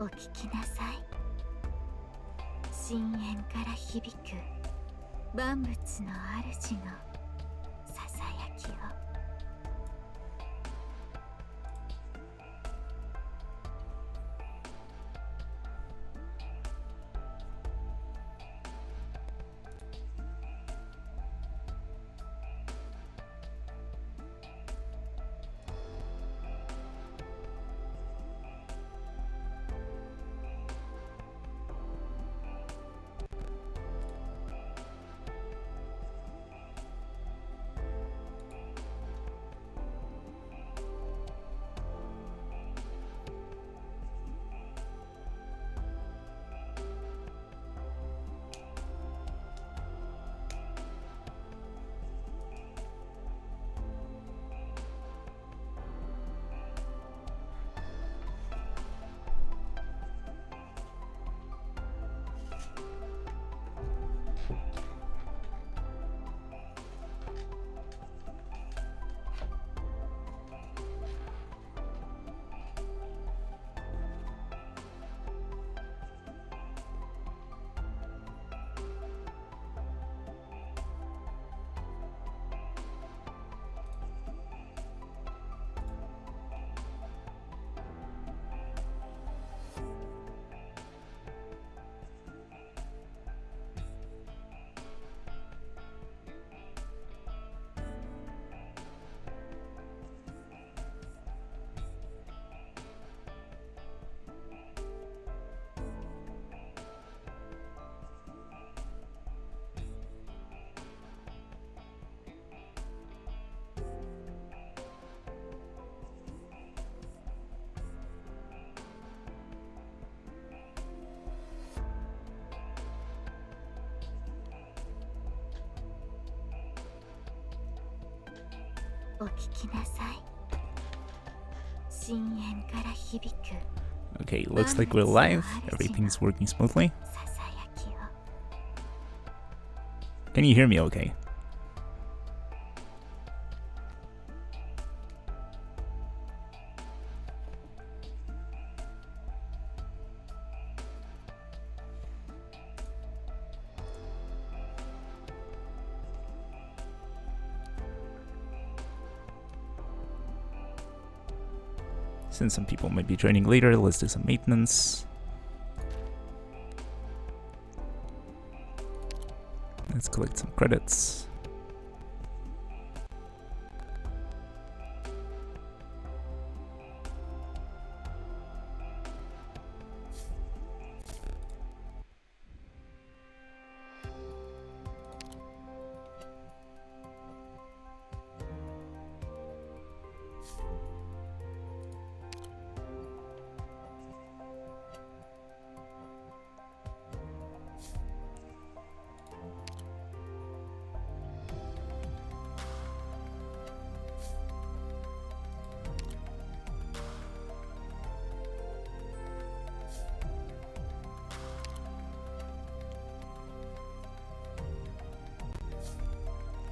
お聞きなさい。深淵から響く万物の主のささやきを。お聞きなさい。深淵から響く。 Okay, looks like we're live. Everything's working smoothly. ささやきを。 Can you hear me okay? Since some people might be joining later, let's do some maintenance. Let's collect some credits.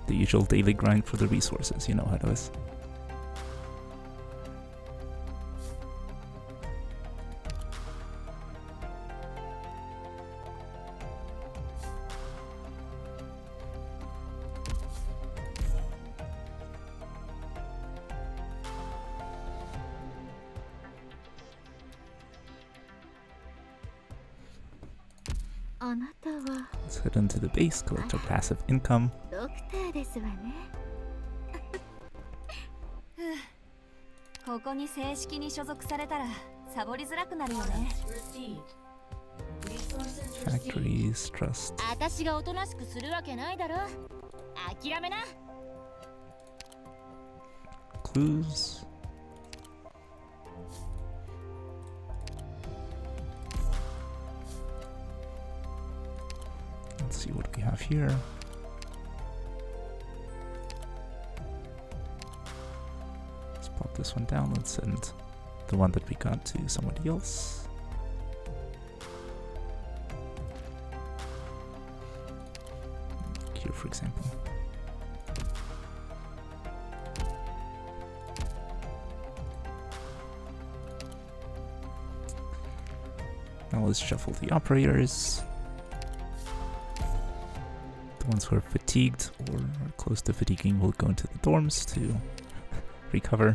The usual daily grind for the resources, you know how it is. Let's head into the base, collect our passive income. ドクターですわね。ここに正式に所属されたらサボりづらくなるよね。Factories, trust. 私がおとなしくするわけないだろ。諦めな。Clues. Let's see what we have here. Let's pop this one down. Let's send the one that we got to somebody else. Here, for example. Now let's shuffle the operators. The ones who are fatigued or are close to fatiguing will go into the dorms to recover.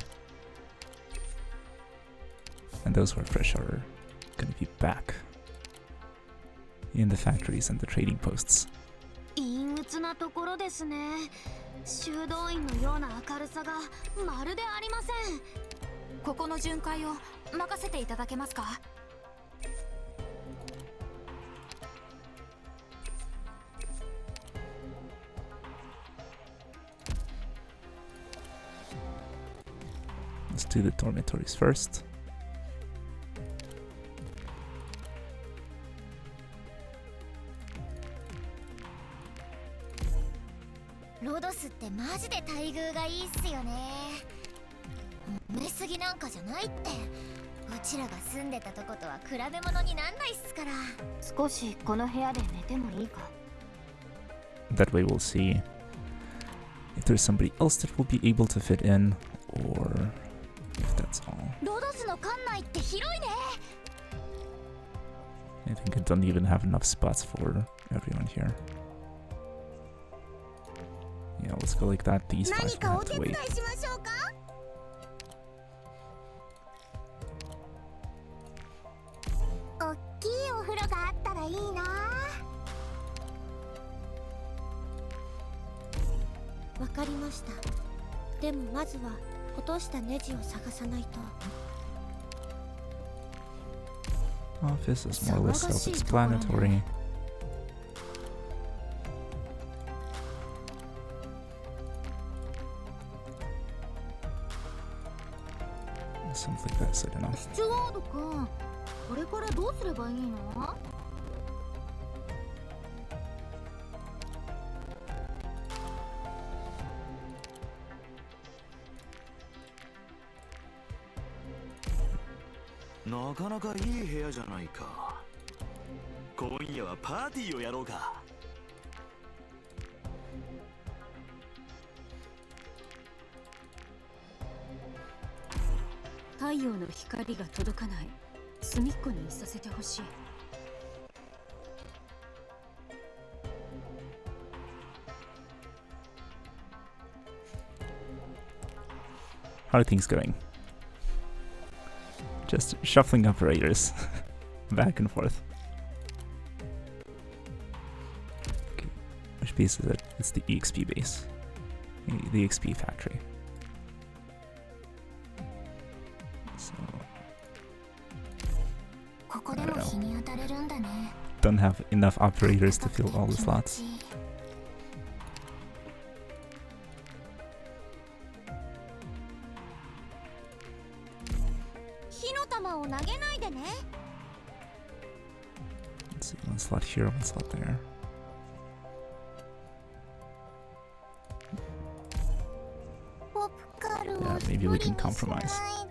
And those who are fresh are going to be back in the factories and the trading posts. 陰鬱なところですね。修道院のような明るさがまるでありません。ここの巡回を任せていただけますか？ Let's do the dormitories first. ロドスってマジで待遇がいいっすよね。褒めすぎなんかじゃないって。うちらが住んでたとことは比べ物になんないっすから。少しこの部屋で寝てもいいか？ That way we'll see if there's somebody else that will be able to fit in, or if that's all. ロドスの館内って広いね。 I think I don't even have enough spots for everyone here. Yeah, let's go like that. These five 何か will お have 手 to 伝い wait. しましょうか。おっきいお風呂があったらいいな。わかりました。でもまずは落としたネジを探さないと。 Office is more or less self-explanatory. Something like that, so I don't know. スチュワードか。これからどうすればいいの？なかなかいい部屋じゃないか。今夜はパーティーをやろうか。太陽の光が届かない隅っこにいさせてほしい。 How are things going? Just shuffling operators back and forth. Okay. Which base is it? It's the EXP base. The EXP factory. So, ここでも日に当たれるんだね。 don't have enough operators to fill all the slots. 火の玉を投げないでね。 Let's see, one slot here, one slot there. ポプカルを Yeah, 一人 maybe we に can し compromise. ない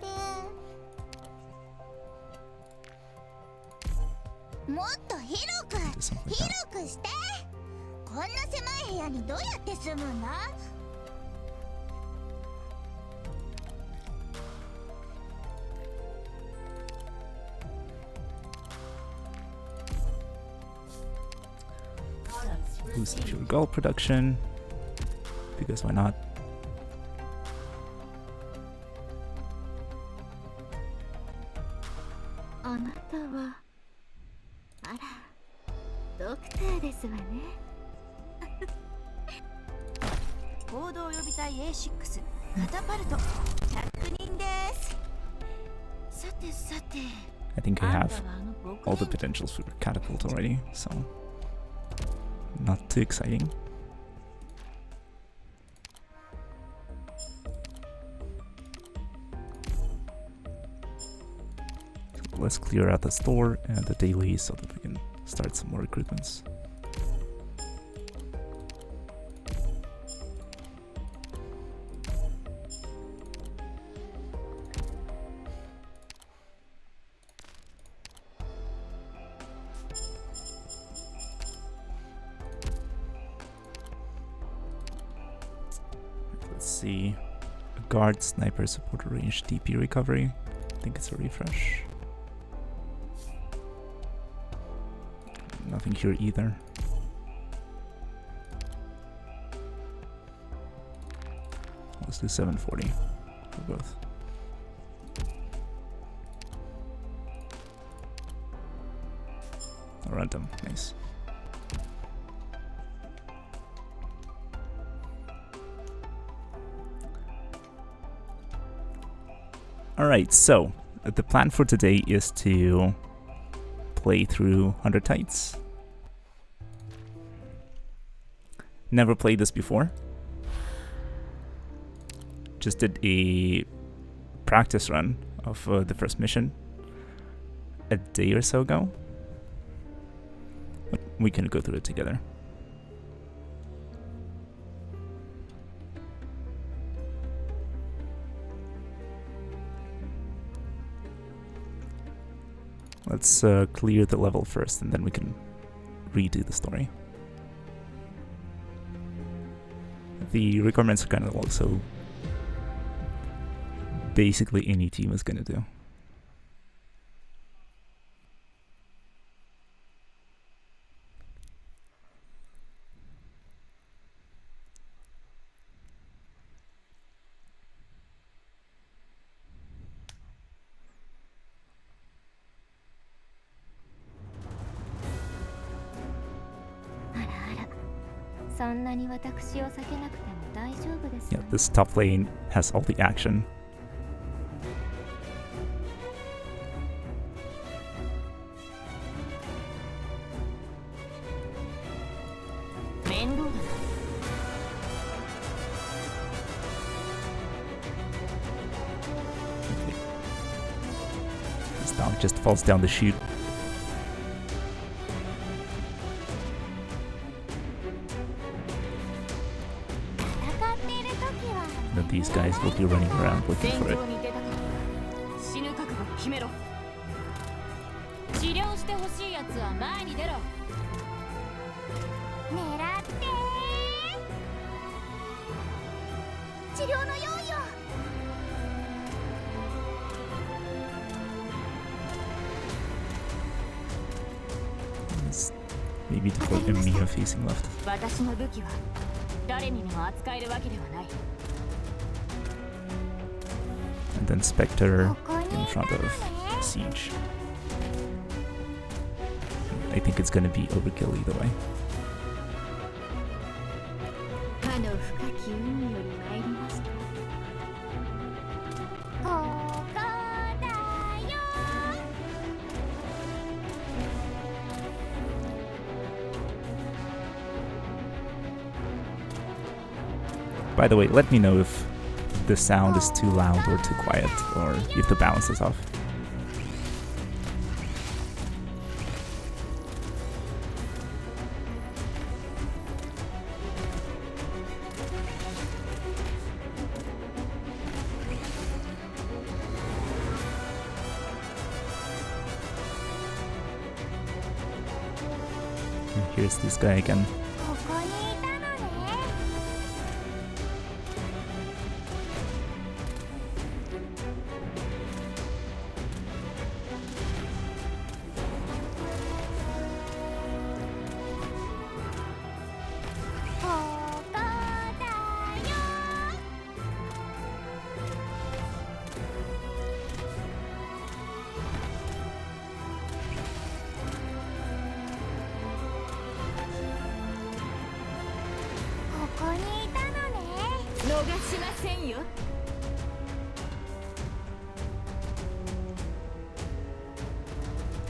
で。もっと広く Do something like that. 広くして。こんな狭い部屋にどうやって住むんだ。 Boost pure gold production. Because why not? あなたは、あら、ドクターですわね。行動予備隊 A6 カタパルト100人です。さてさて、 I think I あん have たはあの僕 all the potentials for catapult already, so not too exciting. So let's clear out the store and the daily so that we can start some more recruitments. Let's see. A guard, sniper, supporter range, DP recovery. I think it's a refresh. Nothing here either. Let's do 740 for both. Random, nice. Alright, so the plan for today is to play through Arknights. Never played this before. Just did a practice run of the first mission a day or so ago. But we can go through it together. Let's clear the level first, and then we can redo the story. The requirements are kind of long, so basically any team is gonna do. Yeah, this top lane has all the action. This dog just falls down the chute. Then these guys will be running around looking for it. Maybe to put Emiya facing left. And then Spectre in front of Siege. I think it's gonna be overkill either way. By the way, let me know if the sound is too loud or too quiet, or if the balance is off. And here's this guy again.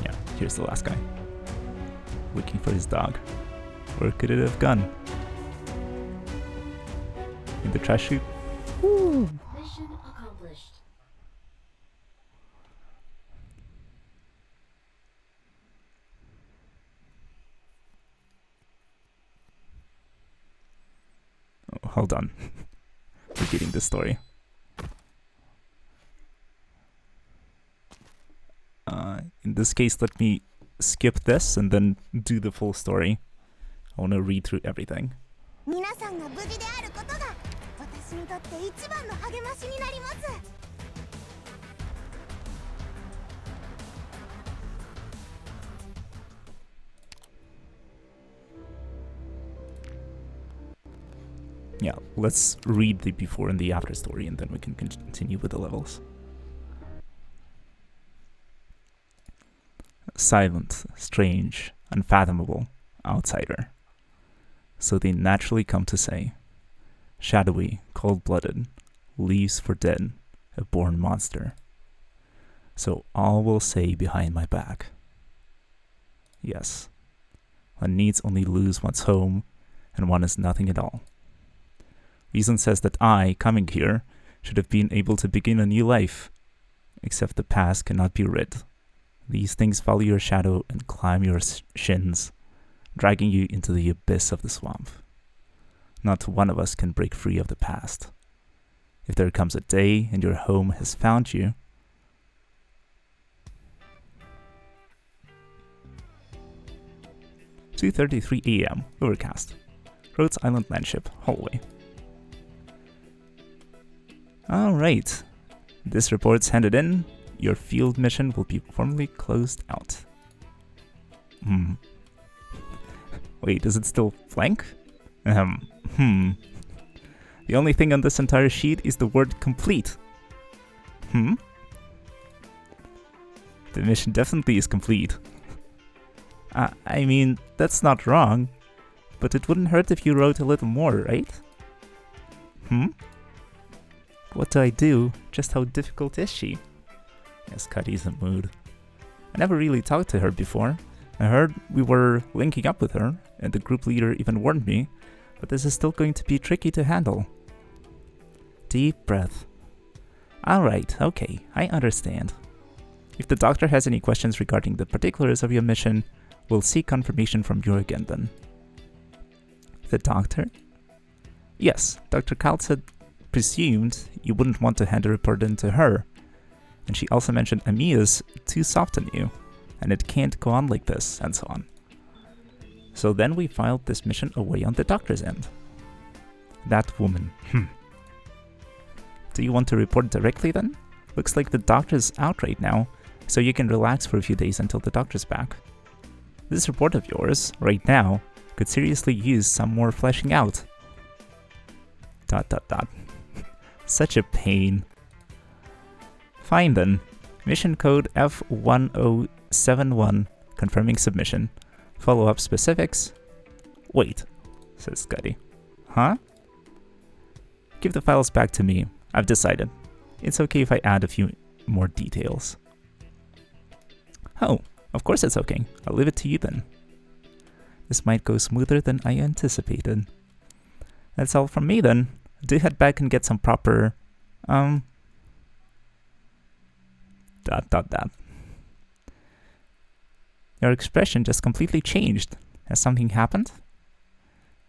Yeah, here's the last guy. Looking for his dog. Where could it have gone? In the trash chute? Woo! Mission accomplished. Oh, hold on. We're getting the story. In this case, let me skip this and then do the full story. I want to read through everything. Yeah, let's read the before and the after story, and then we can continue with the levels. Silent, strange, unfathomable, outsider. So they naturally come to say. Shadowy, cold-blooded, leaves for dead, a born monster. So all will say behind my back. Yes, one needs only lose one's home, and one is nothing at all. Reason says that I, coming here, should have been able to begin a new life, except the past cannot be rid. These things follow your shadow and climb your shins, dragging you into the abyss of the swamp. Not one of us can break free of the past. If there comes a day and your home has found you, 2:33 a.m. Overcast. Rhodes Island Landship, hallway. Alright. This report's handed in. Your field mission will be formally closed out. Wait, is it still blank? The only thing on this entire sheet is the word complete. The mission definitely is complete. I mean, that's not wrong, but it wouldn't hurt if you wrote a little more, right? What do I do? Just how difficult is she? Yes, Cuddy's in mood. I never really talked to her before. I heard we were linking up with her, and the group leader even warned me, but this is still going to be tricky to handle. Deep breath. Alright, okay, I understand. If the doctor has any questions regarding the particulars of your mission, we'll seek confirmation from you again then. The doctor? Yes, Dr. Kalt had presumed you wouldn't want to hand a report in to her. And she also mentioned Amiya's too soft on you, and it can't go on like this, and so on. So then we filed this mission away on the doctor's end. That woman, Do you want to report directly then? Looks like the doctor's out right now, so you can relax for a few days until the doctor's back. This report of yours, right now, could seriously use some more fleshing out. ... Such a pain. Fine then. Mission code F1071, confirming submission. Follow-up specifics. Wait, says Scuddy. Huh? Give the files back to me. I've decided. It's okay if I add a few more details. Oh, of course it's okay. I'll leave it to you then. This might go smoother than I anticipated. That's all from me then. Do head back and get some proper... Your expression just completely changed. Has something happened?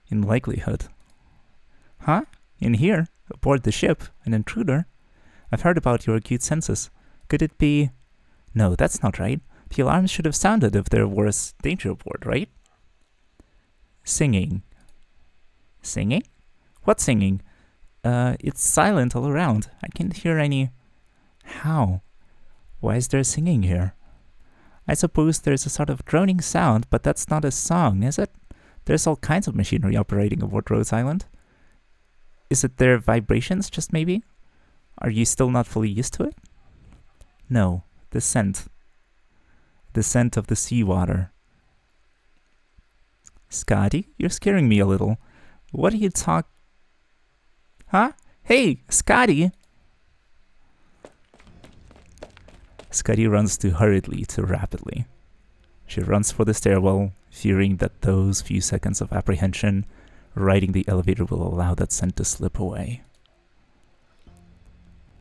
In likelihood. Huh? In here? Aboard the ship? An intruder? I've heard about your acute senses. Could it be... No, that's not right. The alarms should have sounded if there was danger aboard, right? Singing. Singing? What singing? It's silent all around. I can't hear any... How? Why is there singing here? I suppose there's a sort of droning sound, but that's not a song, is it? There's all kinds of machinery operating aboard Rhodes Island. Is it their vibrations, just maybe? Are you still not fully used to it? No, the scent. The scent of the seawater. Scotty, you're scaring me a little. What are you Huh? Hey, Scotty! Scotty runs too hurriedly, too rapidly. She runs for the stairwell, fearing that those few seconds of apprehension riding the elevator will allow that scent to slip away.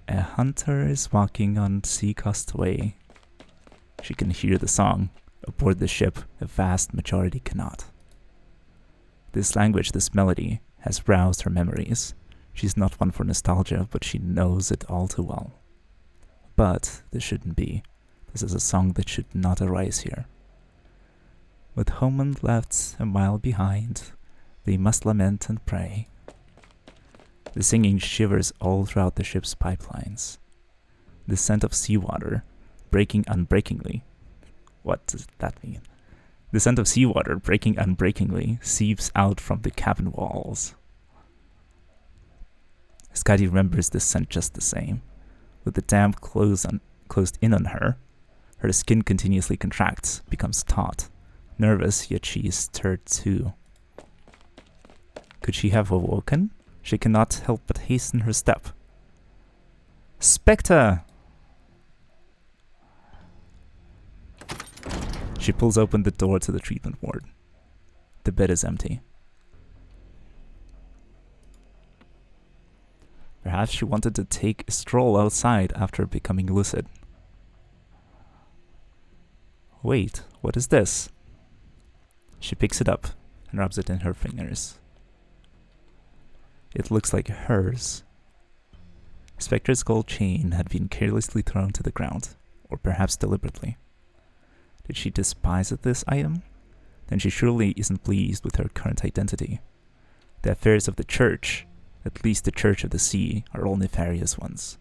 A hunter is walking on Seacoast Way. She can hear the song. Aboard the ship, a vast majority cannot. This language, this melody, has roused her memories. She's not one for nostalgia, but she knows it all too well. But this shouldn't be. This is a song that should not arise here. With Homeland left a mile behind, they must lament and pray. The singing shivers all throughout the ship's pipelines. The scent of seawater, breaking unbreakingly. What does that mean? The scent of seawater, breaking unbreakingly, seeps out from the cabin walls. Scotty remembers the scent just the same. With the damp closed in on her, her skin continuously contracts, becomes taut. Nervous, yet she is stirred too. Could she have awoken? She cannot help but hasten her step. Spectre! She pulls open the door to the treatment ward. The bed is empty. Perhaps she wanted to take a stroll outside after becoming lucid. Wait, what is this? She picks it up and rubs it in her fingers. It looks like hers. Spectre's gold chain had been carelessly thrown to the ground, or perhaps deliberately. Did she despise this item? Then she surely isn't pleased with her current identity. The affairs of the church, at least the Church of the Sea, are all nefarious ones.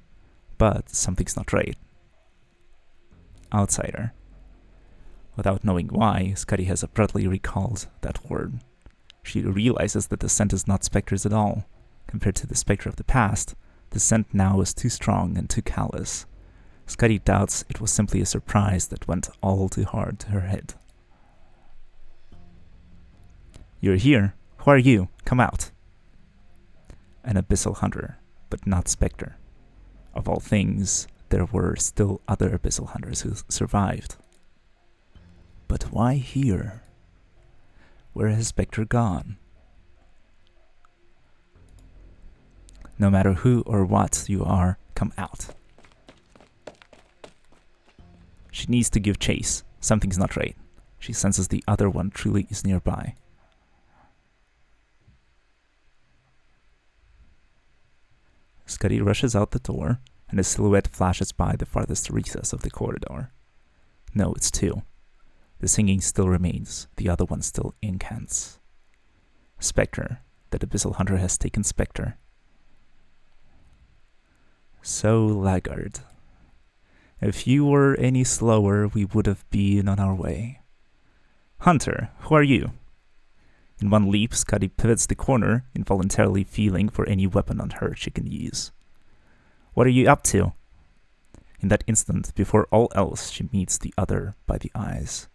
But something's not right. Outsider. Without knowing why, Scotty has abruptly recalled that word. She realizes that the scent is not Spectre's at all. Compared to the Spectre of the past, the scent now is too strong and too callous. Scotty doubts it was simply a surprise that went all too hard to her head. You're here. Who are you? Come out. An abyssal hunter, but not Spectre. Of all things, there were still other abyssal hunters who survived. But why here? Where has Spectre gone? No matter who or what you are, come out. She needs to give chase. Something's not right. She senses the other one truly is nearby. Scotty rushes out the door, and his silhouette flashes by the farthest recess of the corridor. No, it's two. The singing still remains, the other one still incants. Spectre. That abyssal hunter has taken Spectre. So laggard. If you were any slower, we would have been on our way. Hunter, who are you? In one leap, Scotty pivots the corner, involuntarily feeling for any weapon on her she can use. What are you up to? In that instant, before all else, she meets the other by the eyes.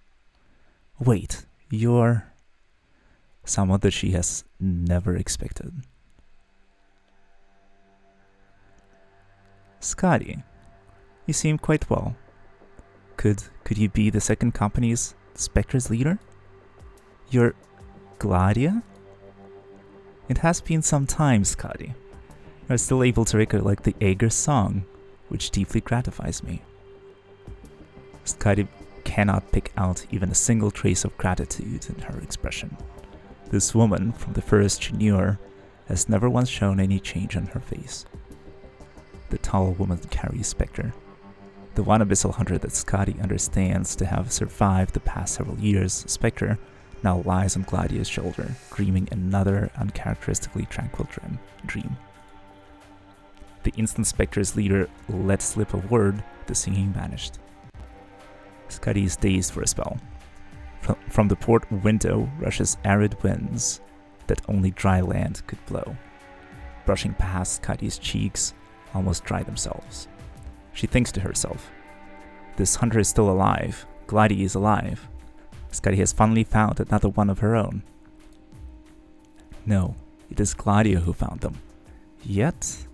Wait, you're... someone that she has never expected. Scotty, you seem quite well. Could you be the second company's Spectre's leader? You're Gladia? It has been some time, Scotty. You're still able to recollect the Aegir song, which deeply gratifies me. Scotty cannot pick out even a single trace of gratitude in her expression. This woman, from the first she knew her, has never once shown any change on her face. The tall woman carries Spectre. The one abyssal hunter that Scotty understands to have survived the past several years, Spectre, now lies on Gladia's shoulder, dreaming another uncharacteristically tranquil dream. The instant Spectre's leader let slip a word, the singing vanished. Scotty is dazed for a spell. From the port window rushes arid winds that only dry land could blow. Brushing past Scotty's cheeks, almost dry themselves. She thinks to herself, this hunter is still alive, Gladia is alive. Scotty has finally found another one of her own. No, it is Gladia who found them. Yet...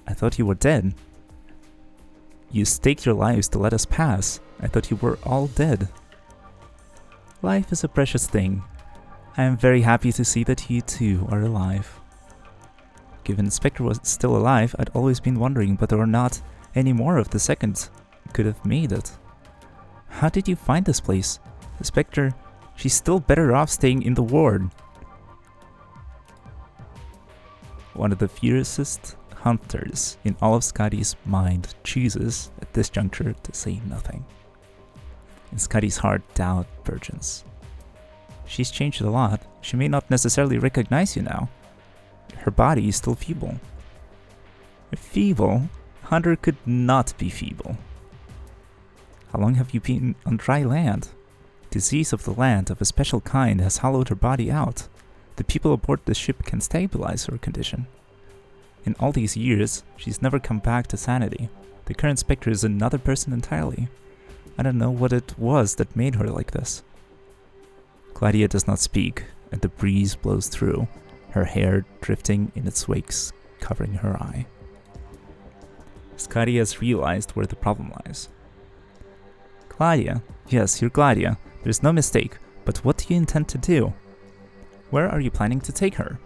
I thought you were dead. You staked your lives to let us pass. I thought you were all dead. Life is a precious thing. I am very happy to see that you too are alive. Given Spectre was still alive, I'd always been wondering whether or not any more of the second could have made it. How did you find this place? The Spectre, she's still better off staying in the ward. One of the fiercest hunters in all of Scotty's mind chooses, at this juncture, to say nothing. In Scotty's heart, doubt burgeons. She's changed a lot. She may not necessarily recognize you now. Her body is still feeble. Feeble? Hunter could not be feeble. How long have you been on dry land? Disease of the land of a special kind has hollowed her body out. The people aboard the ship can stabilize her condition. In all these years, she's never come back to sanity. The current Spectre is another person entirely. I don't know what it was that made her like this. Gladia does not speak, and the breeze blows through, her hair drifting in its wakes, covering her eye. Skadi has realized where the problem lies. Gladia, yes, you're Gladia, there's no mistake, but what do you intend to do? Where are you planning to take her?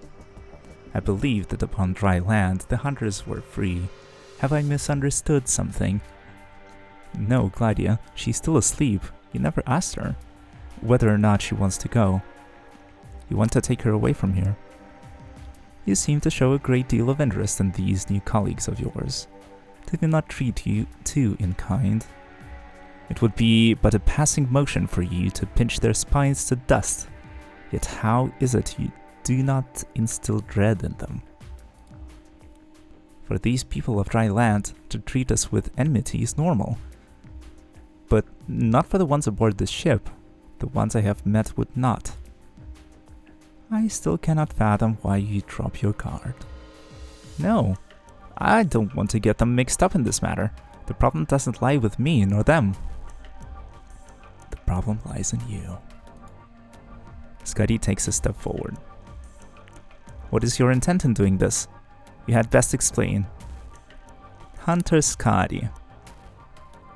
I believed that upon dry land the hunters were free. Have I misunderstood something? No, Gladia, she's still asleep. You never asked her whether or not she wants to go. You want to take her away from here. You seem to show a great deal of interest in these new colleagues of yours. They do not treat you too in kind. It would be but a passing motion for you to pinch their spines to dust. Yet how is it you do not instill dread in them? For these people of dry land, to treat us with enmity is normal. But not for the ones aboard this ship. The ones I have met would not. I still cannot fathom why you drop your guard. No, I don't want to get them mixed up in this matter. The problem doesn't lie with me nor them. The problem lies in you. Skadi takes a step forward. What is your intent in doing this? You had best explain. Hunter Skadi.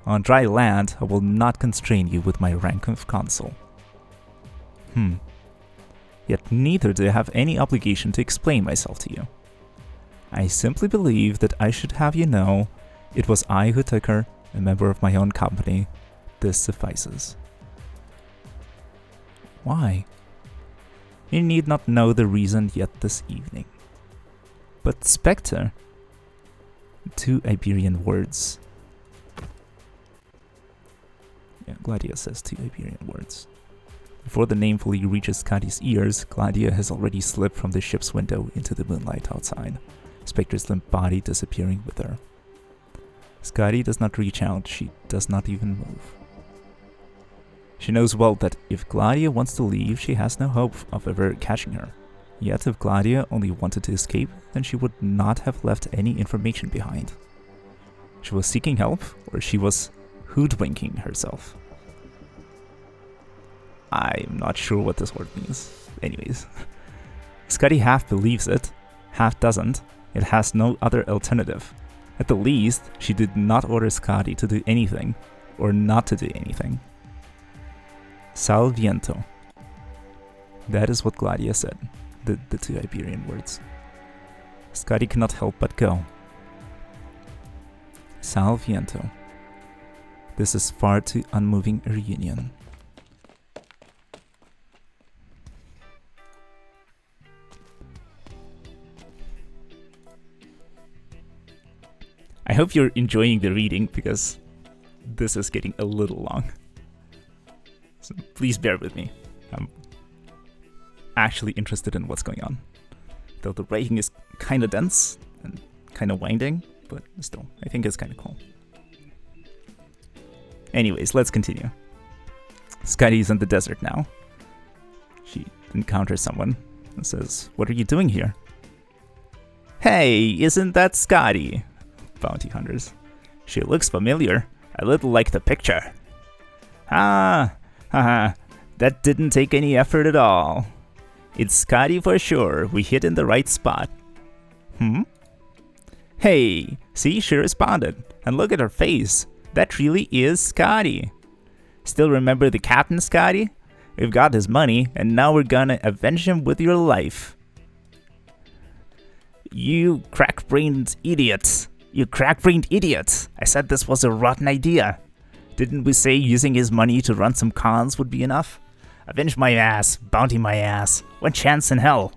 On dry land, I will not constrain you with my rank of consul. Yet neither do I have any obligation to explain myself to you. I simply believe that I should have you know it was I who took her, a member of my own company. This suffices. Why? You need not know the reason yet this evening. But Spectre, 2 Iberian words. Yeah, Gladia says 2 Iberian words. Before the name fully reaches Skadi's ears, Gladia has already slipped from the ship's window into the moonlight outside, Spectre's limp body disappearing with her. Skadi does not reach out, she does not even move. She knows well that if Gladia wants to leave, she has no hope of ever catching her. Yet if Gladia only wanted to escape, then she would not have left any information behind. She was seeking help, or she was hoodwinking herself. I'm not sure what this word means. Anyways. Skadi half believes it, half doesn't. It has no other alternative. At the least, she did not order Skadi to do anything, or not to do anything. Sal viento. That is what Gladia said, the 2 Iberian words. Skadi cannot help but go. Sal viento. This is far too unmoving a reunion. I hope you're enjoying the reading because this is getting a little long. So please bear with me. I'm actually interested in what's going on. Though the writing is kind of dense and kind of winding, but still, I think it's kind of cool. Anyways, let's continue. Skadi's in the desert now. She encounters someone and says, "What are you doing here?" "Hey, isn't that Skadi?" Bounty hunters. "She looks familiar, a little like the picture." "Ah, haha, that didn't take any effort at all. It's Skadi for sure, we hit in the right spot." "Hey, see, she responded, and look at her face. That really is Skadi. Still remember the captain, Skadi? We've got his money, and now we're gonna avenge him with your life." You crack-brained idiots. You crack-brained idiots. I said this was a rotten idea. Didn't we say using his money to run some cons would be enough? Avenge my ass, bounty my ass. One chance in hell.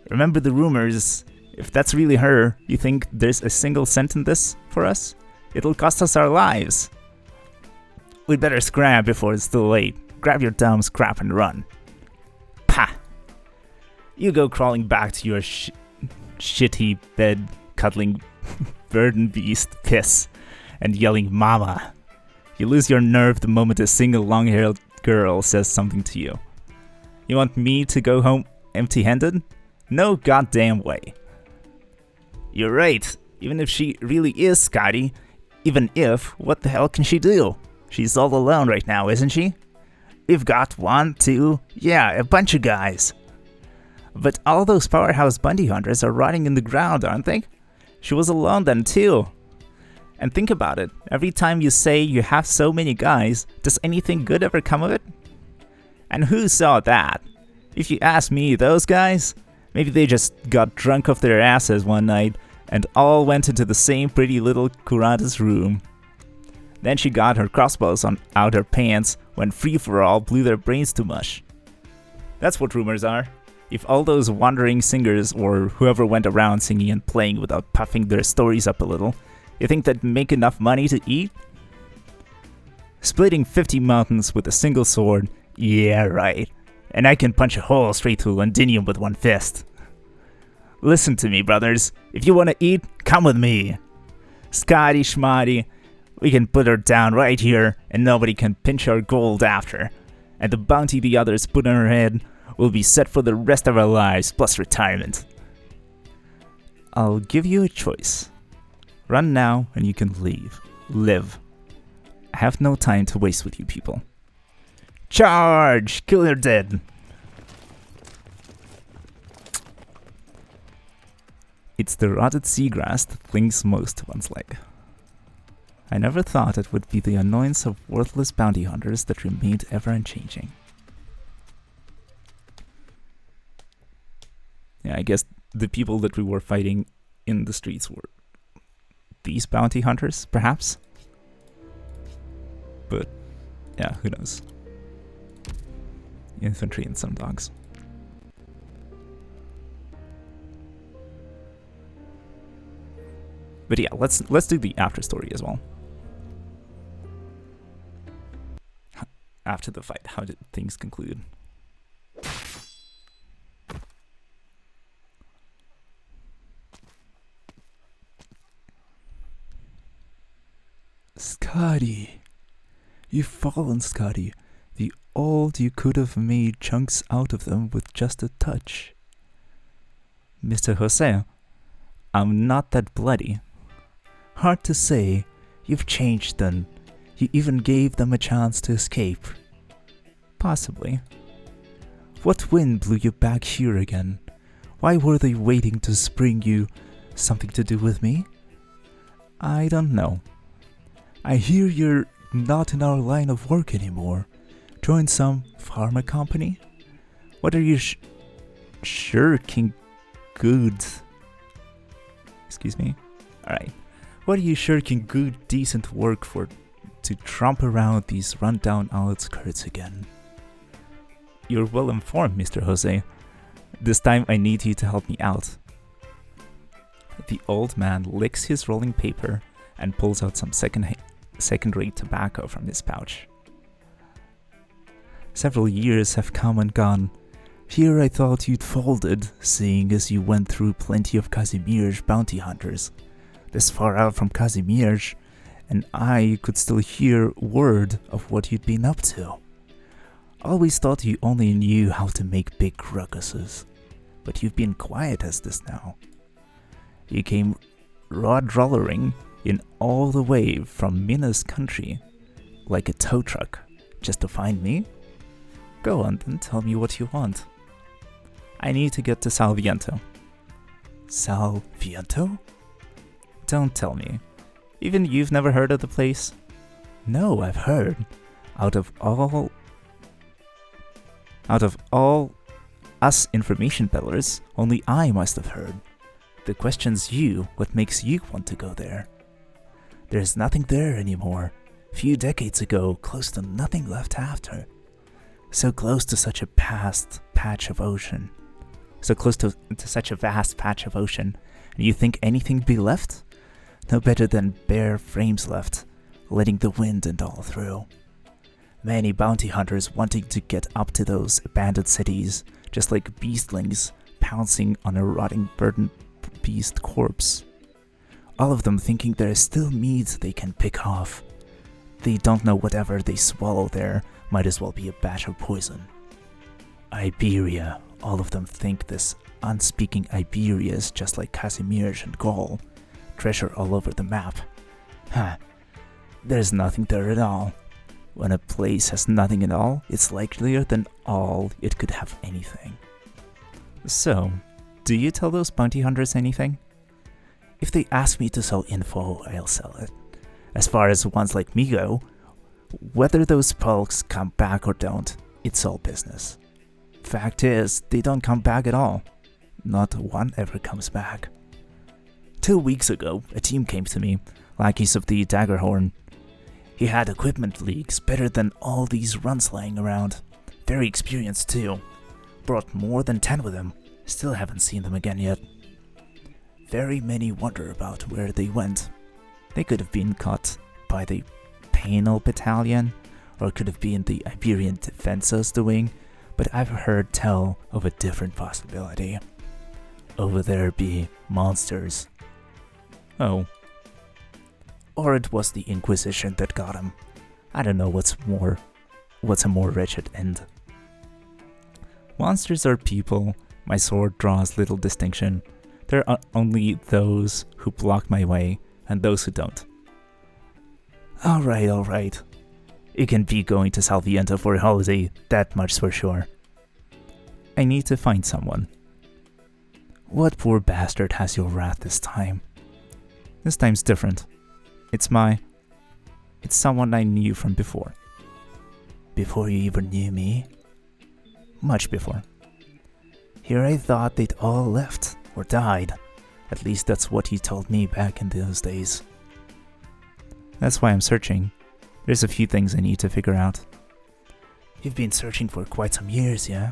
Remember the rumors. If that's really her, you think there's a single cent in this for us? It'll cost us our lives. We'd better scrap before it's too late. Grab your dumb scrap and run. Pah! You go crawling back to your shitty bed, cuddling burden beast piss and yelling mama. You lose your nerve the moment a single long-haired girl says something to you. You want me to go home empty-handed? No goddamn way. You're right. Even if she really is Scotty, even if, what the hell can she do? She's all alone right now, isn't she? We've got 1, 2, yeah, a bunch of guys. But all those powerhouse bounty hunters are rotting in the ground, aren't they? She was alone then too. And think about it, every time you say you have so many guys, does anything good ever come of it? And who saw that? If you ask me, those guys, maybe they just got drunk off their asses one night and all went into the same pretty little Kuranta's room. Then she got her crossbows out her pants when free-for-all blew their brains to mush. That's what rumors are. If all those wandering singers or whoever went around singing and playing without puffing their stories up a little, you think they'd make enough money to eat? Splitting 50 mountains with a single sword, yeah right. And I can punch a hole straight through Londinium with one fist. Listen to me, brothers. If you want to eat, come with me. Scotty Schmotty, we can put her down right here and nobody can pinch our gold after. And the bounty the others put on her head will be set for the rest of our lives, plus retirement. I'll give you a choice. Run now and you can leave. Live. I have no time to waste with you people. Charge! Kill her dead! It's the rotted seagrass that clings most to one's leg. I never thought it would be the annoyance of worthless bounty hunters that remained ever unchanging. Yeah, I guess the people that we were fighting in the streets were these bounty hunters, perhaps? But, yeah, who knows? Infantry and some dogs. But yeah, let's do the after story as well. After the fight, how did things conclude? Scotty. You've fallen, Scotty. The old you could have made chunks out of them with just a touch. Mr. Jose, I'm not that bloody. Hard to say. You've changed then. You even gave them a chance to escape. Possibly. What wind blew you back here again? Why were they waiting to spring you? Something to do with me? I don't know. I hear you're not in our line of work anymore. Join some pharma company? What are you shirking good? Excuse me? Alright. What are you shirking good, decent work for to tromp around these rundown outskirts again? You're well informed, Mr. Jose. This time I need you to help me out. The old man licks his rolling paper and pulls out some second-rate tobacco from his pouch. Several years have come and gone. Here I thought you'd folded, seeing as you went through plenty of Casimir's bounty hunters. This far out from Casimir's, and I could still hear word of what you'd been up to. Always thought you only knew how to make big ruckuses, but you've been quiet as this now. You came rod-rollering in all the way from Mina's country, like a tow truck, just to find me? Go on then, tell me what you want. I need to get to Salviento. Salviento? Don't tell me. Even you've never heard of the place? No, I've heard. Out of all us information peddlers, only I must have heard. The question's you, what makes you want to go there? There's nothing there anymore. Few decades ago, close to nothing left after. So close to such a vast patch of ocean. So close to such a vast patch of ocean. And you think anything'd be left? No better than bare frames left, letting the wind and all through. Many bounty hunters wanting to get up to those abandoned cities, just like beastlings pouncing on a rotting burdened beast corpse. All of them thinking there is still meat they can pick off. They don't know whatever they swallow there might as well be a batch of poison. Iberia, all of them think this unspeaking Iberia is just like Casimir's and Gaul. Treasure all over the map. Huh. There's nothing there at all. When a place has nothing at all, it's likelier than all it could have anything. So, do you tell those bounty hunters anything? If they ask me to sell info, I'll sell it. As far as ones like me go, whether those folks come back or don't, it's all business. Fact is, they don't come back at all. Not one ever comes back. 2 weeks ago, a team came to me, lackeys of the Daggerhorn. He had equipment leaks better than all these runs lying around. Very experienced too. Brought more than 10 with him. Still haven't seen them again yet. Very many wonder about where they went. They could have been caught by the Penal Battalion, or could have been the Iberian Defenses doing, but I've heard tell of a different possibility. Over there be monsters. Oh. Or it was the Inquisition that got him. I don't know what's a more wretched end. Monsters are people. My sword draws little distinction. There are only those who block my way and those who don't. Alright. You can be going to Salviento for a holiday, that much for sure. I need to find someone. What poor bastard has your wrath this time? This time's different. It's someone I knew from before. Before you even knew me? Much before. Here I thought they'd all left, or died. At least that's what he told me back in those days. That's why I'm searching. There's a few things I need to figure out. You've been searching for quite some years, yeah?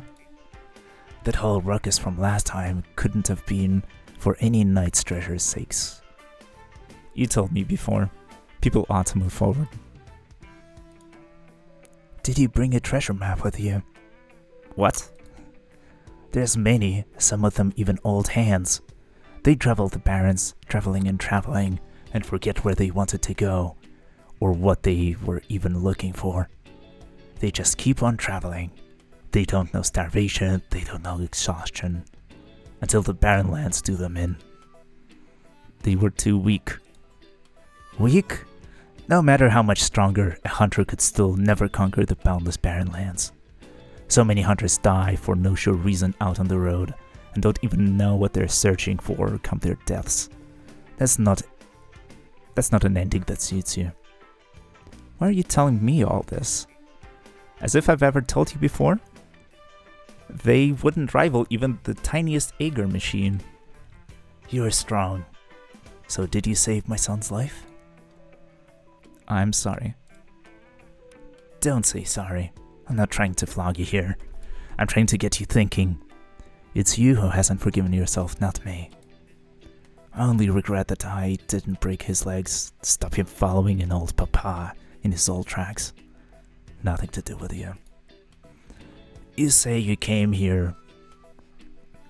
That whole ruckus from last time couldn't have been for any knight's treasure's sakes. You told me before. People ought to move forward. Did you bring a treasure map with you? What? There's many, some of them even old hands. They travel the barrens, traveling and traveling, and forget where they wanted to go, or what they were even looking for. They just keep on traveling. They don't know starvation, they don't know exhaustion, until the barren lands do them in. They were too weak. Weak? No matter how much stronger, a hunter could still never conquer the boundless barren lands. So many hunters die for no sure reason out on the road, and don't even know what they're searching for come their deaths. That's not an ending that suits you. Why are you telling me all this? As if I've ever told you before? They wouldn't rival even the tiniest Ager machine. You're strong. So did you save my son's life? I'm sorry. Don't say sorry. I'm not trying to flog you here. I'm trying to get you thinking. It's you who hasn't forgiven yourself, not me. I only regret that I didn't break his legs, stop him following an old papa in his old tracks. Nothing to do with you. You say you came here.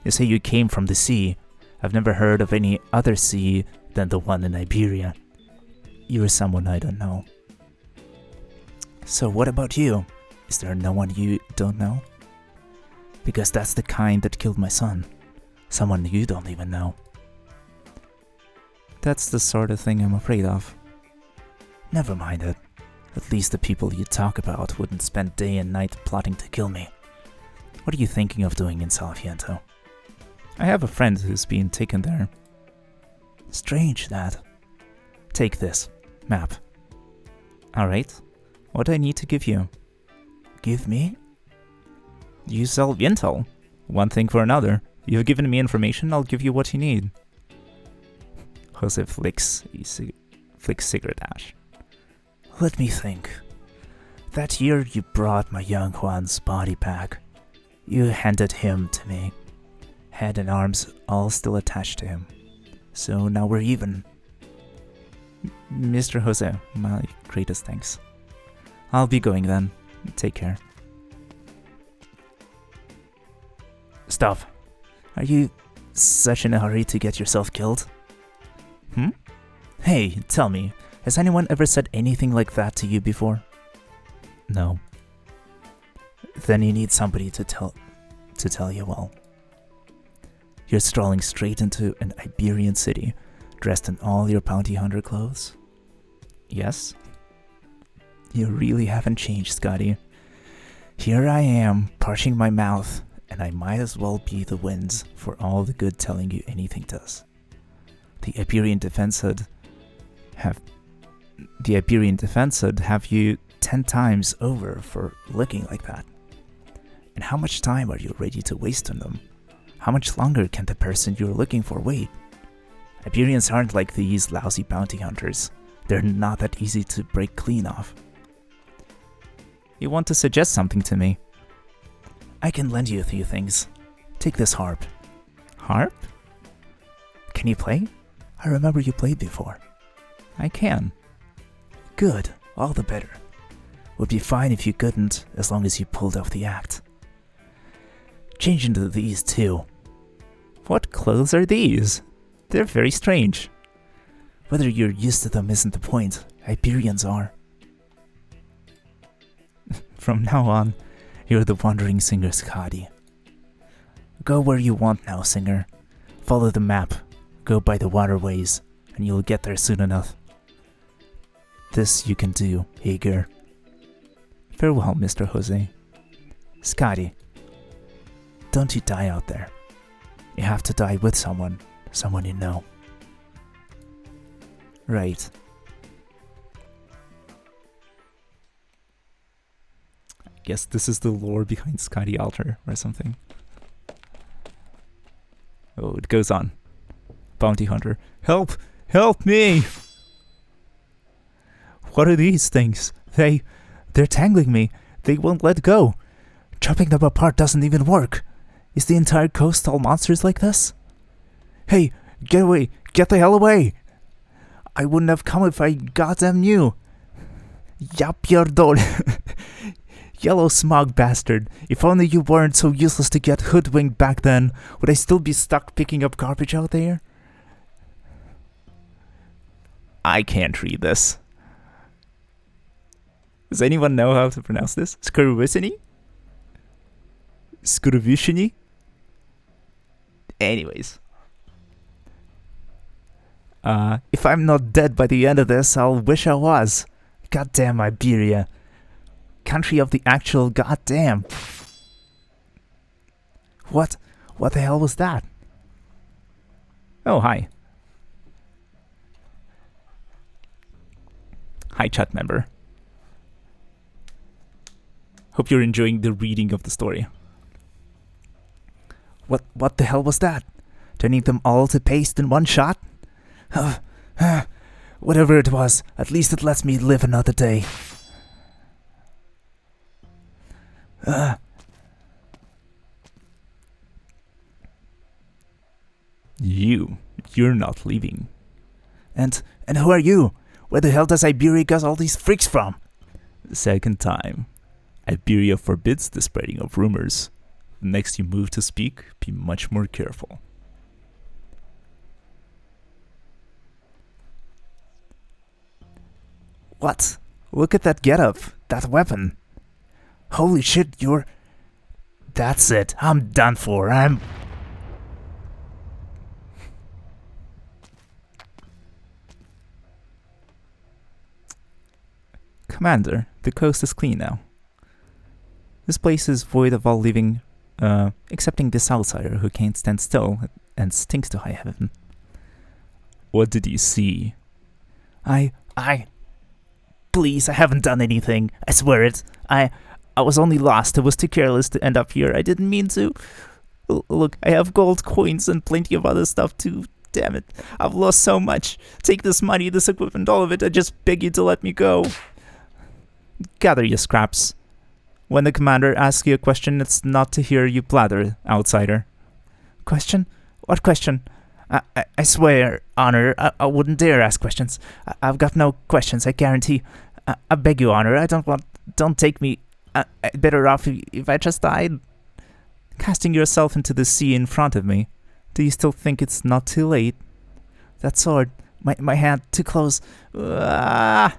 You say you came from the sea. I've never heard of any other sea than the one in Iberia. You're someone I don't know. So what about you? Is there no one you don't know? Because that's the kind that killed my son. Someone you don't even know. That's the sort of thing I'm afraid of. Never mind it. At least the people you talk about wouldn't spend day and night plotting to kill me. What are you thinking of doing in Salviento? I have a friend who's been taken there. Strange that. Take this map. Alright. What do I need to give you? Give me? You sell intel. One thing for another. You've given me information, I'll give you what you need. Jose flicks cigarette ash. Let me think. That year you brought my young Juan's body back. You handed him to me. Head and arms all still attached to him. So now we're even. Mr. Jose, my greatest thanks. I'll be going then. Take care. Stop. Are you such in a hurry to get yourself killed? Hey, tell me, has anyone ever said anything like that to you before? No. Then you need somebody to to tell you all. You're strolling straight into an Iberian city, dressed in all your bounty hunter clothes. Yes? You really haven't changed, Scotty. Here I am, parching my mouth, and I might as well be the winds for all the good telling you anything does. The Iberian Defense Hood have you 10 times over for looking like that. And how much time are you ready to waste on them? How much longer can the person you're looking for wait? Iberians aren't like these lousy bounty hunters. They're not that easy to break clean off. You want to suggest something to me? I can lend you a few things. Take this harp. Harp? Can you play? I remember you played before. I can. Good, all the better. Would be fine if you couldn't, as long as you pulled off the act. Change into these too. What clothes are these? They're very strange. Whether you're used to them isn't the point. Iberians are. From now on, you're the wandering singer, Scotty. Go where you want now, singer. Follow the map. Go by the waterways, and you'll get there soon enough. This you can do, Hager. Farewell, Mr. Jose. Scotty, don't you die out there. You have to die with someone you know. Right. I guess this is the lore behind Scotty Alter or something. Oh, it goes on. Bounty hunter. Help! Help me! What are these things? They're tangling me. They won't let go. Chopping them apart doesn't even work. Is the entire coast all monsters like this? Hey, get away! Get the hell away! I wouldn't have come if I goddamn knew. Yapierdol. Yellow smog bastard. If only you weren't so useless to get hoodwinked back then, would I still be stuck picking up garbage out there? I can't read this. Does anyone know how to pronounce this? Skurvishini? Skurvishini? Anyways. If I'm not dead by the end of this, I'll wish I was. Goddamn Iberia. Country of the actual goddamn. What the hell was that? Oh, hi. Hi, chat member. Hope you're enjoying the reading of the story. What the hell was that? Turning them all to paste in one shot? Whatever it was, at least it lets me live another day. You're not leaving. And who are you? Where the hell does Iberia get all these freaks from? The second time. Iberia forbids the spreading of rumors. Next you move to speak, be much more careful. What? Look at that getup, that weapon. Holy shit, That's it, I'm done for, Commander, the coast is clean now. This place is void of all living, excepting this outsider who can't stand still and stinks to high heaven. What did you see? Please, I haven't done anything. I swear it. I was only lost. I was too careless to end up here. I didn't mean to. Look, I have gold coins and plenty of other stuff too. Damn it. I've lost so much. Take this money, this equipment, all of it. I just beg you to let me go. Gather your scraps. When the commander asks you a question, it's not to hear you blather, outsider. Question? What question? I swear, Honor, I wouldn't dare ask questions. I've got no questions, I guarantee. I beg you, Honor, don't take me. I'd better off if I just died. Casting yourself into the sea in front of me. Do you still think it's not too late? That sword, my hand, too close. Now,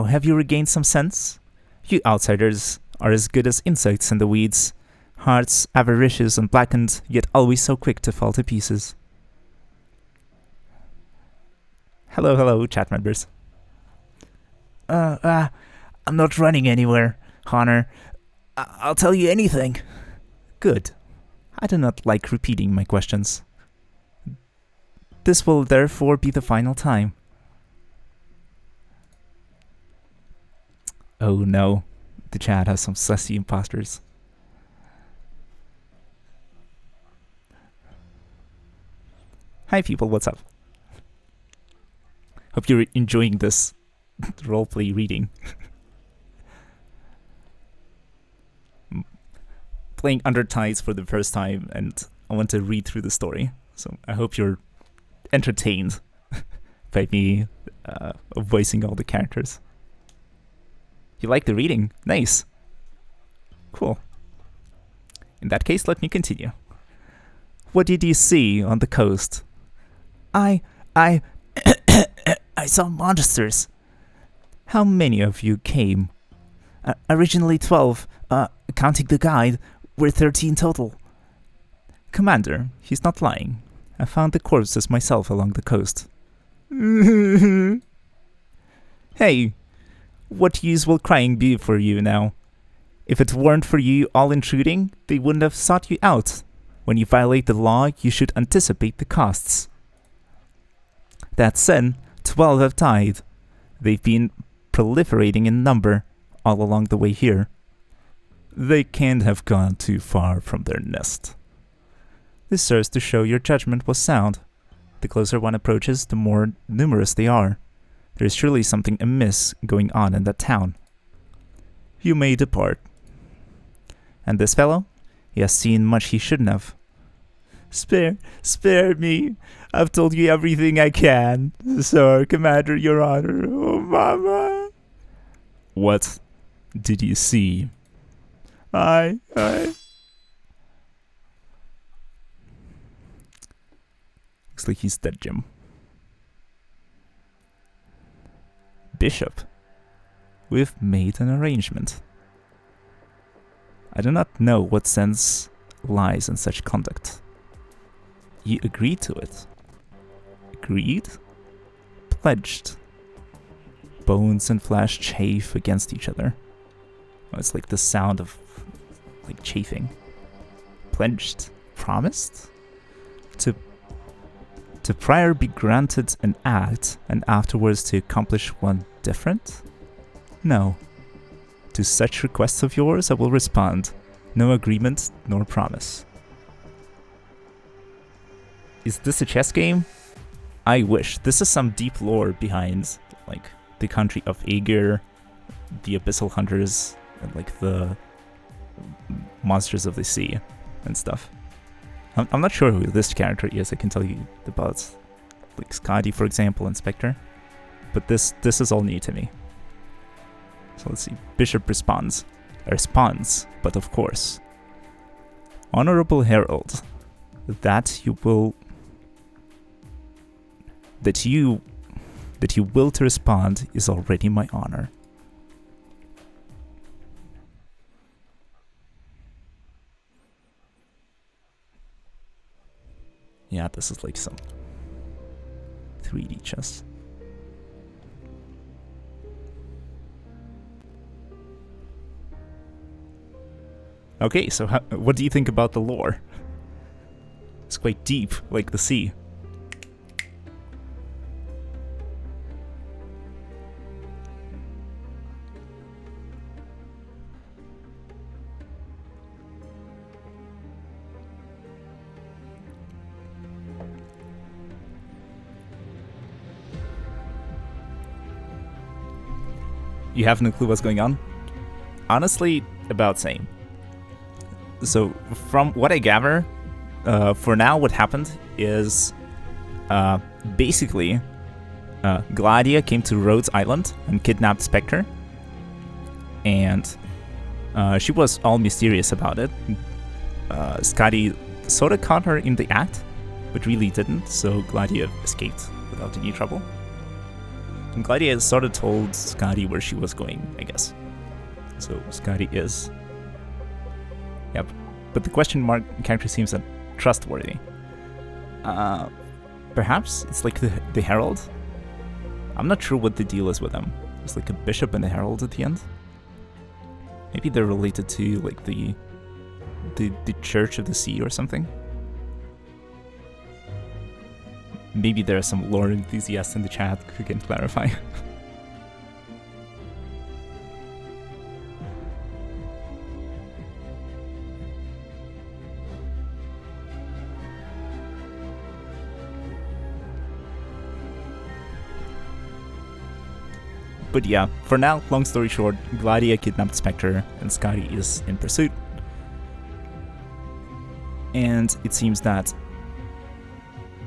have you regained some sense? You outsiders are as good as insects in the weeds. Hearts avaricious and blackened, yet always so quick to fall to pieces. Hello, hello, chat members. I'm not running anywhere, Honor. I'll tell you anything. Good. I do not like repeating my questions. This will therefore be the final time. Oh no, the chat has some sassy imposters. Hi people, what's up? Hope you're enjoying this roleplay reading. Playing Arknights for the first time, and I want to read through the story. So I hope you're entertained by me voicing all the characters. You like the reading? Nice. Cool. In that case, let me continue. What did you see on the coast? I saw monsters. How many of you came? Originally 12, counting the guide, we're 13 total. Commander, he's not lying. I found the corpses myself along the coast. Hey, what use will crying be for you now? If it weren't for you all intruding, they wouldn't have sought you out. When you violate the law, you should anticipate the costs. That said, 12 have died. They've been proliferating in number all along the way here. They can't have gone too far from their nest. This serves to show your judgment was sound. The closer one approaches, the more numerous they are. There is surely something amiss going on in that town. You may depart. And this fellow? He has seen much he shouldn't have. Spare me. I've told you everything I can. Sir, Commander, Your Honor. Oh, Mama. What did you see? I... Looks like he's dead, Jim. Bishop. We've made an arrangement. I do not know what sense lies in such conduct. You agreed to it. Agreed? Pledged. Bones and flesh chafe against each other. Oh, it's like the sound of like chafing. Pledged. Promised? To prior be granted an act and afterwards to accomplish one different? No. To such requests of yours I will respond. No agreement nor promise. Is this a chess game? I wish. This is some deep lore behind like the country of Aegir, the Abyssal Hunters, and like the monsters of the sea and stuff. I'm not sure who this character is. I can tell you about like Skadi, for example, and Spectre. But this is all new to me. So let's see. Bishop responds, but of course. Honorable Herald, that you will to respond is already my honor. Yeah, this is like some 3D chess. Okay, so what do you think about the lore? It's quite deep, like the sea. You have no clue what's going on? Honestly, about same. So, from what I gather, for now what happened is basically Gladia came to Rhodes Island and kidnapped Spectre. And she was all mysterious about it. Skadi sort of caught her in the act, but really didn't, so Gladia escaped without any trouble. And Gladia sort of told Skadi where she was going, I guess. So Skadi is... Yep. but the question mark character seems untrustworthy. Perhaps it's like the Herald? I'm not sure what the deal is with them. There's like a bishop and a herald at the end. Maybe they're related to like the Church of the Sea or something. Maybe there are some lore enthusiasts in the chat who can clarify. But yeah, for now, long story short, Gladia kidnapped Spectre and Scotty is in pursuit. And it seems that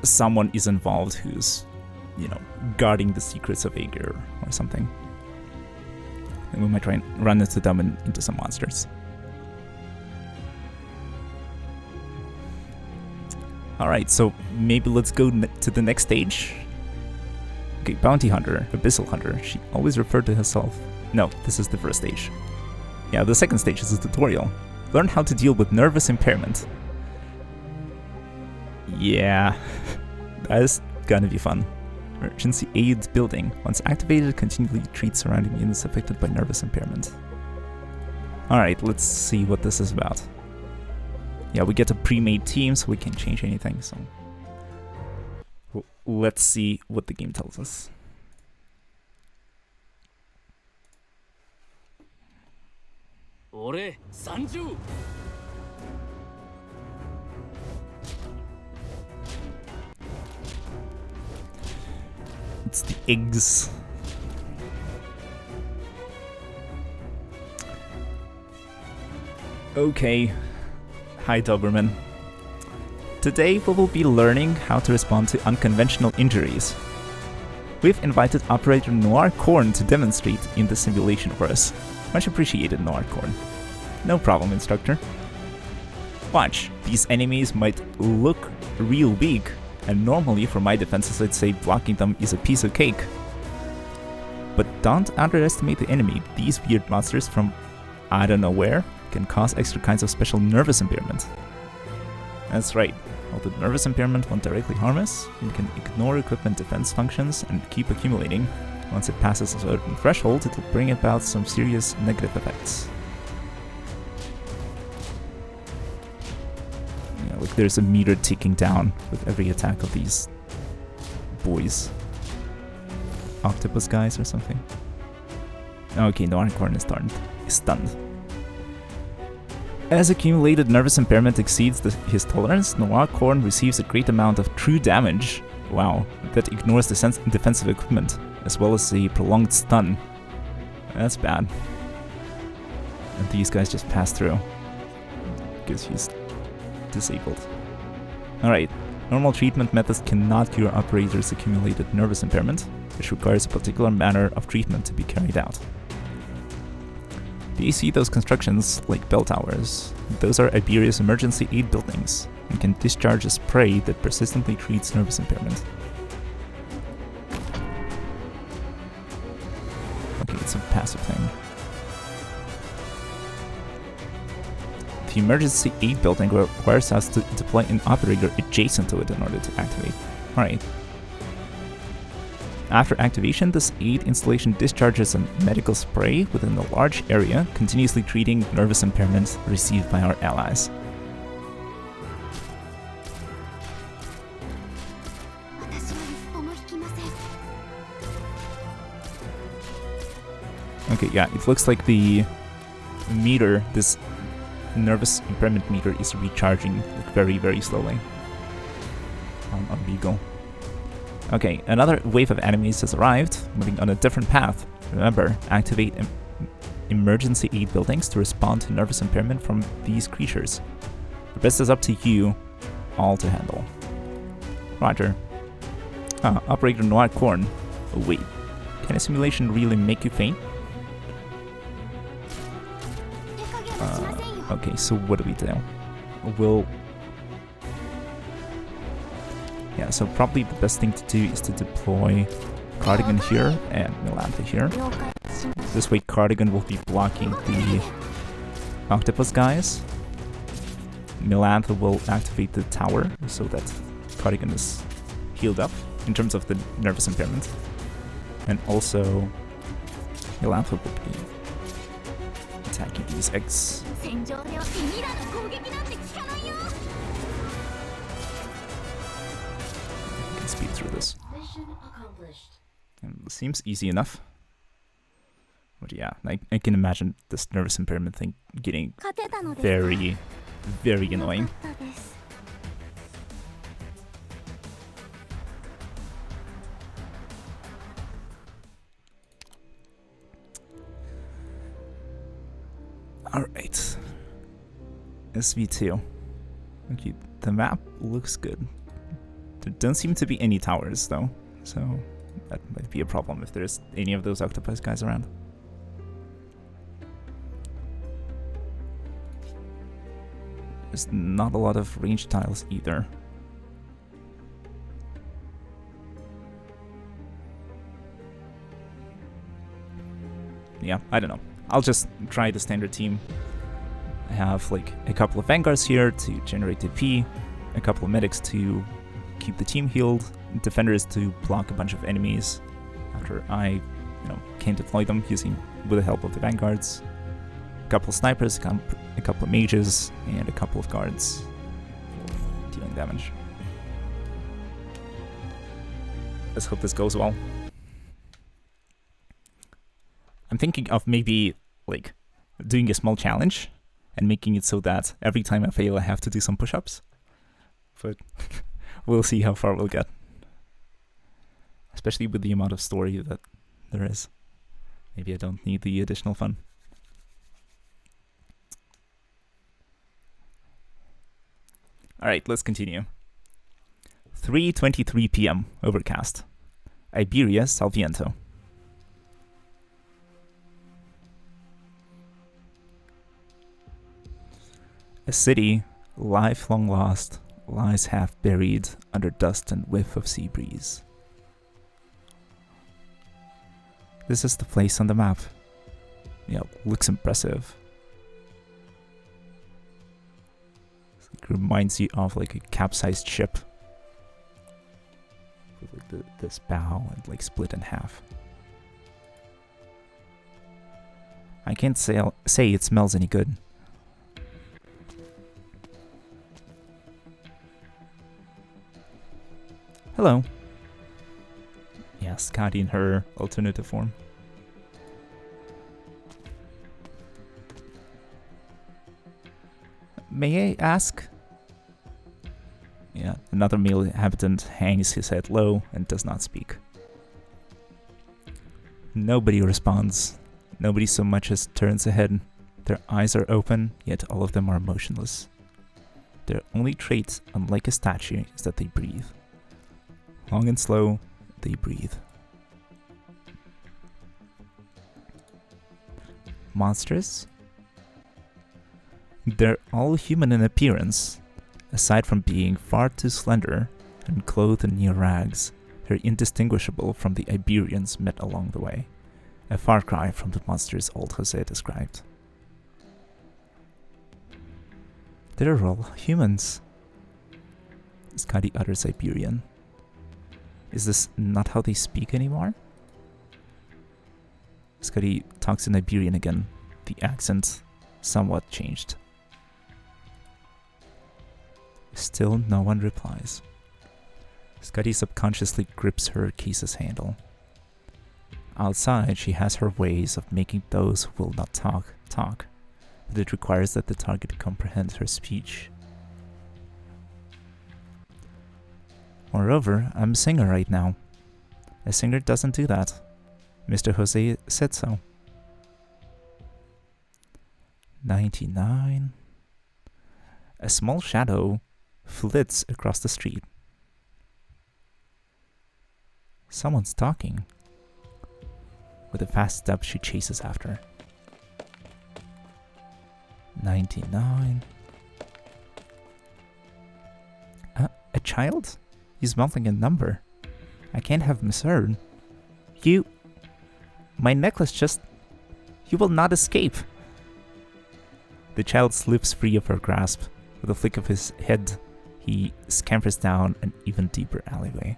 someone is involved who's, you know, guarding the secrets of Aegir or something. And we might try and run into them and into some monsters. Alright, so maybe let's go to the next stage. Okay, Bounty Hunter, Abyssal Hunter. She always referred to herself. No, this is the first stage. Yeah, the second stage is a tutorial. Learn how to deal with nervous impairment. Yeah, that is gonna be fun. Emergency aid building. Once activated, continually treat surrounding units affected by nervous impairment. Alright, let's see what this is about. Yeah, we get a pre-made team, so we can't change anything, so... let's see what the game tells us. It's the eggs. Okay. Hi, Doberman. Today we will be learning how to respond to unconventional injuries. We've invited Operator Noir Korn to demonstrate in the simulation for us. Much appreciated, Noir Korn. No problem, instructor. Watch, these enemies might look real weak, and normally for my defenses I'd say blocking them is a piece of cake. But don't underestimate the enemy. These weird monsters from I don't know where can cause extra kinds of special nervous impairment. That's right. While the nervous impairment won't directly harm us, we can ignore equipment defense functions and keep accumulating. Once it passes a certain threshold, it will bring about some serious negative effects. Yeah, like there's a meter ticking down with every attack of these boys. Octopus guys or something. Okay, no, Arncorn is stunned. As accumulated nervous impairment exceeds his tolerance, Noir Korn receives a great amount of true damage. Wow, that ignores the defensive equipment, as well as a prolonged stun. That's bad. And these guys just pass through, because he's disabled. Alright, normal treatment methods cannot cure Operator's accumulated nervous impairment, which requires a particular manner of treatment to be carried out. Do you see those constructions, like bell towers? Those are Iberia's emergency aid buildings, and can discharge a spray that persistently treats nervous impairment. Okay, it's a passive thing. The emergency aid building requires us to deploy an operator adjacent to it in order to activate. Alright. After activation, this aid installation discharges a medical spray within a large area, continuously treating nervous impairments received by our allies. Okay, yeah, it looks like the meter, this nervous impairment meter, is recharging like very, very slowly on Beagle. Okay, another wave of enemies has arrived, moving on a different path. Remember, activate emergency aid buildings to respond to nervous impairment from these creatures. The rest is up to you all to handle. Roger. Operator Noir Korn. Oh wait, can a simulation really make you faint? Okay, so what do we do? Yeah, so probably the best thing to do is to deploy Cardigan here and Milantha here. This way Cardigan will be blocking the octopus guys. Melantha will activate the tower so that Cardigan is healed up in terms of the nervous impairment. And also, Melantha will be attacking these eggs. 戦場ではミラの攻撃なんて効かないよ。 I can speed through this. And it seems easy enough. But yeah, I can imagine this nervous impairment thing getting 勝てたのです。 very, very よ annoying. かったです。 Alright. SV2. Okay, the map looks good. There don't seem to be any towers though, so that might be a problem if there's any of those octopus guys around. There's not a lot of range tiles either. Yeah, I don't know. I'll just try the standard team. I have like a couple of vanguards here to generate DP, a couple of medics to keep the team healed, defenders to block a bunch of enemies after I, can deploy them with the help of the vanguards. A couple of snipers, a couple of mages, and a couple of guards dealing damage. Let's hope this goes well. I'm thinking of maybe like doing a small challenge and making it so that every time I fail I have to do some push-ups. But we'll see how far we'll get. Especially with the amount of story that there is. Maybe I don't need the additional fun. Alright, let's continue. 3:23 p.m. Overcast. Iberia, Salviento. A city, lifelong lost, lies half buried under dust and whiff of sea breeze. This is the place on the map. Yeah, looks impressive. It reminds you of like a capsized ship. With like this bow and like split in half. I can't say it smells any good. Hello. Yeah, Scotty in her alternative form. May I ask? Yeah, another male inhabitant hangs his head low and does not speak. Nobody responds. Nobody so much as turns a head. Their eyes are open, yet all of them are motionless. Their only trait, unlike a statue, is that they breathe. Long and slow, they breathe. Monsters? They're all human in appearance. Aside from being far too slender and clothed in near rags, they're indistinguishable from the Iberians met along the way. A far cry from the monsters old Jose described. They're all humans. Scotty utters Iberian. Is this not how they speak anymore? Scotty talks in Iberian again, the accent somewhat changed. Still no one replies. Scotty subconsciously grips her case's handle. Outside, she has her ways of making those who will not talk, but it requires that the target comprehend her speech. Moreover, I'm a singer right now. A singer doesn't do that. Mr. Jose said so. 99. A small shadow flits across the street. Someone's talking. With a fast step, she chases after. 99. A child? He's mouthing a number. I can't have misheard. My necklace just... You will not escape. The child slips free of her grasp, With a flick of his head, he scampers down an even deeper alleyway.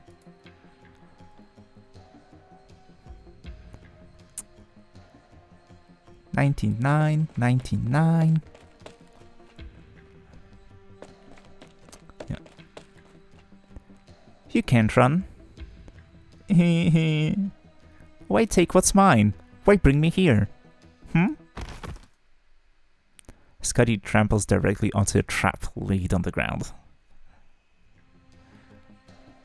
$99.99. Yeah. You can't run. Why take what's mine? Why bring me here? Scotty tramples directly onto a trap laid on the ground.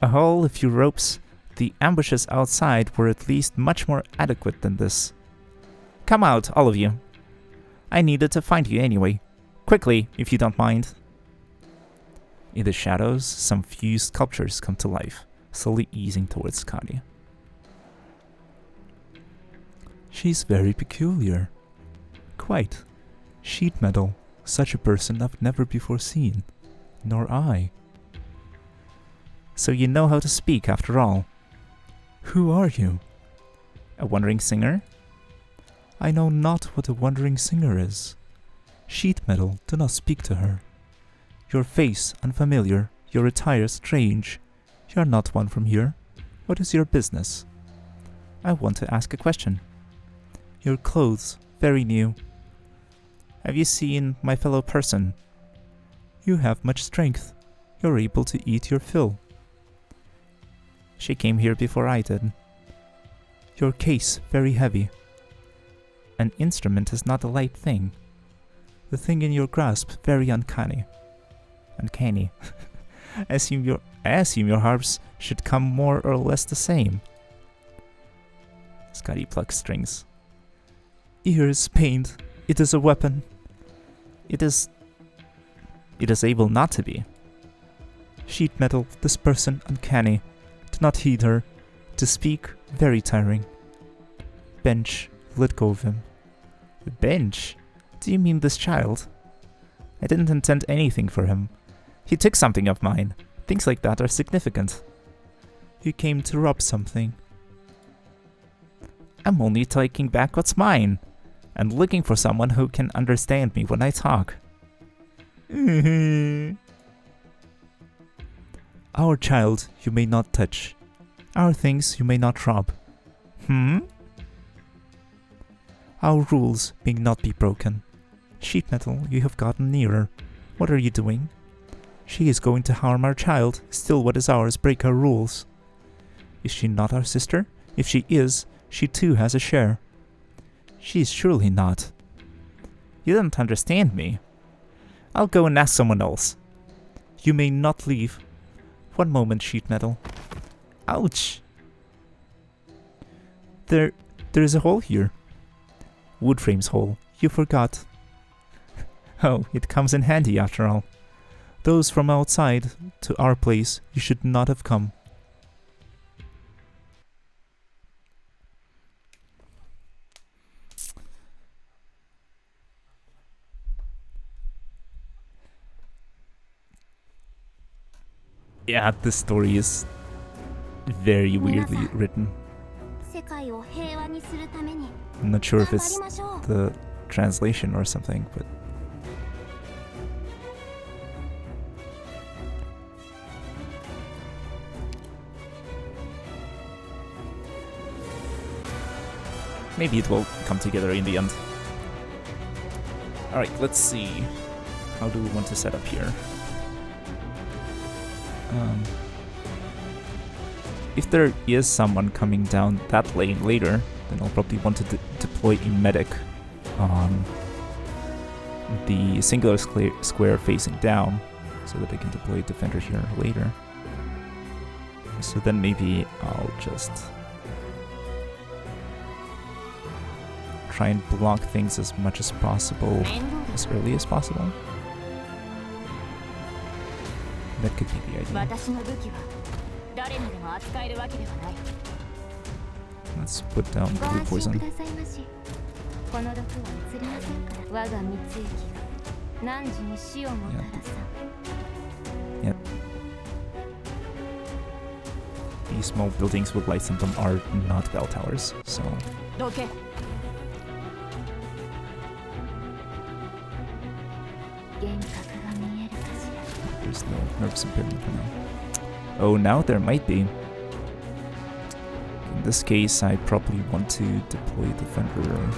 A hole, a few ropes. The ambushes outside were at least much more adequate than this. Come out, all of you. I needed to find you anyway. Quickly, if you don't mind. In the shadows, some few sculptures come to life, slowly easing towards Scotty. She's very peculiar. Quite. Sheet metal. Such a person I've never before seen. Nor I. So you know how to speak after all. Who are you? A wandering singer? I know not what a wandering singer is. Sheet metal, do not speak to her. Your face unfamiliar, your attire strange. You are not one from here. What is your business? I want to ask a question. Your clothes, very new. Have you seen my fellow person? You have much strength. You're able to eat your fill. She came here before I did. Your case, very heavy. An instrument is not a light thing. The thing in your grasp, very uncanny. Uncanny. I assume your harps should come more or less the same. Scotty plucks strings. Ears pained. It is a weapon. It is able not to be. Sheet metal, this person uncanny. Do not heed her. To speak, very tiring. Bench, let go of him. Bench? Do you mean this child? I didn't intend anything for him. He took something of mine. Things like that are significant. You came to rob something. I'm only taking back what's mine. And looking for someone who can understand me when I talk. Our child you may not touch. Our things you may not rob. Our rules may not be broken. Sheet metal, you have gotten nearer. What are you doing? She is going to harm our child. Still what is ours break our rules. Is she not our sister? If she is, she too has a share. She is surely not. You don't understand me. I'll go and ask someone else. You may not leave. One moment, sheet metal. Ouch! There is a hole here. Wood frame's hole. You forgot. Oh, it comes in handy after all. Those from outside to our place, you should not have come. Yeah, this story is very weirdly written. I'm not sure if it's the translation or something, but maybe it will come together in the end. Alright, let's see. How do we want to set up here? If there is someone coming down that lane later, then I'll probably want to deploy a medic on the singular square facing down, so that I can deploy a defender here later. So then maybe I'll just try and block things as much as possible, as early as possible. That could be the idea. Let's put down blue poison. Yep. These small buildings with lights in them are not bell towers, so... There's no nervous impairment for now. Oh, now there might be. In this case, I probably want to deploy Defender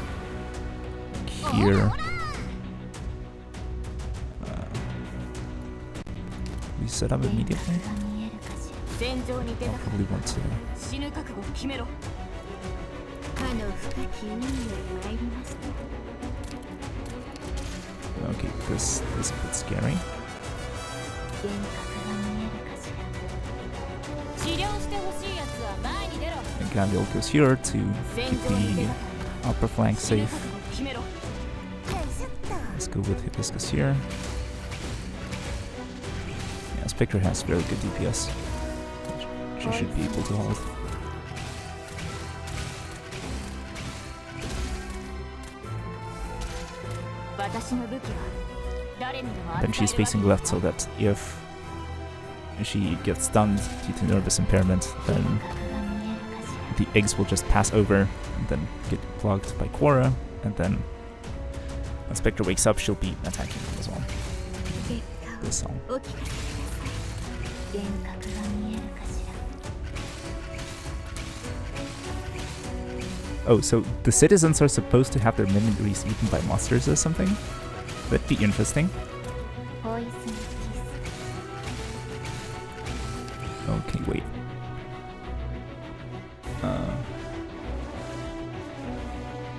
here. We set up immediately. I'll probably want to. Okay, this is a bit scary. And Gabriel goes here to keep the upper flank safe. Let's go with Hibiscus here. Yeah, Spectre has very good DPS. She should be able to hold. Then she's facing left so that if she gets stunned due to nervous impairment, then the eggs will just pass over and then get blocked by Quora, and then when Spectre wakes up, she'll be attacking him as well. This song. Oh, so the citizens are supposed to have their minions eaten by monsters or something? That'd be interesting. Okay, wait.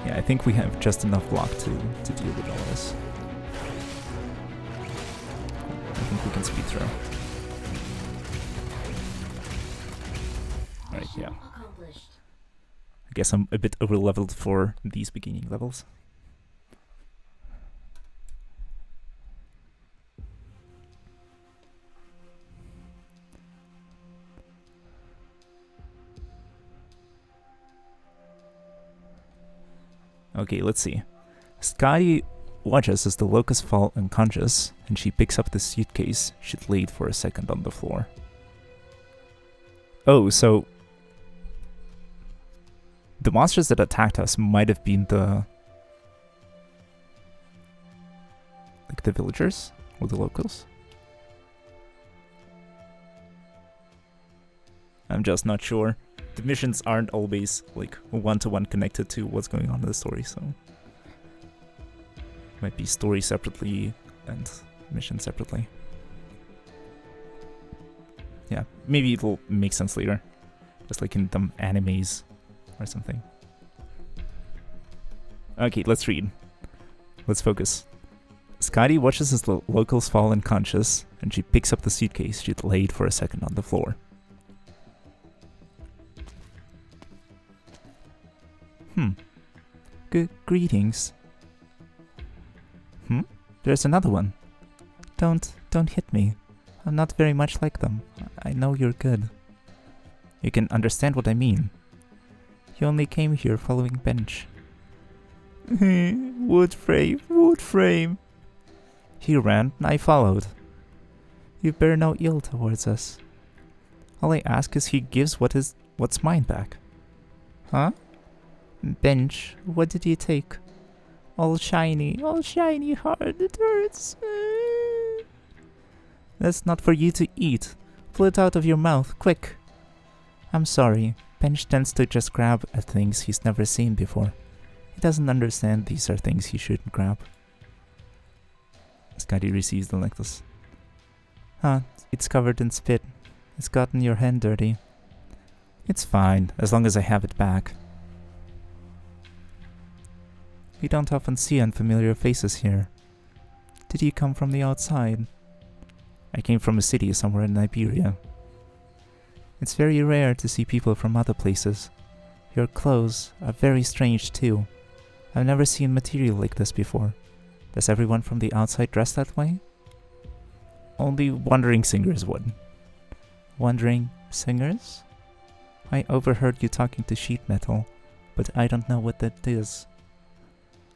Yeah, I think we have just enough block to deal with all this. I think we can speed through. Right, yeah. I guess I'm a bit over-leveled for these beginning levels. Okay, let's see. Scotty watches as the locusts fall unconscious, and she picks up the suitcase she'd laid for a second on the floor. Oh, so the monsters that attacked us might have been the villagers or the locals. I'm just not sure. The missions aren't always like one-to-one connected to what's going on in the story, so might be story separately and mission separately. Yeah, maybe it'll make sense later, just like in some animes or something. Okay, let's read. Let's focus. Scotty watches as the locals fall unconscious, and she picks up the suitcase she'd laid for a second on the floor. Greetings. There's another one. Don't hit me. I'm not very much like them. I know you're good. You can understand what I mean. You only came here following Bench. Wood frame. He ran, and I followed. You bear no ill towards us. All I ask is he gives what's mine back. Huh? Bench, what did you take? All shiny hard, it hurts. That's not for you to eat. Pull it out of your mouth, quick. I'm sorry, Bench tends to just grab at things he's never seen before. He doesn't understand these are things he shouldn't grab. Scotty receives the necklace. Huh, it's covered in spit. It's gotten your hand dirty. It's fine, as long as I have it back. We don't often see unfamiliar faces here. Did you come from the outside? I came from a city somewhere in Iberia. It's very rare to see people from other places. Your clothes are very strange too. I've never seen material like this before. Does everyone from the outside dress that way? Only wandering singers would. Wandering singers? I overheard you talking to sheet metal, but I don't know what that is.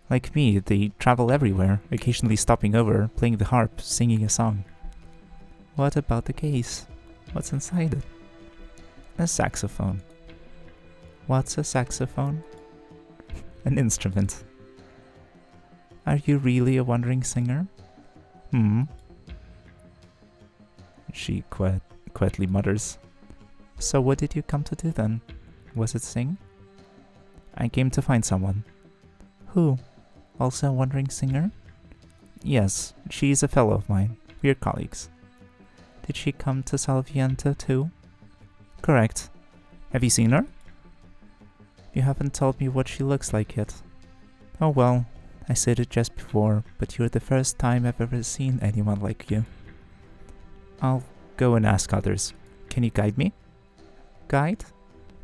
Like me, they travel everywhere, occasionally stopping over, playing the harp, singing a song. What about the case? What's inside it? A saxophone. What's a saxophone? An instrument. Are you really a wandering singer? she quietly mutters. So what did you come to do then? Was it sing? I came to find someone. Who? Also a wandering singer? Yes, she is a fellow of mine. We're colleagues. Did she come to Salviento too? Correct. Have you seen her? You haven't told me what she looks like yet. Oh well, I said it just before, but you're the first time I've ever seen anyone like you. I'll go and ask others. Can you guide me? Guide?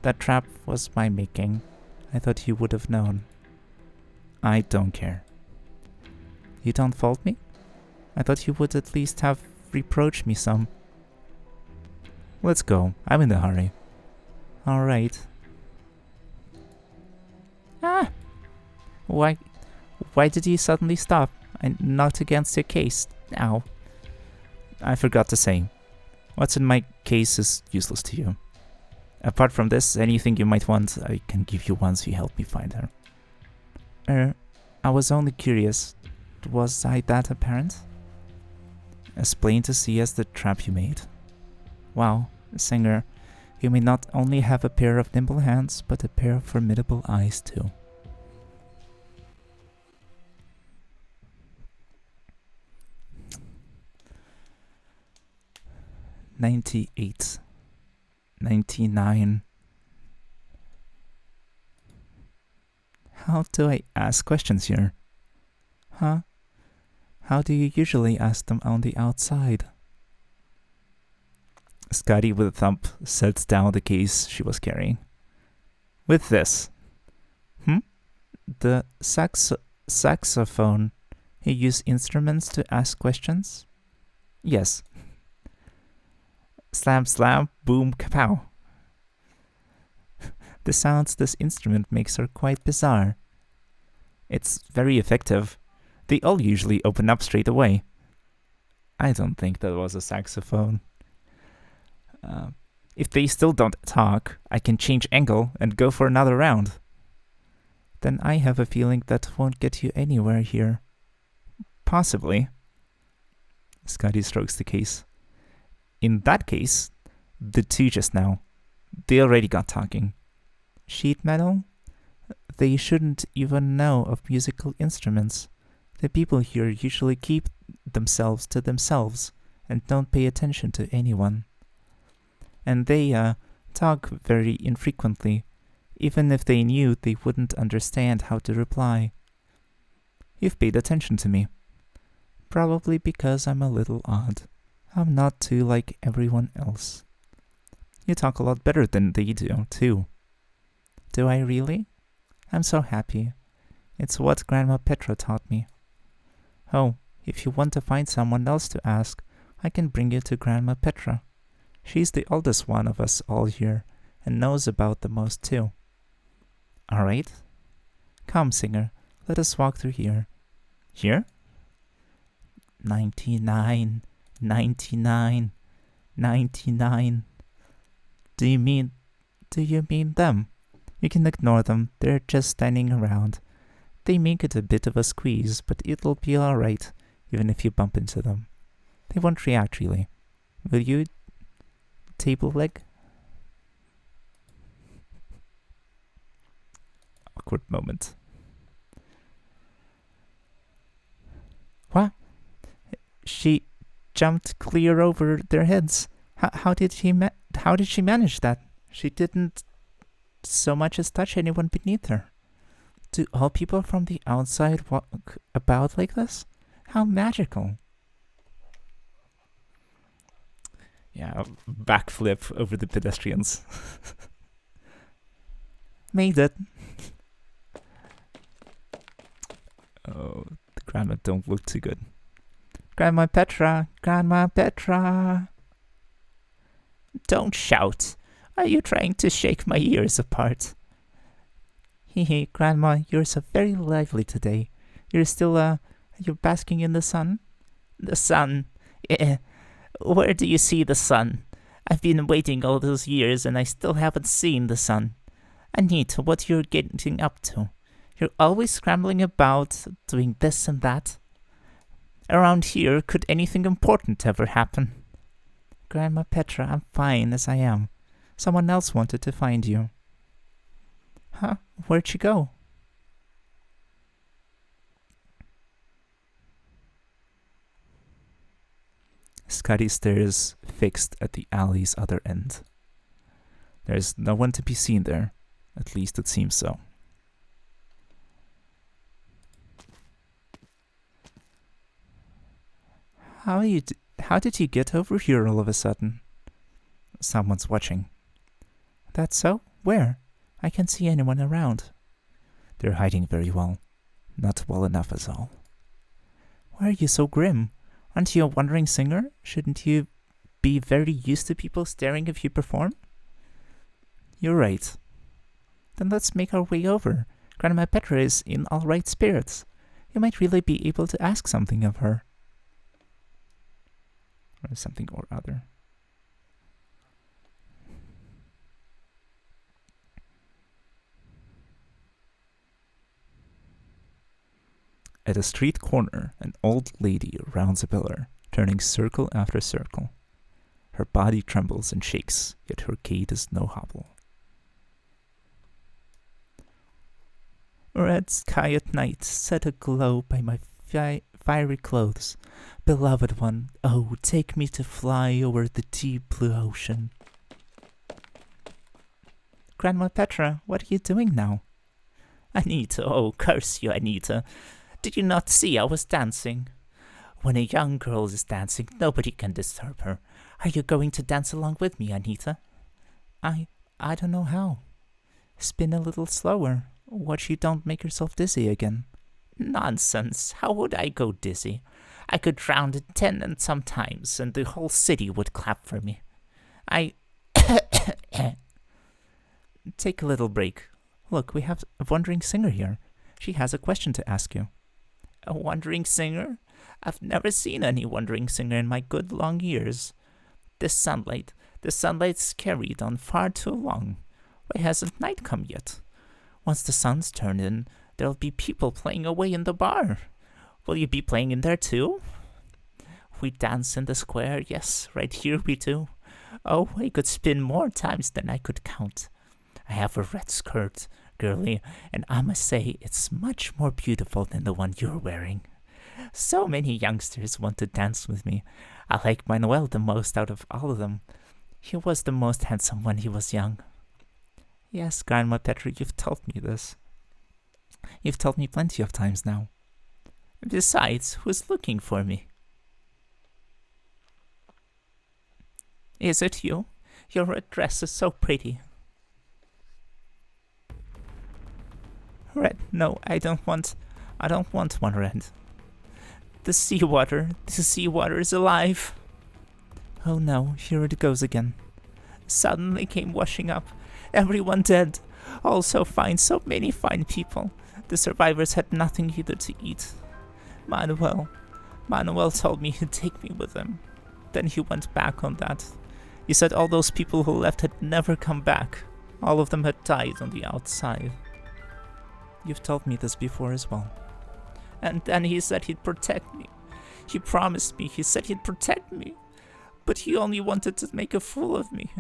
That trap was my making. I thought you would have known. I don't care. You don't fault me? I thought you would at least have reproached me some. Let's go. I'm in a hurry. Alright. Ah! Why did you suddenly stop? I knocked against your case. Ow. I forgot to say. What's in my case is useless to you. Apart from this, anything you might want, I can give you once you help me find her. I was only curious. Was I that apparent? As plain to see as the trap you made. Wow, singer, you may not only have a pair of nimble hands, but a pair of formidable eyes too. $98, $99. How do I ask questions here? Huh? How do you usually ask them on the outside? Scotty with a thump sets down the case she was carrying. With this. The saxophone. You use instruments to ask questions? Yes. Slam slam, boom, kapow. The sounds this instrument makes are quite bizarre. It's very effective. They all usually open up straight away. I don't think that was a saxophone. If they still don't talk, I can change angle and go for another round. Then I have a feeling that won't get you anywhere here. Possibly. Scotty strokes the case. In that case, the two just now. They already got talking. Sheet metal? They shouldn't even know of musical instruments. The people here usually keep themselves to themselves and don't pay attention to anyone. And they talk very infrequently, even if they knew they wouldn't understand how to reply. You've paid attention to me. Probably because I'm a little odd. I'm not too like everyone else. You talk a lot better than they do, too. Do I really? I'm so happy. It's what Grandma Petra taught me. Oh, if you want to find someone else to ask, I can bring you to Grandma Petra. She's the oldest one of us all here, and knows about the most too. Alright. Come, singer, let us walk through here. Here? 99, 99, 99. Do you mean them? You can ignore them, they're just standing around. They make it a bit of a squeeze, but it'll be alright, even if you bump into them. They won't react really. Will you, table leg? Awkward moment. What? She jumped clear over their heads. How did she manage that? She didn't so much as touch anyone beneath her. Do all people from the outside walk about like this? How magical. Yeah, backflip over the pedestrians. Made it. Oh, the grandma don't look too good. Grandma Petra! Grandma Petra! Don't shout. Are you trying to shake my ears apart? Hee, Grandma, you're so very lively today. You're basking in the sun? The sun? Eh, where do you see the sun? I've been waiting all those years and I still haven't seen the sun. Anita, what you're getting up to? You're always scrambling about, doing this and that. Around here, could anything important ever happen? Grandma Petra, I'm fine as I am. Someone else wanted to find you. Huh? Where'd she go? Scotty stares fixed at the alley's other end. There's no one to be seen there. At least it seems so. How did you get over here all of a sudden? Someone's watching. That's so? Where? I can't see anyone around. They're hiding very well. Not well enough as all. Why are you so grim? Aren't you a wandering singer? Shouldn't you be very used to people staring if you perform? You're right. Then let's make our way over. Grandma Petra is in all right spirits. You might really be able to ask something of her. Or something or other. At a street corner, an old lady rounds a pillar, turning circle after circle. Her body trembles and shakes, yet her gait is no hobble. Red sky at night, set aglow by my fiery clothes. Beloved one, oh, take me to fly over the deep blue ocean. Grandma Petra, what are you doing now? Anita, oh, curse you, Anita. Did you not see I was dancing? When a young girl is dancing, nobody can disturb her. Are you going to dance along with me, Anita? I don't know how. Spin a little slower. Watch you don't make yourself dizzy again. Nonsense. How would I go dizzy? I could round at 10 and sometimes, and the whole city would clap for me. Take a little break. Look, we have a wandering singer here. She has a question to ask you. A wandering singer? I've never seen any wandering singer in my good long years. The sunlight's carried on far too long. Why hasn't night come yet? Once the sun's turned in, there'll be people playing away in the bar. Will you be playing in there too? We dance in the square, yes, right here we do. Oh, I could spin more times than I could count. I have a red skirt, girlie, and I must say it's much more beautiful than the one you're wearing. So many youngsters want to dance with me. I like Manuel the most out of all of them. He was the most handsome when he was young. Yes, Grandma Petra, you've told me this. You've told me plenty of times now. Besides, who's looking for me? Is it you? Your red dress is so pretty. Red? No, I don't want one red. The seawater is alive. Oh no, here it goes again. Suddenly came washing up. Everyone dead. All so fine, so many fine people. The survivors had nothing either to eat. Manuel told me he'd take me with him. Then he went back on that. He said all those people who left had never come back. All of them had died on the outside. You've told me this before as well. And then he said he'd protect me. He promised me, he said he'd protect me. But he only wanted to make a fool of me.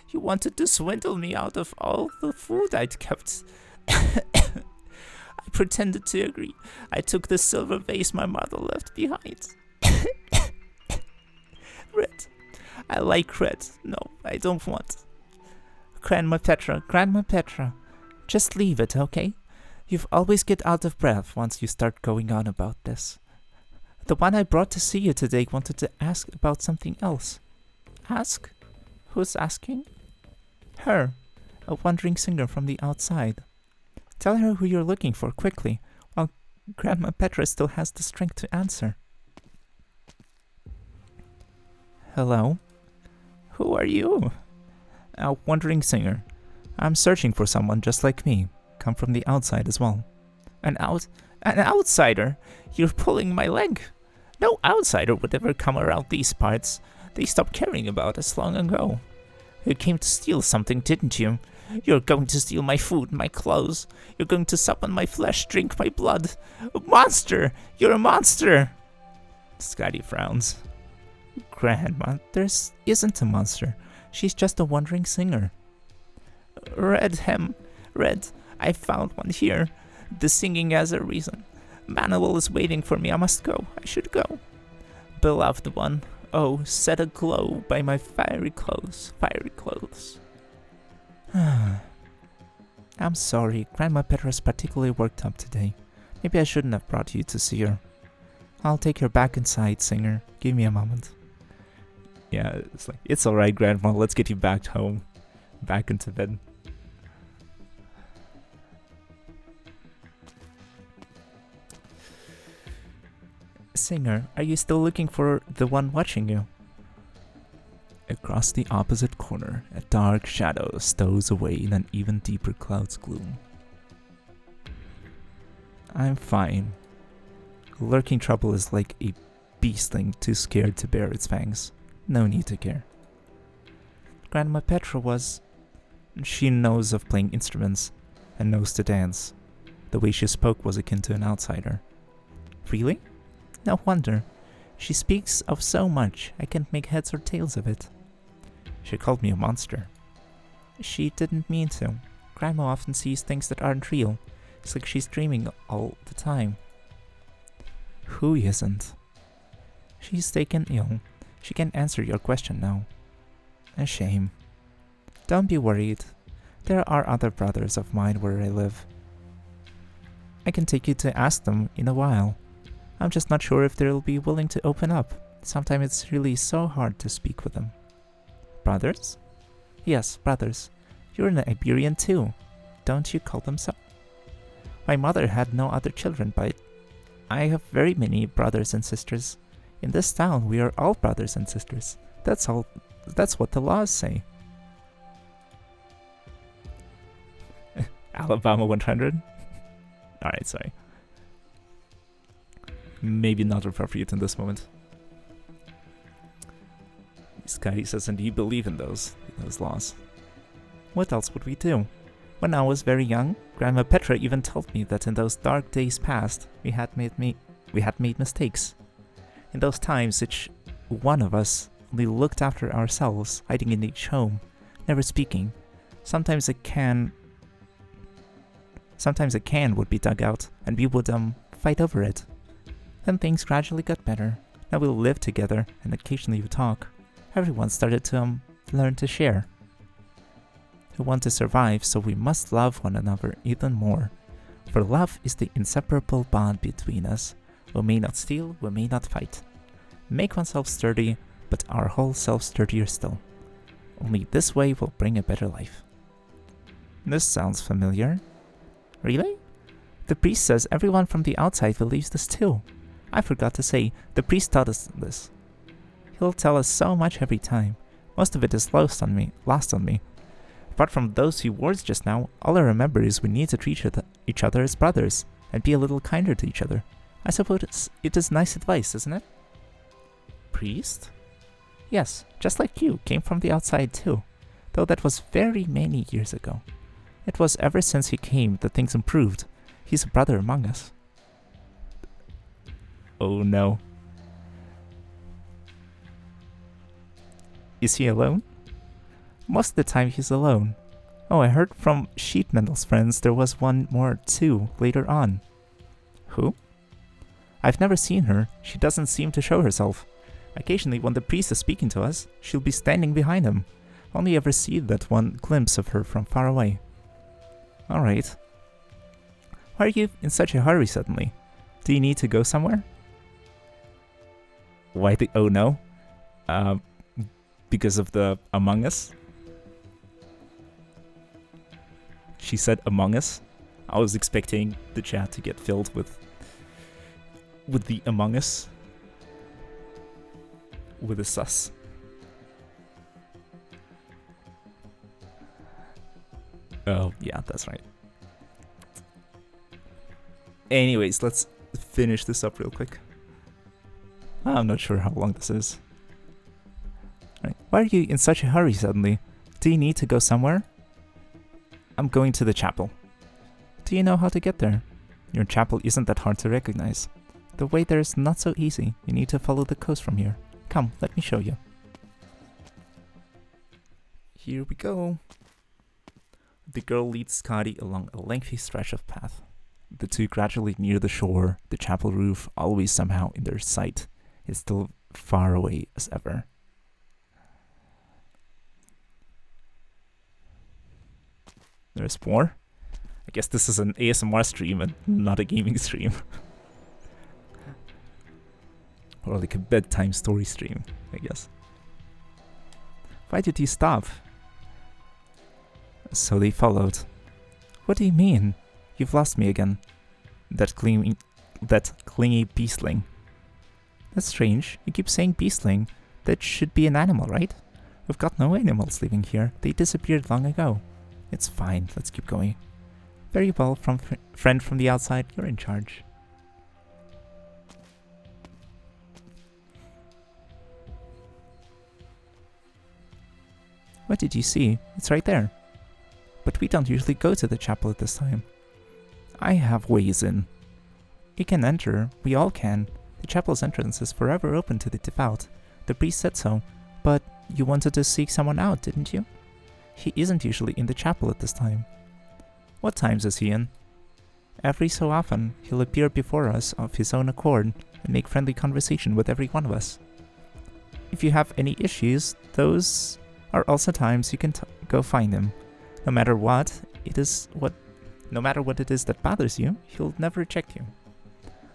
He wanted to swindle me out of all the food I'd kept. I pretended to agree. I took the silver vase my mother left behind. Red. I like red. No, I don't want. Grandma Petra, just leave it, okay? You've always get out of breath once you start going on about this. The one I brought to see you today wanted to ask about something else. Ask? Who's asking? Her, a wandering singer from the outside. Tell her who you're looking for quickly, while Grandma Petra still has the strength to answer. Hello? Who are you? A wandering singer. I'm searching for someone just like me. Come from the outside as well. An outsider? You're pulling my leg. No outsider would ever come around these parts. They stopped caring about us long ago. You came to steal something, didn't you? You're going to steal my food, my clothes. You're going to sup on my flesh, drink my blood. A monster! You're a monster! Scotty frowns. Grandma, there isn't a monster. She's just a wandering singer. Red Hem, Red, I found one here. The singing has a reason. Manuel is waiting for me. I must go. I should go. Beloved one, oh, set aglow by my fiery clothes. I'm sorry, Grandma Petra's particularly worked up today. Maybe I shouldn't have brought you to see her. I'll take her back inside, singer. Give me a moment. Yeah, it's alright, Grandma. Let's get you back home. Back into bed. Singer, are you still looking for the one watching you? Across the opposite corner, a dark shadow stows away in an even deeper cloud's gloom. I'm fine. Lurking trouble is like a beastling too scared to bare its fangs. No need to care. Grandma Petra was... She knows of playing instruments and knows to dance. The way she spoke was akin to an outsider. Really? No wonder. She speaks of so much, I can't make heads or tails of it. She called me a monster. She didn't mean to. Grandma often sees things that aren't real. It's like she's dreaming all the time. Who isn't? She's taken ill. She can't answer your question now. A shame. Don't be worried. There are other brothers of mine where I live. I can take you to ask them in a while. I'm just not sure if they'll be willing to open up. Sometimes it's really so hard to speak with them. Brothers? Yes, brothers. You're an Iberian too. Don't you call them so? My mother had no other children, but I have very many brothers and sisters. In this town, we are all brothers and sisters. That's all. That's what the laws say. Alabama 100? Alright, sorry. Maybe not appropriate in this moment. Scotty says, and do you believe in those laws? What else would we do? When I was very young, Grandma Petra even told me that in those dark days past, we had made mistakes. In those times, each one of us only looked after ourselves, hiding in each home, never speaking. Sometimes a can would be dug out, and we would fight over it. Then things gradually got better. Now we live together, and occasionally we talk. Everyone started to learn to share. We want to survive, so we must love one another even more. For love is the inseparable bond between us. We may not steal, we may not fight. Make oneself sturdy, but our whole self sturdier still. Only this way will bring a better life. This sounds familiar. Really? The priest says everyone from the outside believes this too. I forgot to say, the priest taught us this. He'll tell us so much every time. Most of it is lost on me. Apart from those few words just now, all I remember is we need to treat each other as brothers, and be a little kinder to each other. I suppose it is nice advice, isn't it? Priest? Yes, just like you, came from the outside too, though that was very many years ago. It was ever since he came that things improved. He's a brother among us. Oh no. Is he alone? Most of the time he's alone. Oh, I heard from Sheepmendel's friends there was one more too later on. Who? I've never seen her. She doesn't seem to show herself. Occasionally when the priest is speaking to us, she'll be standing behind him. Only ever see that one glimpse of her from far away. Alright. Why are you in such a hurry suddenly? Do you need to go somewhere? Why the oh no? Because of the Among Us? She said Among Us. I was expecting the chat to get filled with the Among Us. With a sus. Oh, yeah, that's right. Anyways, let's finish this up real quick. I'm not sure how long this is. Right. Why are you in such a hurry suddenly? Do you need to go somewhere? I'm going to the chapel. Do you know how to get there? Your chapel isn't that hard to recognize. The way there is not so easy. You need to follow the coast from here. Come, let me show you. Here we go. The girl leads Scotty along a lengthy stretch of path. The two gradually near the shore, the chapel roof, always somehow in their sight, is still far away as ever. There's more. I guess this is an ASMR stream and not a gaming stream. Or like a bedtime story stream, I guess. Why did you stop? So they followed. What do you mean? You've lost me again. That clingy beastling. That's strange. You keep saying beastling. That should be an animal, right? We've got no animals living here. They disappeared long ago. It's fine. Let's keep going. Very well, friend from the outside. You're in charge. What did you see? It's right there. But we don't usually go to the chapel at this time. I have ways in. You can enter. We all can. The chapel's entrance is forever open to the devout. The priest said so. But you wanted to seek someone out, didn't you? He isn't usually in the chapel at this time. What times is he in? Every so often, he'll appear before us of his own accord and make friendly conversation with every one of us. If you have any issues, those are also times you can go find him. No matter what it is that bothers you, he'll never reject you.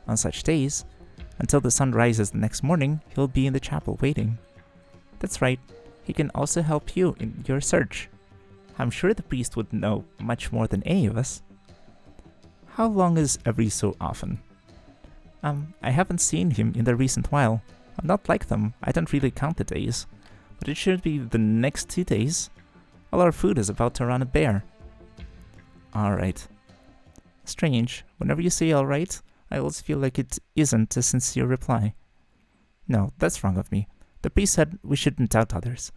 On such days, until the sun rises the next morning, he'll be in the chapel waiting. That's right, he can also help you in your search. I'm sure the priest would know much more than any of us. How long is every so often? I haven't seen him in the recent while. I'm not like them, I don't really count the days. But it should be the next 2 days. All our food is about to run bare. Alright. Strange. Whenever you say alright, I always feel like it isn't a sincere reply. No, that's wrong of me. The priest said we shouldn't doubt others.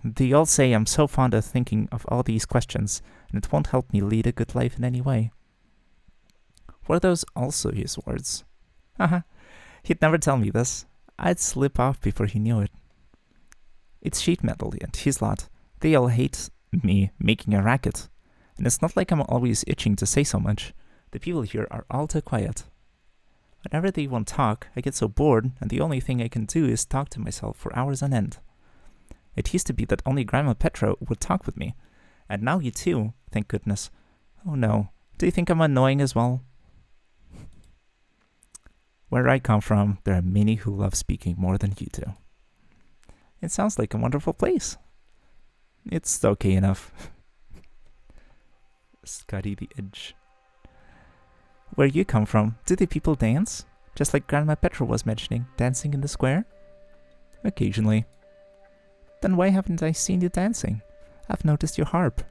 They all say I'm so fond of thinking of all these questions, and it won't help me lead a good life in any way. Were those also his words? He'd never tell me this. I'd slip off before he knew it. It's sheet metal and his lot. They all hate me making a racket. And it's not like I'm always itching to say so much. The people here are all too quiet. Whenever they won't talk, I get so bored, and the only thing I can do is talk to myself for hours on end. It used to be that only Grandma Petra would talk with me. And now you too, thank goodness. Oh no, do you think I'm annoying as well? Where I come from, there are many who love speaking more than you do. It sounds like a wonderful place. It's okay enough. Scotty the Edge. Where you come from, do the people dance? Just like Grandma Petra was mentioning, dancing in the square? Occasionally. Then why haven't I seen you dancing? I've noticed your harp.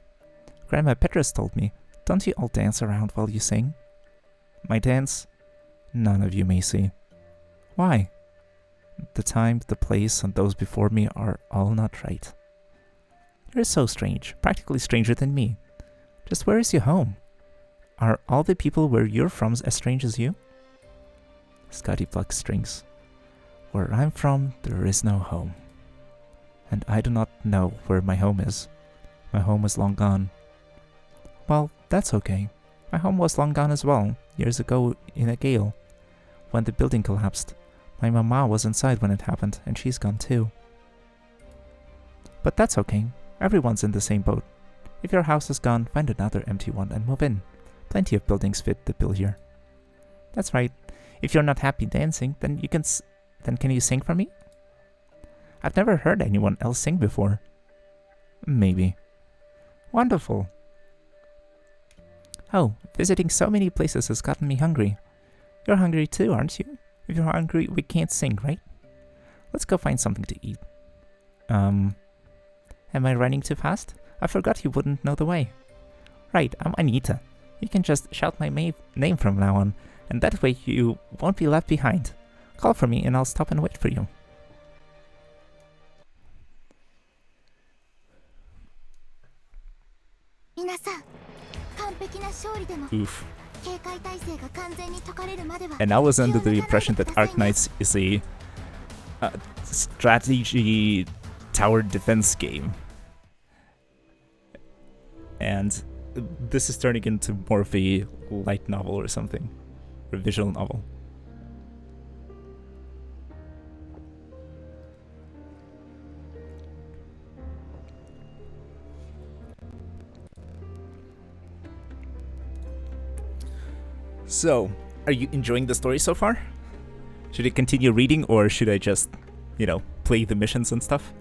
Grandma Petra's told me, don't you all dance around while you sing? My dance? None of you may see. Why? The time, the place, and those before me are all not right. You're so strange, practically stranger than me. Just where is your home? Are all the people where you're from as strange as you? Scotty plucks strings. Where I'm from, there is no home. And I do not know where my home is. My home is long gone. Well, that's okay. My home was long gone as well, years ago in a gale. When the building collapsed, my mama was inside when it happened, and she's gone too. But that's okay. Everyone's in the same boat. If your house is gone, find another empty one and move in. Plenty of buildings fit the bill here. That's right. If you're not happy dancing, then can you sing for me? I've never heard anyone else sing before. Maybe. Wonderful. Oh, visiting so many places has gotten me hungry. You're hungry too, aren't you? If you're hungry, we can't sing, right? Let's go find something to eat. Am I running too fast? I forgot you wouldn't know the way. Right, I'm Anita. You can just shout my name from now on, and that way you won't be left behind. Call for me and I'll stop and wait for you. Oof. And I was under the impression that Arknights is a strategy tower defense game. And this is turning into more of a light novel or something, or a visual novel. So, are you enjoying the story so far? Should I continue reading, or should I just, you know, play the missions and stuff?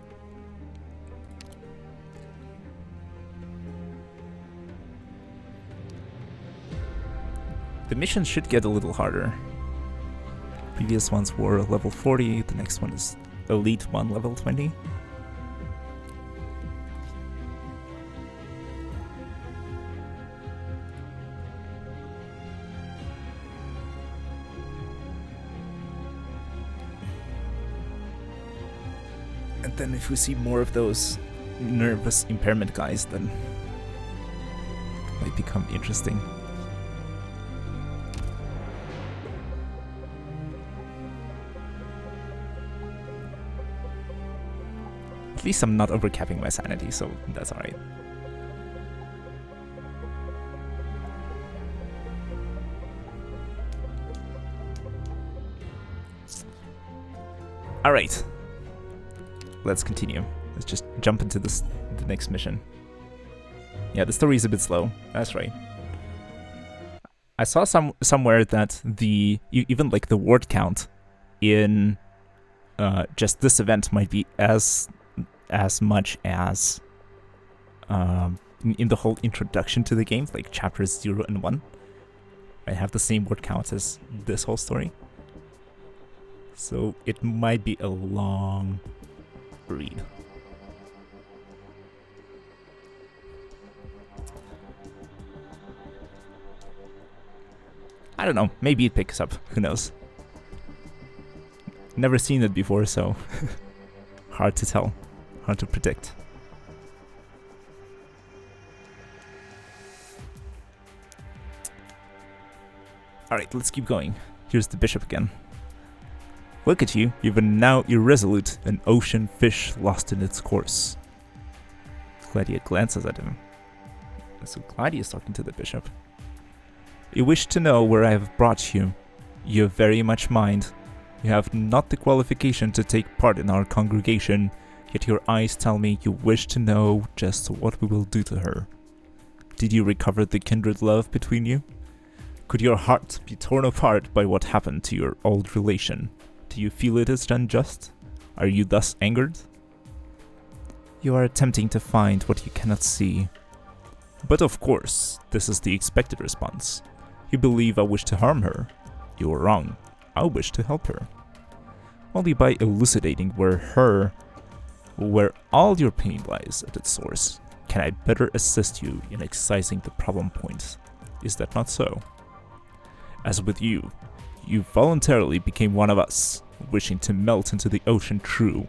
The missions should get a little harder. Previous ones were level 40, the next one is Elite 1 level 20. And then if we see more of those nervous impairment guys, then it might become interesting. At least I'm not overcapping my sanity, so that's alright. Alright. Let's continue. Let's just jump into the next mission. Yeah, the story is a bit slow. That's right. I saw somewhere that even like the word count in just this event might be as much as in the whole introduction to the game, like chapters 0 and 1. I have the same word count as this whole story. So it might be a long read. I don't know, maybe it picks up, who knows. Never seen it before, so hard to tell. Hard to predict. Alright, let's keep going. Here's the bishop again. Look at you, you've been now irresolute, an ocean fish lost in its course. Gladia glances at him. So Gladia is talking to the bishop. You wish to know where I have brought you. You have very much mind. You have not the qualification to take part in our congregation, yet your eyes tell me you wish to know just what we will do to her. Did you recover the kindred love between you? Could your heart be torn apart by what happened to your old relation? Do you feel it is unjust? Are you thus angered? You are attempting to find what you cannot see. But of course, this is the expected response. You believe I wish to harm her. You are wrong. I wish to help her. Only by elucidating where all your pain lies at its source, can I better assist you in excising the problem points. Is that not so? As with you, you voluntarily became one of us, wishing to melt into the ocean true.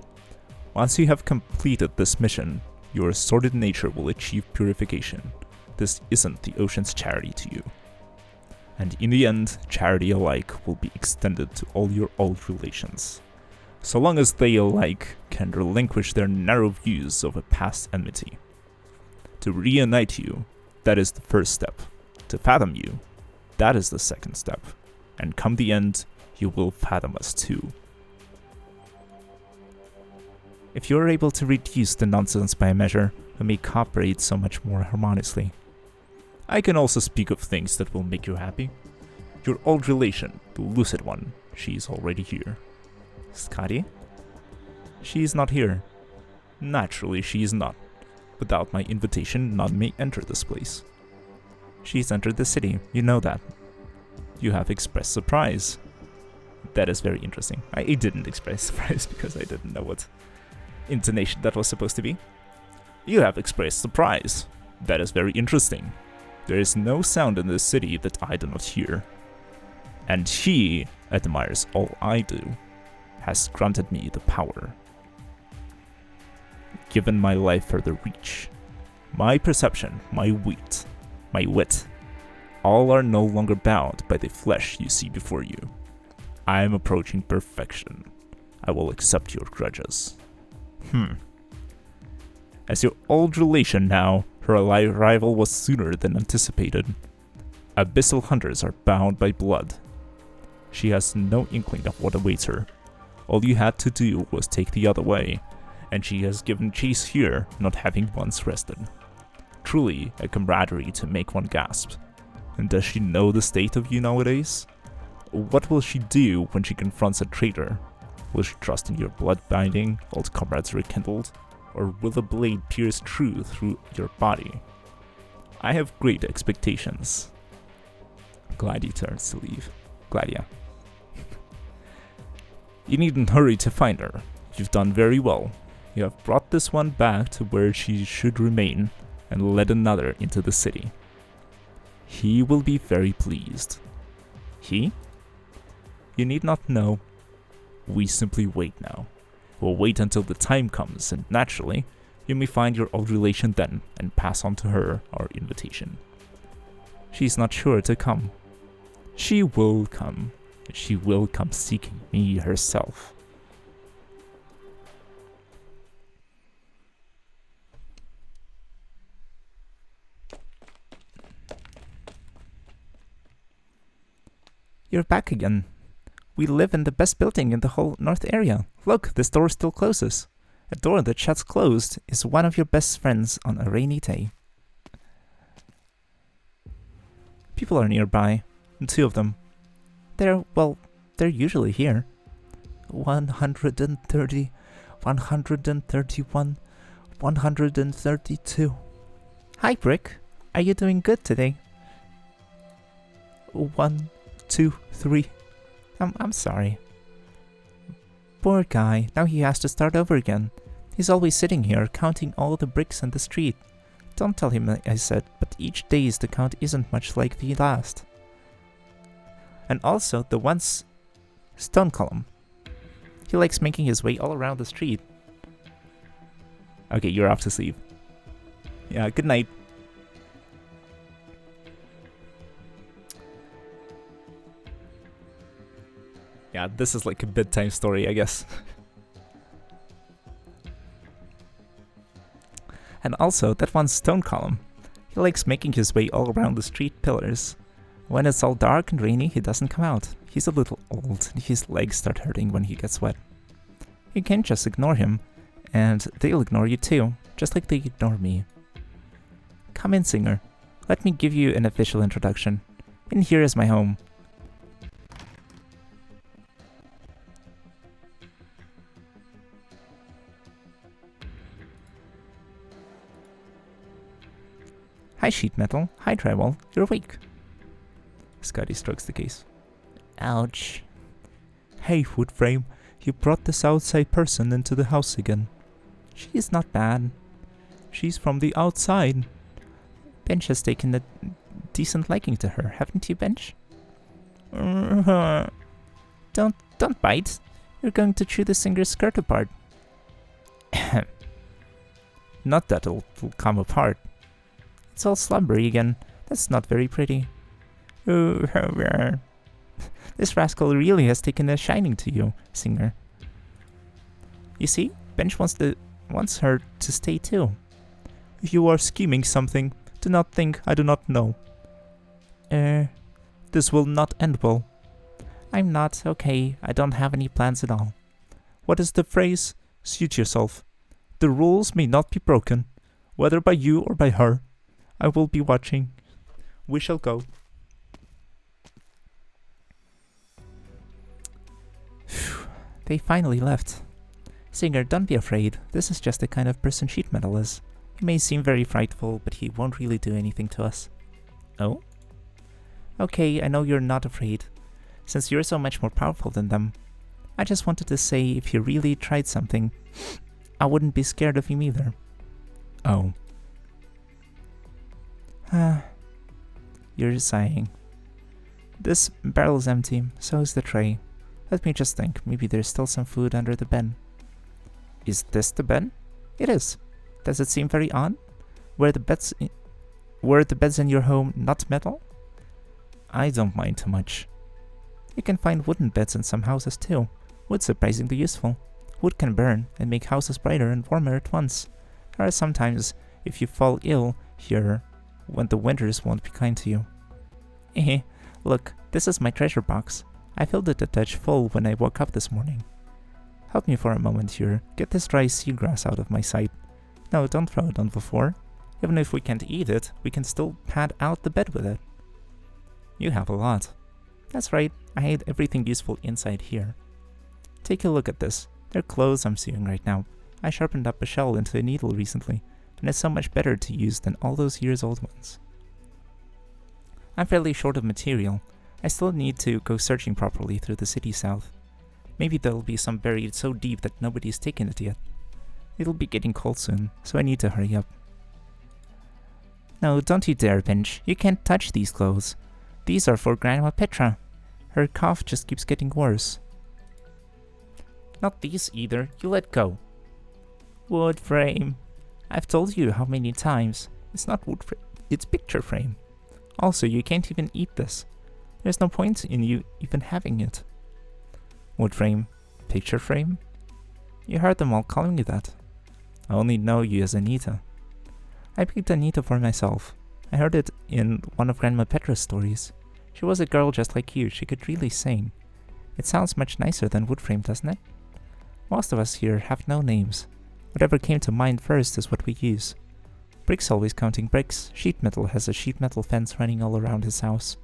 Once you have completed this mission, your assorted nature will achieve purification. This isn't the ocean's charity to you. And in the end, charity alike will be extended to all your old relations, so long as they alike can relinquish their narrow views of a past enmity. To reunite you, that is the first step. To fathom you, that is the second step. And come the end, you will fathom us too. If you are able to reduce the nonsense by a measure, we may cooperate so much more harmoniously. I can also speak of things that will make you happy. Your old relation, the lucid one, she is already here. Scotty? She is not here. Naturally, she is not. Without my invitation, none may enter this place. She's entered the city, you know that. You have expressed surprise. That is very interesting. I didn't express surprise because I didn't know what intonation that was supposed to be. You have expressed surprise. That is very interesting. There is no sound in this city that I do not hear. And she admires all I do, has granted me the power. Given my life further reach, my perception, my wit, all are no longer bound by the flesh you see before you. I am approaching perfection. I will accept your grudges. As your old relation now, her arrival was sooner than anticipated. Abyssal hunters are bound by blood. She has no inkling of what awaits her. All you had to do was take the other way, and she has given chase here, not having once rested. Truly a camaraderie to make one gasp. And does she know the state of you nowadays? What will she do when she confronts a traitor? Will she trust in your blood binding, old comrades rekindled? Or will the blade pierce through your body? I have great expectations. Gladia turns to leave. Gladia. You needn't hurry to find her. You've done very well. You have brought this one back to where she should remain, and led another into the city. He will be very pleased. He? You need not know. We simply wait now. We'll wait until the time comes, and naturally, you may find your old relation then, and pass on to her our invitation. She's not sure to come. She will come. She will come seeking me herself. You're back again. We live in the best building in the whole north area. Look, this door still closes. A door that shuts closed is one of your best friends on a rainy day. People are nearby, and 2 of them. They're usually here. 130, 131, 132. Hi, Brick. Are you doing good today? 1, 2, 3. I'm sorry. Poor guy, now he has to start over again. He's always sitting here, counting all the bricks in the street. Don't tell him I said, but each day's the count isn't much like the last. And also, the once stone column. He likes making his way all around the street. Okay, you're off to sleep. Yeah, good night. Yeah, this is like a bedtime story, I guess. And also, that one stone column. He likes making his way all around the street pillars. When it's all dark and rainy, he doesn't come out. He's a little old, and his legs start hurting when he gets wet. You can't just ignore him, and they'll ignore you too, just like they ignore me. Come in, Singer. Let me give you an official introduction. In here is my home. Hi, sheet metal. Hi, drywall. You're awake. Scotty strokes the case. Ouch. Hey, Woodframe. You brought this outside person into the house again. She's not bad. She's from the outside. Bench has taken a decent liking to her, haven't you, Bench? Don't bite. You're going to chew the Singer's skirt apart. Not that it'll come apart. It's all slumbery again. That's not very pretty. This rascal really has taken a shining to you, Singer. You see, Bench wants her to stay too. If you are scheming something, do not think I do not know. This will not end well. I'm not, okay, I don't have any plans at all. What is the phrase? Suit yourself. The rules may not be broken, whether by you or by her. I will be watching. We shall go. Phew, they finally left. Singer, don't be afraid. This is just the kind of person sheet metal is. He may seem very frightful, but he won't really do anything to us. Oh? Okay, I know you're not afraid, since you're so much more powerful than them. I just wanted to say if he really tried something, I wouldn't be scared of him either. Oh. You're sighing. This barrel's empty, so is the tray. Let me just think, maybe there's still some food under the bed. Is this the bed? It is. Does it seem very odd? Were the beds in your home not metal? I don't mind too much. You can find wooden beds in some houses too. Wood's surprisingly useful. Wood can burn and make houses brighter and warmer at once. There are some times if you fall ill here when the winters won't be kind to you. Look, this is my treasure box. I filled it a touch full when I woke up this morning. Help me for a moment here. Get this dry seagrass out of my sight. No, don't throw it on the floor. Even if we can't eat it, we can still pad out the bed with it. You have a lot. That's right, I hid everything useful inside here. Take a look at this. They're clothes I'm sewing right now. I sharpened up a shell into a needle recently, and it's so much better to use than all those years-old ones. I'm fairly short of material. I still need to go searching properly through the city south. Maybe there'll be some buried so deep that nobody's taken it yet. It'll be getting cold soon, so I need to hurry up. No, don't you dare, Pinch. You can't touch these clothes. These are for Grandma Petra. Her cough just keeps getting worse. Not these either. You let go. Wood frame. I've told you how many times. It's not wood frame. It's picture frame. Also, you can't even eat this. There's no point in you even having it. Wood frame. Picture frame? You heard them all calling you that. I only know you as Anita. I picked Anita for myself. I heard it in one of Grandma Petra's stories. She was a girl just like you. She could really sing. It sounds much nicer than wood frame, doesn't it? Most of us here have no names. Whatever came to mind first is what we use. Brick's always counting bricks. Sheet metal has a sheet metal fence running all around his house.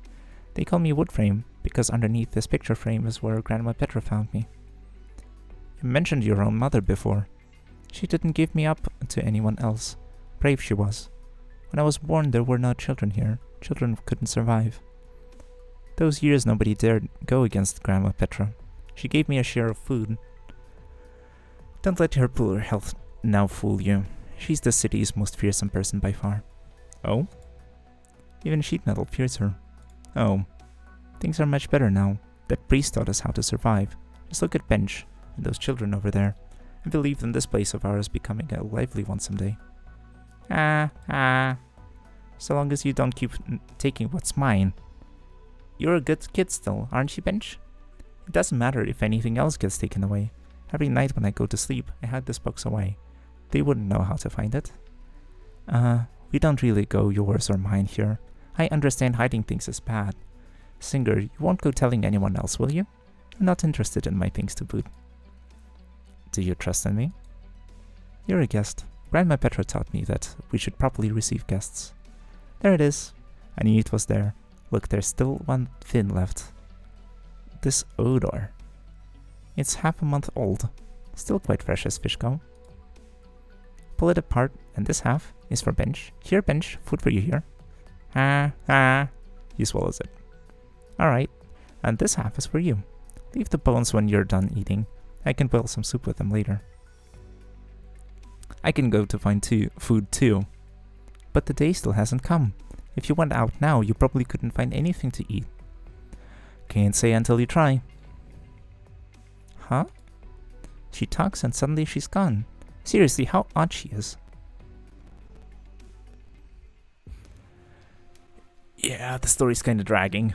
They call me wood frame because underneath this picture frame is where Grandma Petra found me. You mentioned your own mother before. She didn't give me up to anyone else. Brave she was. When I was born, there were no children here. Children couldn't survive. Those years nobody dared go against Grandma Petra. She gave me a share of food. Don't let her poor health now fool you. She's the city's most fearsome person by far. Oh? Even sheet metal fears her. Oh. Things are much better now. That priest taught us how to survive. Just look at Bench and those children over there. I believe in this place of ours becoming a lively one someday. So long as you don't keep taking what's mine. You're a good kid still, aren't you, Bench? It doesn't matter if anything else gets taken away. Every night when I go to sleep, I hide this box away. They wouldn't know how to find it. We don't really go yours or mine here. I understand hiding things is bad. Singer, you won't go telling anyone else, will you? I'm not interested in my things to boot. Do you trust in me? You're a guest. Grandma Petra taught me that we should properly receive guests. There it is. I knew it was there. Look, there's still one fin left. This odor. It's half a month old. Still quite fresh as fish go. Pull it apart, and this half is for Bench. Here, Bench, food for you here. He swallows it. Alright, and this half is for you. Leave the bones when you're done eating. I can boil some soup with them later. I can go to find food too. But the day still hasn't come. If you went out now, you probably couldn't find anything to eat. Can't say until you try. Huh? She talks and suddenly she's gone. Seriously, how odd she is. Yeah, the story's kinda dragging.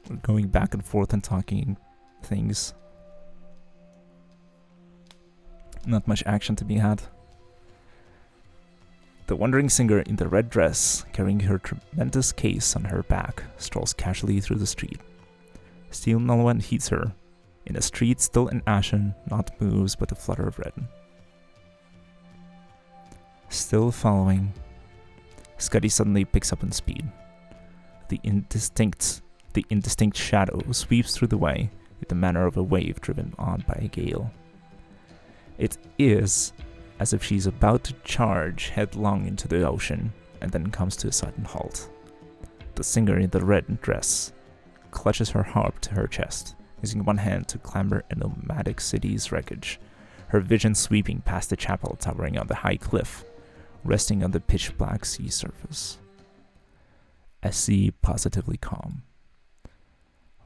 We're going back and forth and talking things. Not much action to be had. The wandering singer in the red dress, carrying her tremendous case on her back, strolls casually through the street. Still no one heeds her. In a street still and ashen, not moves but a flutter of red. Still following. Scuddy suddenly picks up in speed. The indistinct shadow sweeps through the way with the manner of a wave driven on by a gale. It is as if she's about to charge headlong into the ocean and then comes to a sudden halt. The singer in the red dress clutches her harp to her chest, using one hand to clamber a nomadic city's wreckage, her vision sweeping past the chapel towering on the high cliff, resting on the pitch-black sea surface. A sea positively calm.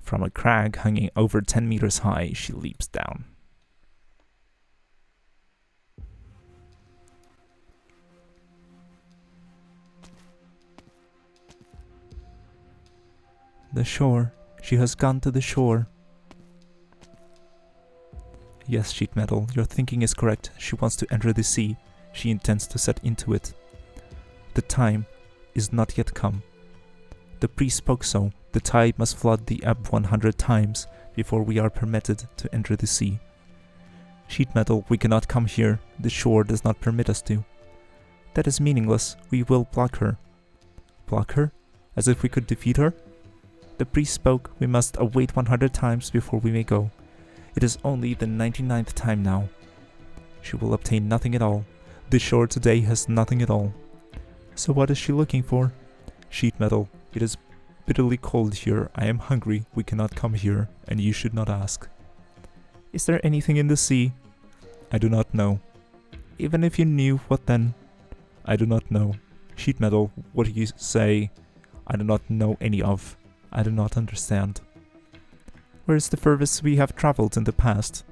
From a crag hanging over 10 meters high, she leaps down. The shore. She has gone to the shore. Yes, sheet metal, your thinking is correct. She wants to enter the sea. She intends to set into it. The time is not yet come. The priest spoke so. The tide must flood the ebb 100 times before we are permitted to enter the sea. Sheet metal, we cannot come here. The shore does not permit us to. That is meaningless. We will block her. Block her? As if we could defeat her? The priest spoke. We must await 100 times before we may go. It is only the 99th time now. She will obtain nothing at all. The shore today has nothing at all. So what is she looking for? Sheet metal, it is bitterly cold here. I am hungry. We cannot come here, and you should not ask. Is there anything in the sea? I do not know. Even if you knew, what then? I do not know. Sheet metal, what do you say? I do not know any of. I do not understand. Where is the furthest we have traveled in the past?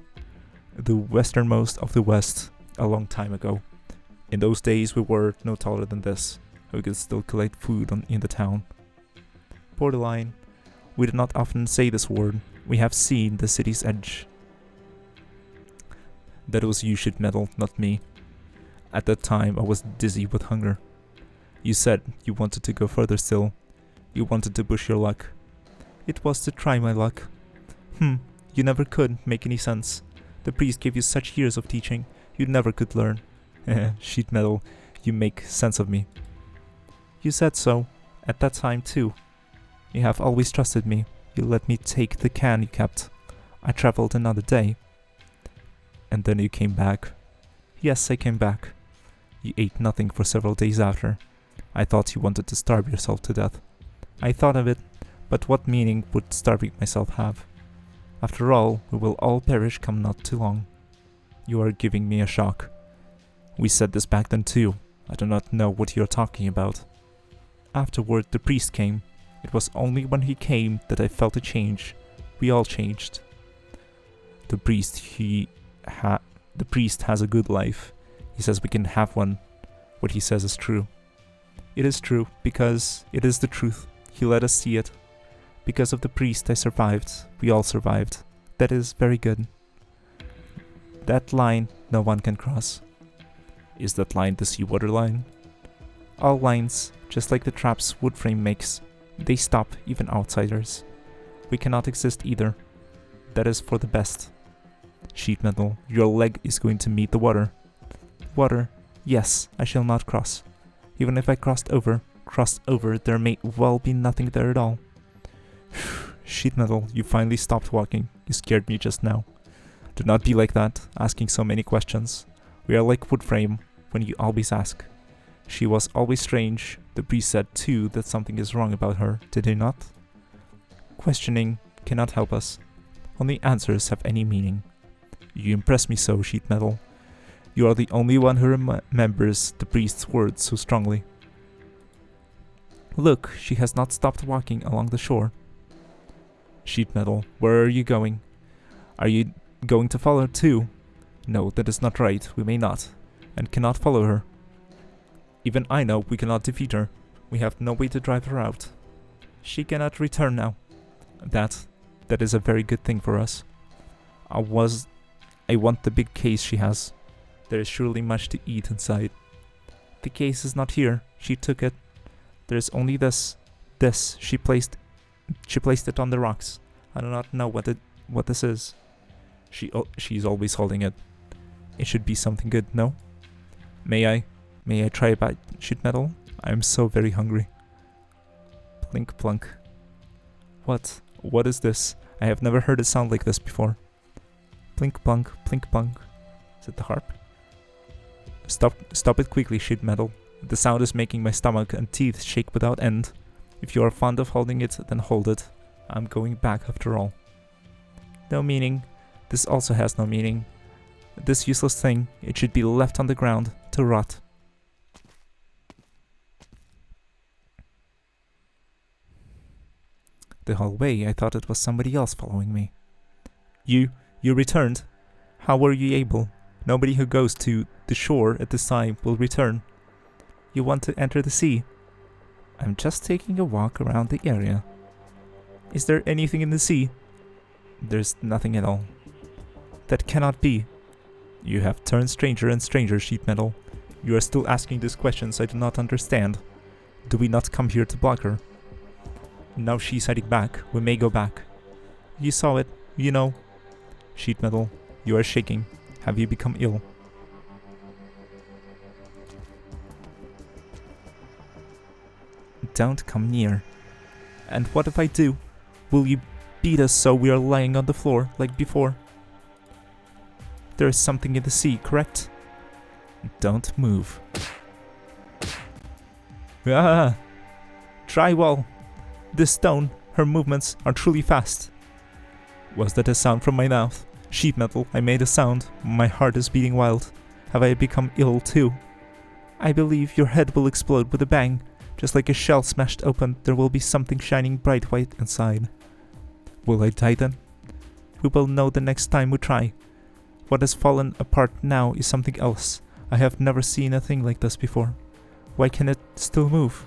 The westernmost of the west, a long time ago. In those days we were no taller than this. We could still collect food in the town. Borderline. We did not often say this word. We have seen the city's edge. That was you, sheet metal, not me. At that time I was dizzy with hunger. You said you wanted to go further still. You wanted to push your luck. It was to try my luck. You never could make any sense. The priest gave you such years of teaching. You never could learn. Sheet metal, you make sense of me. You said so. At that time too. You have always trusted me. You let me take the can you kept. I traveled another day. And then you came back. Yes, I came back. You ate nothing for several days after. I thought you wanted to starve yourself to death. I thought of it, but what meaning would starving myself have? After all, we will all perish come not too long. You are giving me a shock. We said this back then too. I do not know what you are talking about. Afterward, the priest came. It was only when he came that I felt a change. We all changed. The priest has a good life. He says we can have one. What he says is true. It is true, because it is the truth. He let us see it. Because of the priest I survived. We all survived. That is very good. That line no one can cross. Is that line the seawater line? All lines, just like the traps wood frame makes, they stop even outsiders. We cannot exist either. That is for the best. Sheet metal, your leg is going to meet the water. Water, yes, I shall not cross. Even if I crossed over, there may well be nothing there at all. Sheet metal, you finally stopped walking. You scared me just now. Do not be like that, asking so many questions. We are like wood frame, when you always ask. She was always strange. The priest said too that something is wrong about her, did he not? Questioning cannot help us. Only answers have any meaning. You impress me so, sheet metal. You are the only one who remembers the priest's words so strongly. Look, she has not stopped walking along the shore. Sheet metal, where are you going? Are you going to follow her too? No, that is not right. We may not, and cannot follow her. Even I know we cannot defeat her. We have no way to drive her out. She cannot return now. That is a very good thing for us. I want the big case she has. There is surely much to eat inside. The case is not here. She took it. There is only this. She placed it on the rocks. I do not know what this is. She's always holding it. It should be something good, no? May I try a bite, sheet metal? I am so very hungry. Plink plunk. What is this? I have never heard it sound like this before. Plink plunk, plink plunk. Is it the harp? Stop it quickly, sheet metal. The sound is making my stomach and teeth shake without end. If you are fond of holding it, then hold it. I'm going back after all. No meaning. This also has no meaning. This useless thing, it should be left on the ground to rot. The whole way I thought it was somebody else following me. You returned? How were you able? Nobody who goes to the shore at this time will return. You want to enter the sea? I'm just taking a walk around the area. Is there anything in the sea? There's nothing at all. That cannot be. You have turned stranger and stranger, sheet metal. You are still asking these questions I do not understand. Do we not come here to block her? Now she's heading back. We may go back. You saw it. You know. Sheet metal, you are shaking. Have you become ill? Don't come near. And what if I do? Will you beat us so we are lying on the floor like before? There is something in the sea, correct? Don't move. Ah! Try well. This stone, her movements are truly fast. Was that a sound from my mouth? Sheet metal, I made a sound. My heart is beating wild. Have I become ill too? I believe your head will explode with a bang. Just like a shell smashed open, there will be something shining bright white inside. Will I die then? We will know the next time we try. What has fallen apart now is something else. I have never seen a thing like this before. Why can it still move?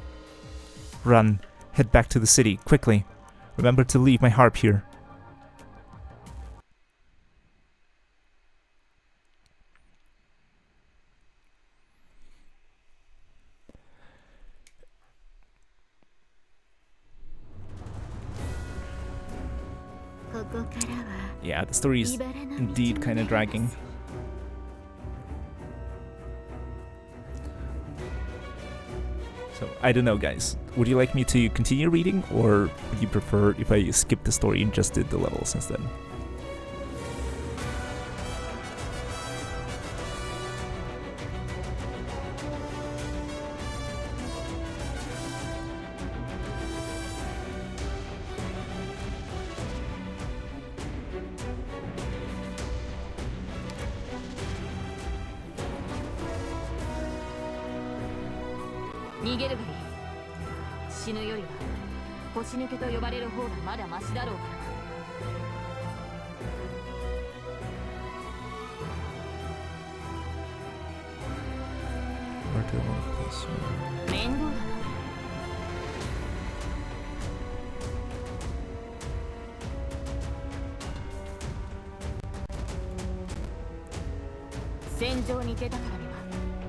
Run. Head back to the city, quickly. Remember to leave my harp here. Yeah, the story is indeed kind of dragging. So, I don't know, guys. Would you like me to continue reading, or would you prefer if I skip the story and just did the levels instead? Where do I want to place you? 戦場に出たからには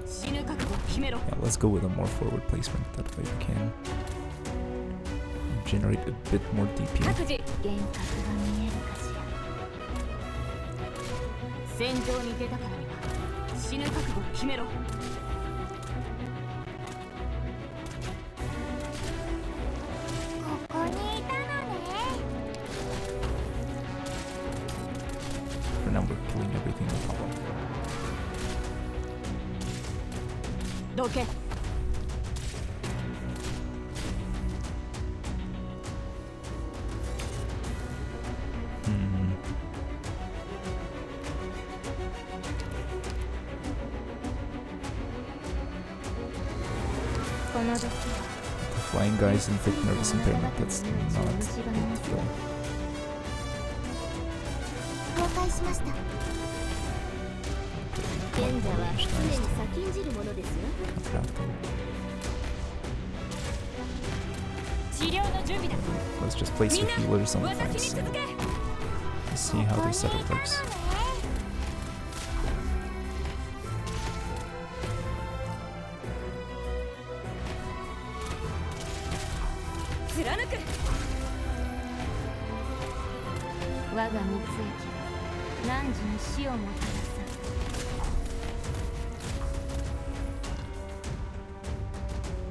死ぬ覚悟を決めろ。 Yeah, let's go with a more forward placement. That way we can generate a bit more DP. 各自幻覚が見えるかしら。戦場に出たからには死ぬ覚悟を決めろ。 ここにいたのね。 For now, we're killing everything in the problem. どけ。 The flying guys inflict nervous impairment. That's not a big deal. 了解しました。 賢者は常に先んじるものですよ。 治療の準備だ。 Let's just place your healers on the flanks and see how this setup works. 貫く。我が蜜液が汝に死をもたらさ。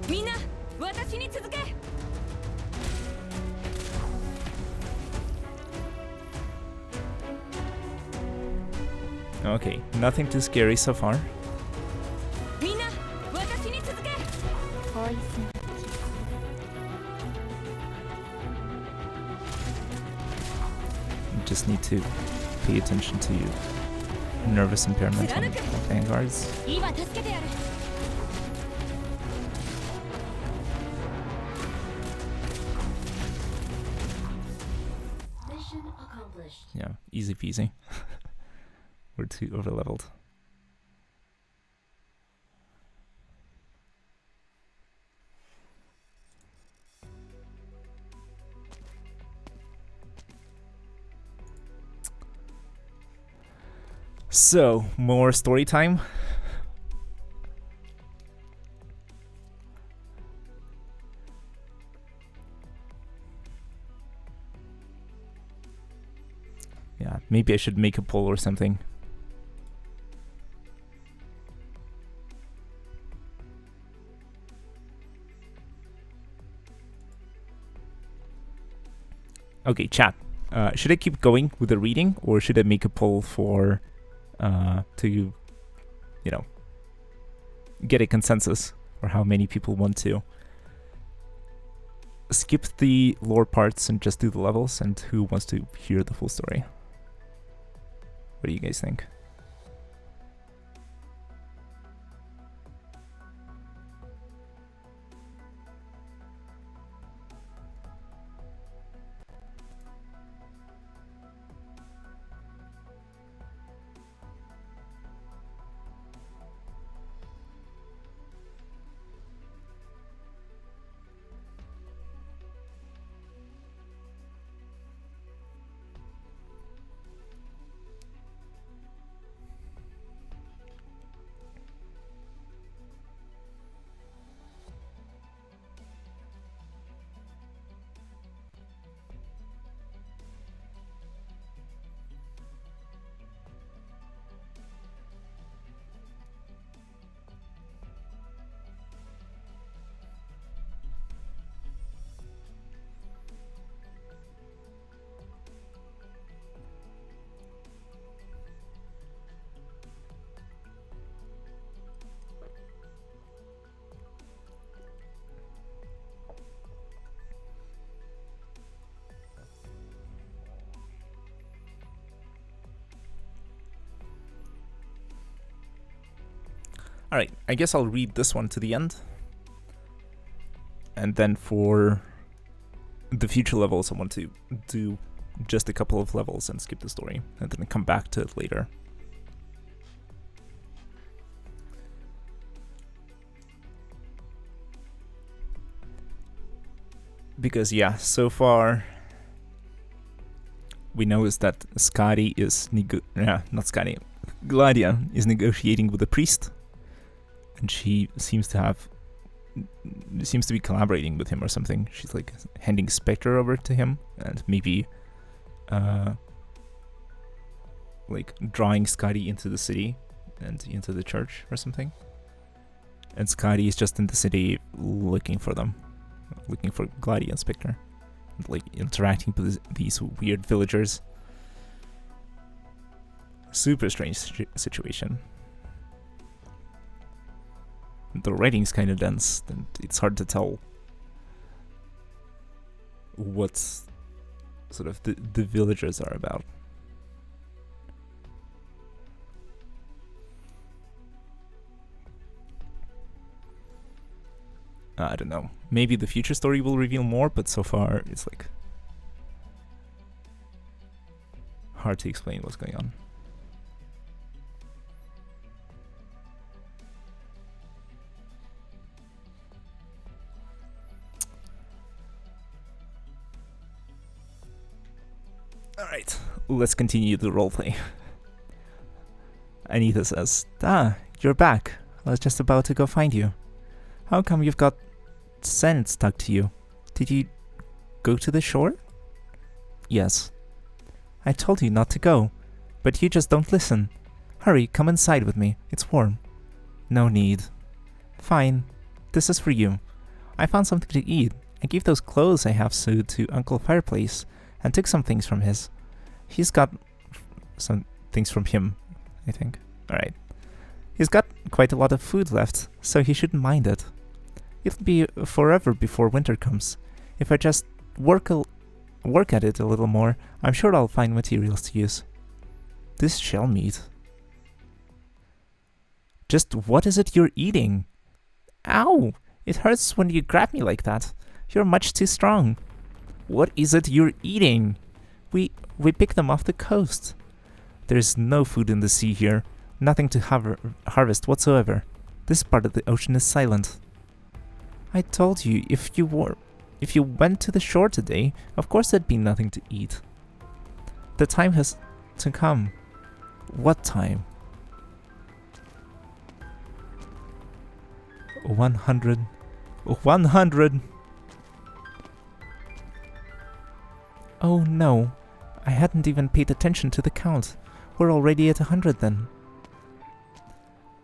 みんな、私に続け。 Okay, nothing too scary so far. みんな、私に続け。ポイズン。 You just need to pay attention to your nervous impairment on vanguards. 今助けてやる。 Yeah, easy peasy. We're too overleveled. So, more story time. Yeah, maybe I should make a poll or something. Okay, chat. Should I keep going with the reading, or should I make a poll for to, you know, get a consensus for how many people want to skip the lore parts and just do the levels, and who wants to hear the full story? What do you guys think? Alright, I guess I'll read this one to the end. And then for the future levels, I want to do just a couple of levels and skip the story, and then come back to it later. Because yeah, so far we know is that Scotty is Gladia is negotiating with the priest, and she seems to be collaborating with him or something. She's like handing Spectre over to him, and maybe like drawing Scotty into the city and into the church or something. And Scotty is just in the city looking for them, looking for Gladia and Spectre, and like interacting with these weird villagers. Super strange situation. The writing's kind of dense, and it's hard to tell what sort of the villagers are about. I don't know. Maybe the future story will reveal more, but so far it's like hard to explain what's going on. Alright, let's continue the roleplay. Anita says, you're back. I was just about to go find you. How come you've got sand stuck to you? Did you go to the shore? Yes. I told you not to go, but you just don't listen. Hurry, come inside with me. It's warm. No need. Fine. This is for you. I found something to eat. I gave those clothes I have sewed to Uncle Fireplace, and took some things from his. He's got some things from him, I think. Alright. He's got quite a lot of food left, so he shouldn't mind it. It'll be forever before winter comes. If I just work at it a little more, I'm sure I'll find materials to use. This shell meat. Just what is it you're eating? Ow! It hurts when you grab me like that. You're much too strong. What is it you're eating? We pick them off the coast. There's no food in the sea here. Nothing to harvest whatsoever. This part of the ocean is silent. I told you, if you went to the shore today, of course there'd be nothing to eat. The time has to come. What time? 100. 100! Oh no, I hadn't even paid attention to the count. We're already at 100 then.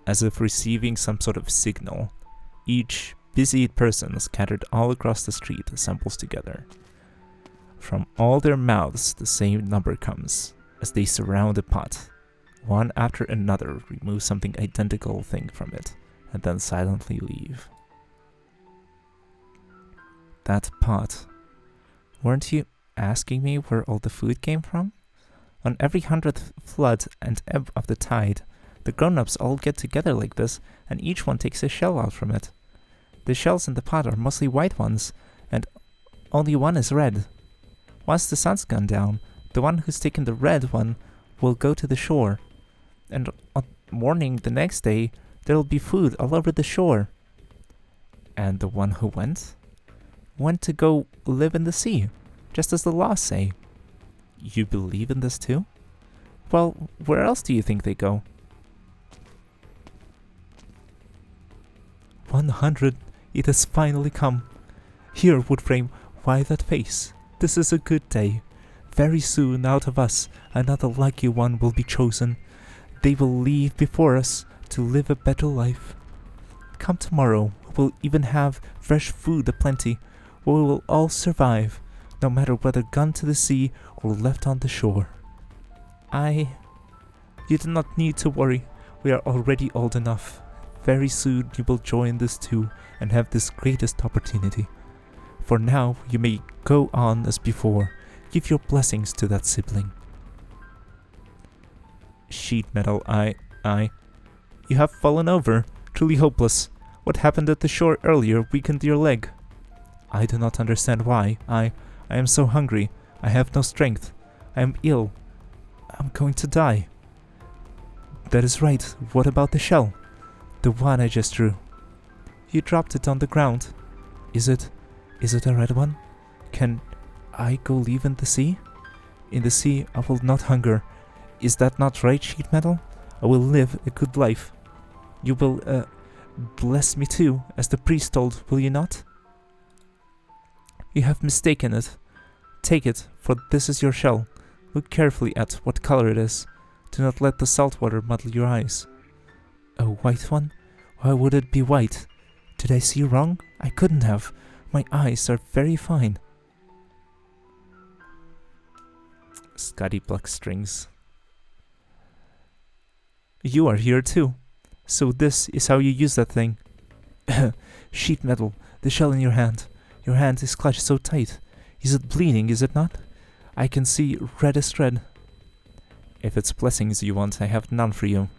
As if receiving some sort of signal, each busied person scattered all across the street assembles together. From all their mouths the same number comes, as they surround the pot. One after another remove something identical thing from it, and then silently leave. That pot. Weren't you asking me where all the food came from? On every 100th flood and ebb of the tide, the grown-ups all get together like this, and each one takes a shell out from it. The shells in the pot are mostly white ones, and only one is red. Once the sun's gone down, the one who's taken the red one will go to the shore. And on morning the next day, there'll be food all over the shore. And the one who went to go live in the sea, just as the laws say. You believe in this too? Well, where else do you think they go? 100! It has finally come. Here, Woodframe, why that face? This is a good day. Very soon, out of us, another lucky one will be chosen. They will leave before us to live a better life. Come tomorrow, we'll even have fresh food aplenty. We will all survive, no matter whether gone to the sea or left on the shore. You do not need to worry. We are already old enough. Very soon you will join this too and have this greatest opportunity. For now, you may go on as before. Give your blessings to that sibling. Sheet metal, You have fallen over, truly hopeless. What happened at the shore earlier weakened your leg. I do not understand why. I am so hungry. I have no strength. I am ill. I'm going to die. That is right. What about the shell? The one I just drew. You dropped it on the ground. Is it a red one? Can I go live in the sea? In the sea I will not hunger. Is that not right, sheet metal? I will live a good life. You will, bless me too, as the priest told, will you not? You have mistaken it. Take it, for this is your shell. Look carefully at what color it is. Do not let the salt water muddle your eyes. A white one? Why would it be white? Did I see wrong? I couldn't have. My eyes are very fine. Scotty plucks strings. You are here too. So this is how you use that thing. Sheet metal, the shell in your hand. Your hand is clutched so tight. Is it bleeding, is it not? I can see red as red. If it's blessings you want, I have none for you.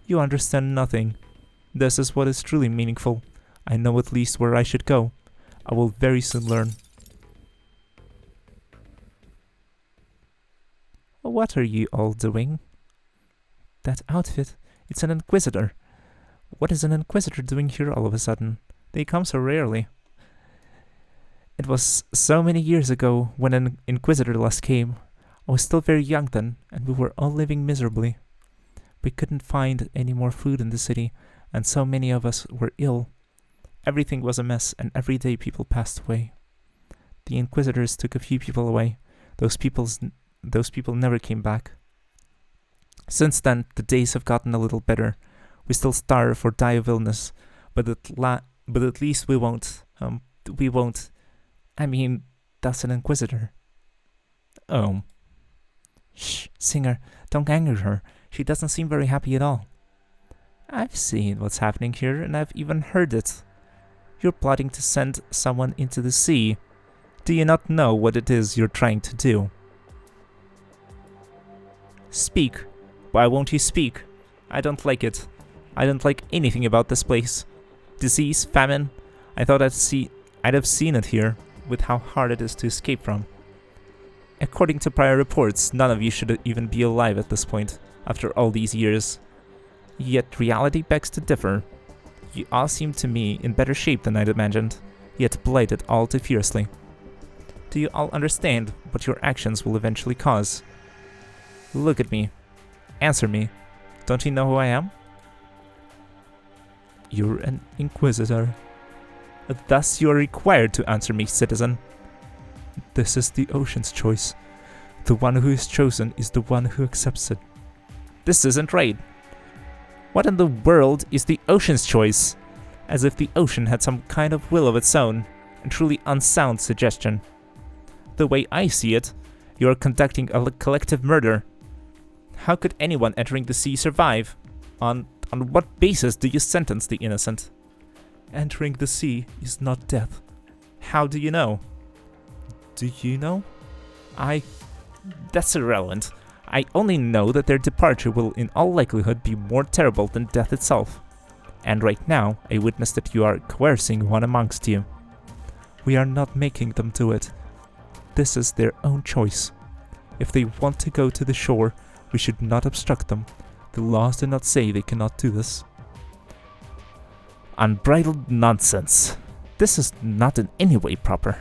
You understand nothing. This is what is truly meaningful. I know at least where I should go. I will very soon learn. What are you all doing? That outfit, it's an inquisitor. What is an inquisitor doing here all of a sudden? They come so rarely. It was so many years ago when an inquisitor last came. I was still very young then, and we were all living miserably. We couldn't find any more food in the city, and so many of us were ill. Everything was a mess, and every day people passed away. The inquisitors took a few people away. Those people never came back. Since then, the days have gotten a little better. We still starve or die of illness, but at least we won't. I mean, that's an inquisitor. Oh. Shh, Singer, don't anger her. She doesn't seem very happy at all. I've seen what's happening here, and I've even heard it. You're plotting to send someone into the sea. Do you not know what it is you're trying to do? Speak. Why won't you speak? I don't like it. I don't like anything about this place. Disease, famine. I thought I'd have seen it here, with how hard it is to escape from. According to prior reports, none of you should even be alive at this point, after all these years. Yet reality begs to differ. You all seem to me in better shape than I'd imagined, yet blighted all too fiercely. Do you all understand what your actions will eventually cause? Look at me. Answer me. Don't you know who I am? You're an Inquisitor. Thus you are required to answer me, citizen. This is the Ocean's choice. The one who is chosen is the one who accepts it. This isn't right. What in the world is the Ocean's choice? As if the ocean had some kind of will of its own, and truly unsound suggestion. The way I see it, you are conducting a collective murder. How could anyone entering the sea survive? On what basis do you sentence the innocent? Entering the sea is not death. How do you know? Do you know? That's irrelevant. I only know that their departure will in all likelihood be more terrible than death itself. And right now, I witness that you are coercing one amongst you. We are not making them do it. This is their own choice. If they want to go to the shore, we should not obstruct them. The laws do not say they cannot do this. Unbridled nonsense. This is not in any way proper.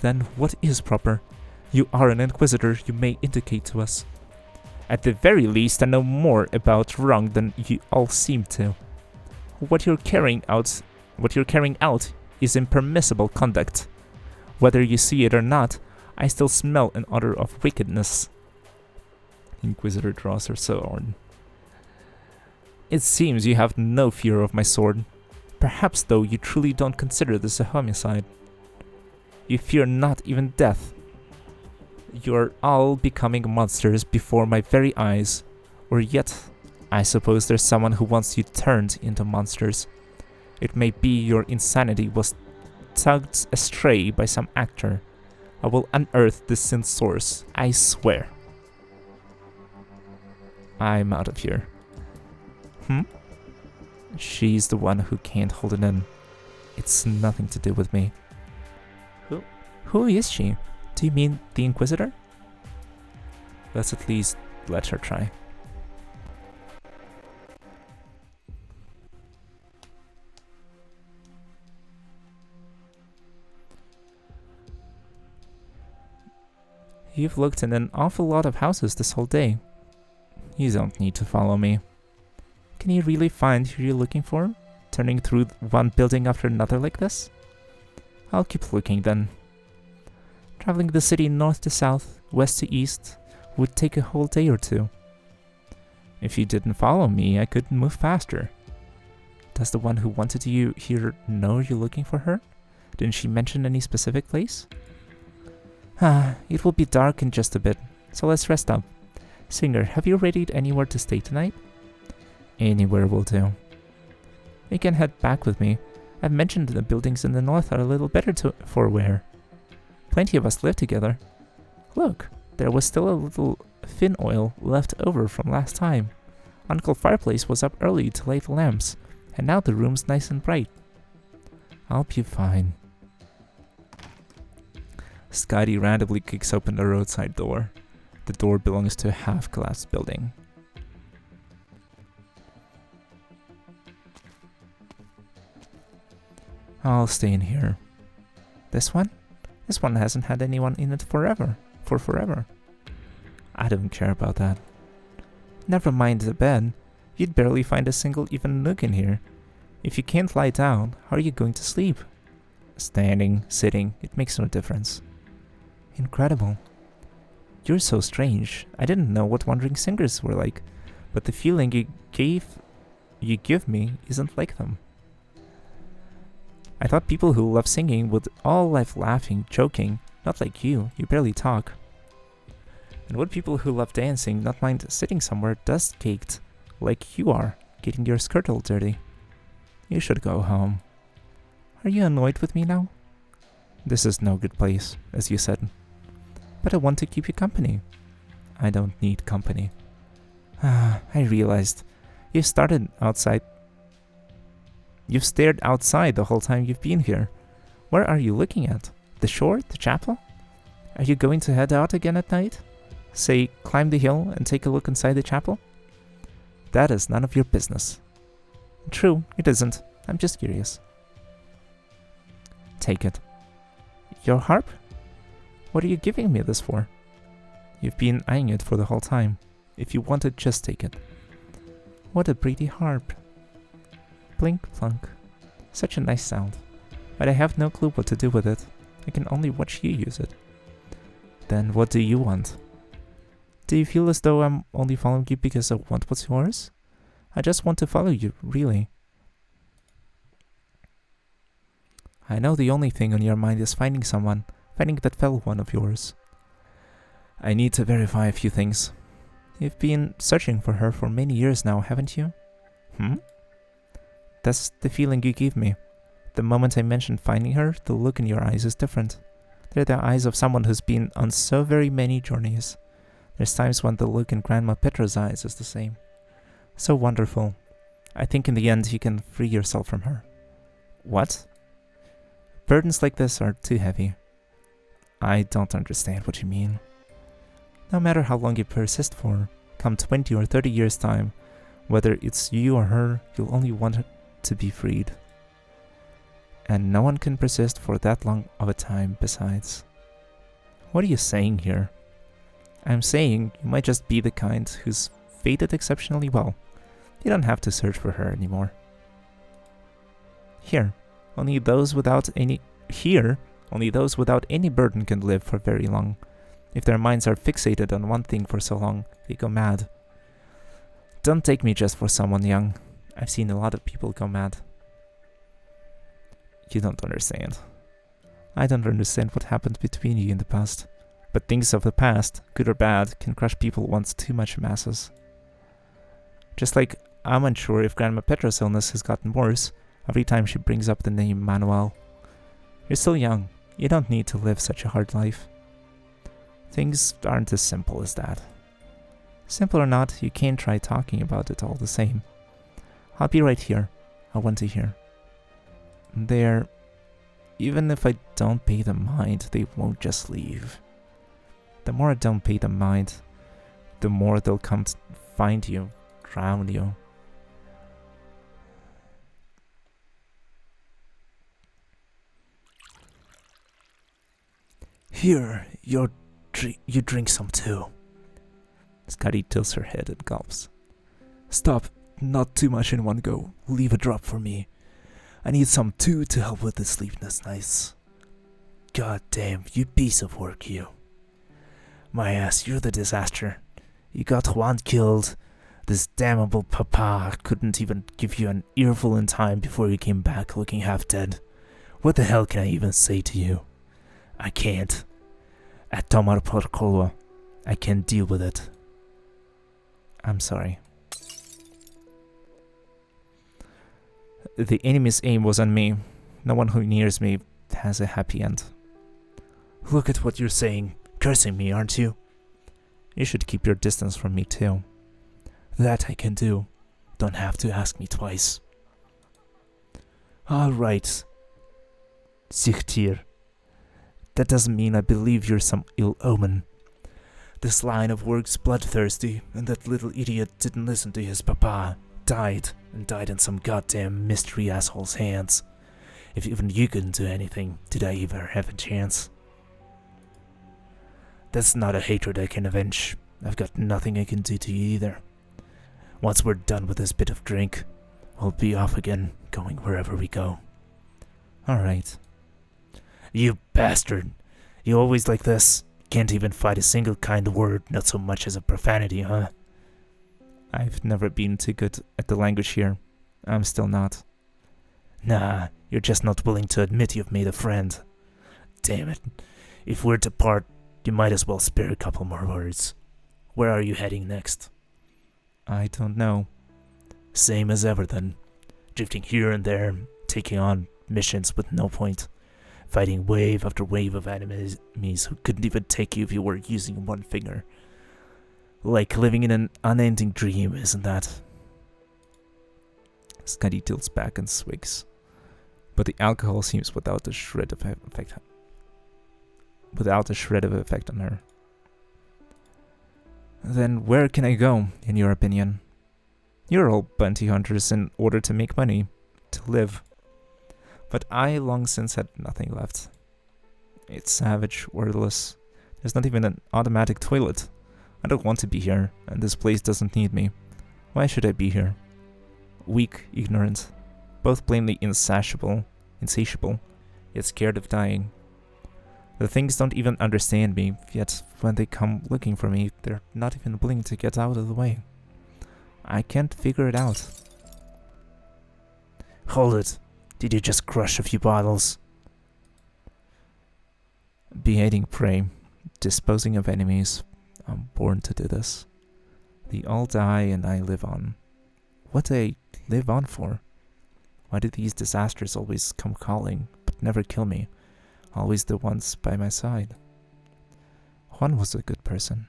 Then what is proper? You are an Inquisitor, you may indicate to us. At the very least, I know more about wrong than you all seem to. What you're carrying out is impermissible conduct. Whether you see it or not, I still smell an odor of wickedness. Inquisitor draws her sword. It seems you have no fear of my sword. Perhaps, though, you truly don't consider this a homicide. You fear not even death. You're all becoming monsters before my very eyes. Or yet, I suppose there's someone who wants you turned into monsters. It may be your insanity was tugged astray by some actor. I will unearth the sin source, I swear. I'm out of here. She's the one who can't hold it in. It's nothing to do with me. Who is she? Do you mean the Inquisitor? Let's at least let her try. You've looked in an awful lot of houses this whole day. You don't need to follow me. Can you really find who you're looking for? Turning through one building after another like this? I'll keep looking then. Traveling the city north to south, west to east, would take a whole day or two. If you didn't follow me, I could move faster. Does the one who wanted you here know you're looking for her? Didn't she mention any specific place? It will be dark in just a bit, so let's rest up. Singer, have you readied anywhere to stay tonight? Anywhere will do. You can head back with me. I've mentioned the buildings in the north are a little better for wear. Plenty of us live together. Look, there was still a little fin oil left over from last time. Uncle Fireplace was up early to light the lamps, and now the room's nice and bright. I'll be fine. Scotty randomly kicks open the roadside door. The door belongs to a half-collapsed building. I'll stay in here. This one? This one hasn't had anyone in it forever. I don't care about that. Never mind the bed. You'd barely find a single even nook in here. If you can't lie down, how are you going to sleep? Standing, sitting, it makes no difference. Incredible. You're so strange. I didn't know what wandering singers were like, but the feeling you give me isn't like them. I thought people who love singing would all life laughing, joking, not like you barely talk. And would people who love dancing not mind sitting somewhere dust-caked, like you are, getting your skirt all dirty? You should go home. Are you annoyed with me now? This is no good place, as you said. But I want to keep you company. I don't need company. I realized. You've stared outside the whole time you've been here. Where are you looking at? The shore? The chapel? Are you going to head out again at night? Say, climb the hill and take a look inside the chapel? That is none of your business. True, it isn't. I'm just curious. Take it. Your harp? What are you giving me this for? You've been eyeing it for the whole time. If you want it, just take it. What a pretty harp. Blink plunk. Such a nice sound. But I have no clue what to do with it. I can only watch you use it. Then what do you want? Do you feel as though I'm only following you because I want what's yours? I just want to follow you, really. I know the only thing on your mind is finding someone, finding that fellow one of yours. I need to verify a few things. You've been searching for her for many years now, haven't you? That's the feeling you give me. The moment I mentioned finding her, the look in your eyes is different. They're the eyes of someone who's been on so very many journeys. There's times when the look in Grandma Petra's eyes is the same. So wonderful. I think in the end you can free yourself from her. What? Burdens like this are too heavy. I don't understand what you mean. No matter how long you persist for, come 20 or 30 years' time, whether it's you or her, you'll only want her to be freed. And no one can persist for that long of a time besides. What are you saying here? I'm saying you might just be the kind who's fated exceptionally well. You don't have to search for her anymore. Only those without any burden can live for very long. If their minds are fixated on one thing for so long, they go mad. Don't take me just for someone young. I've seen a lot of people go mad. You don't understand. I don't understand what happened between you in the past. But things of the past, good or bad, can crush people once too much masses. Just like I'm unsure if Grandma Petra's illness has gotten worse every time she brings up the name Manuel. You're still young. You don't need to live such a hard life. Things aren't as simple as that. Simple or not, you can try talking about it all the same. I'll be right here. I want to hear. Even if I don't pay them mind, they won't just leave. The more I don't pay them mind, the more they'll come to find you, drown you. Here, you drink some too. Scotty tilts her head and gulps. Stop, not too much in one go. Leave a drop for me. I need some too to help with the sleepless nights. God damn, you piece of work, you. My ass, you're the disaster. You got Juan killed. This damnable papa couldn't even give you an earful in time before you came back looking half dead. What the hell can I even say to you? I can't. At tomar por culo. I can't deal with it. I'm sorry. The enemy's aim was on me. No one who nears me has a happy end. Look at what you're saying. Cursing me, aren't you? You should keep your distance from me too. That I can do. Don't have to ask me twice. Alright. Sichtir. That doesn't mean I believe you're some ill omen. This line of work's bloodthirsty, and that little idiot didn't listen to his papa. Died in some goddamn mystery asshole's hands. If even you couldn't do anything, did I ever have a chance? That's not a hatred I can avenge. I've got nothing I can do to you either. Once we're done with this bit of drink, we'll be off again, going wherever we go. Alright. You bastard! You always like this? Can't even fight a single kind word, not so much as a profanity, huh? I've never been too good at the language here. I'm still not. Nah, you're just not willing to admit you've made a friend. Damn it. If we're to part, you might as well spare a couple more words. Where are you heading next? I don't know. Same as ever then. Drifting here and there, taking on missions with no point. Fighting wave after wave of enemies who couldn't even take you if you were using one finger. Like living in an unending dream, isn't that? Scotty tilts back and swigs. But the alcohol seems without a shred of effect on her. Then where can I go, in your opinion? You're all bounty hunters in order to make money, to live. But I long since had nothing left. It's savage, wordless. There's not even an automatic toilet. I don't want to be here, and this place doesn't need me. Why should I be here? Weak, ignorant. both plainly insatiable, yet scared of dying. The things don't even understand me, yet when they come looking for me, they're not even willing to get out of the way. I can't figure it out. Hold it. Did you just crush a few bottles? Beheading prey, disposing of enemies. I'm born to do this. They all die and I live on. What do I live on for? Why do these disasters always come calling, but never kill me? Always the ones by my side. Juan was a good person.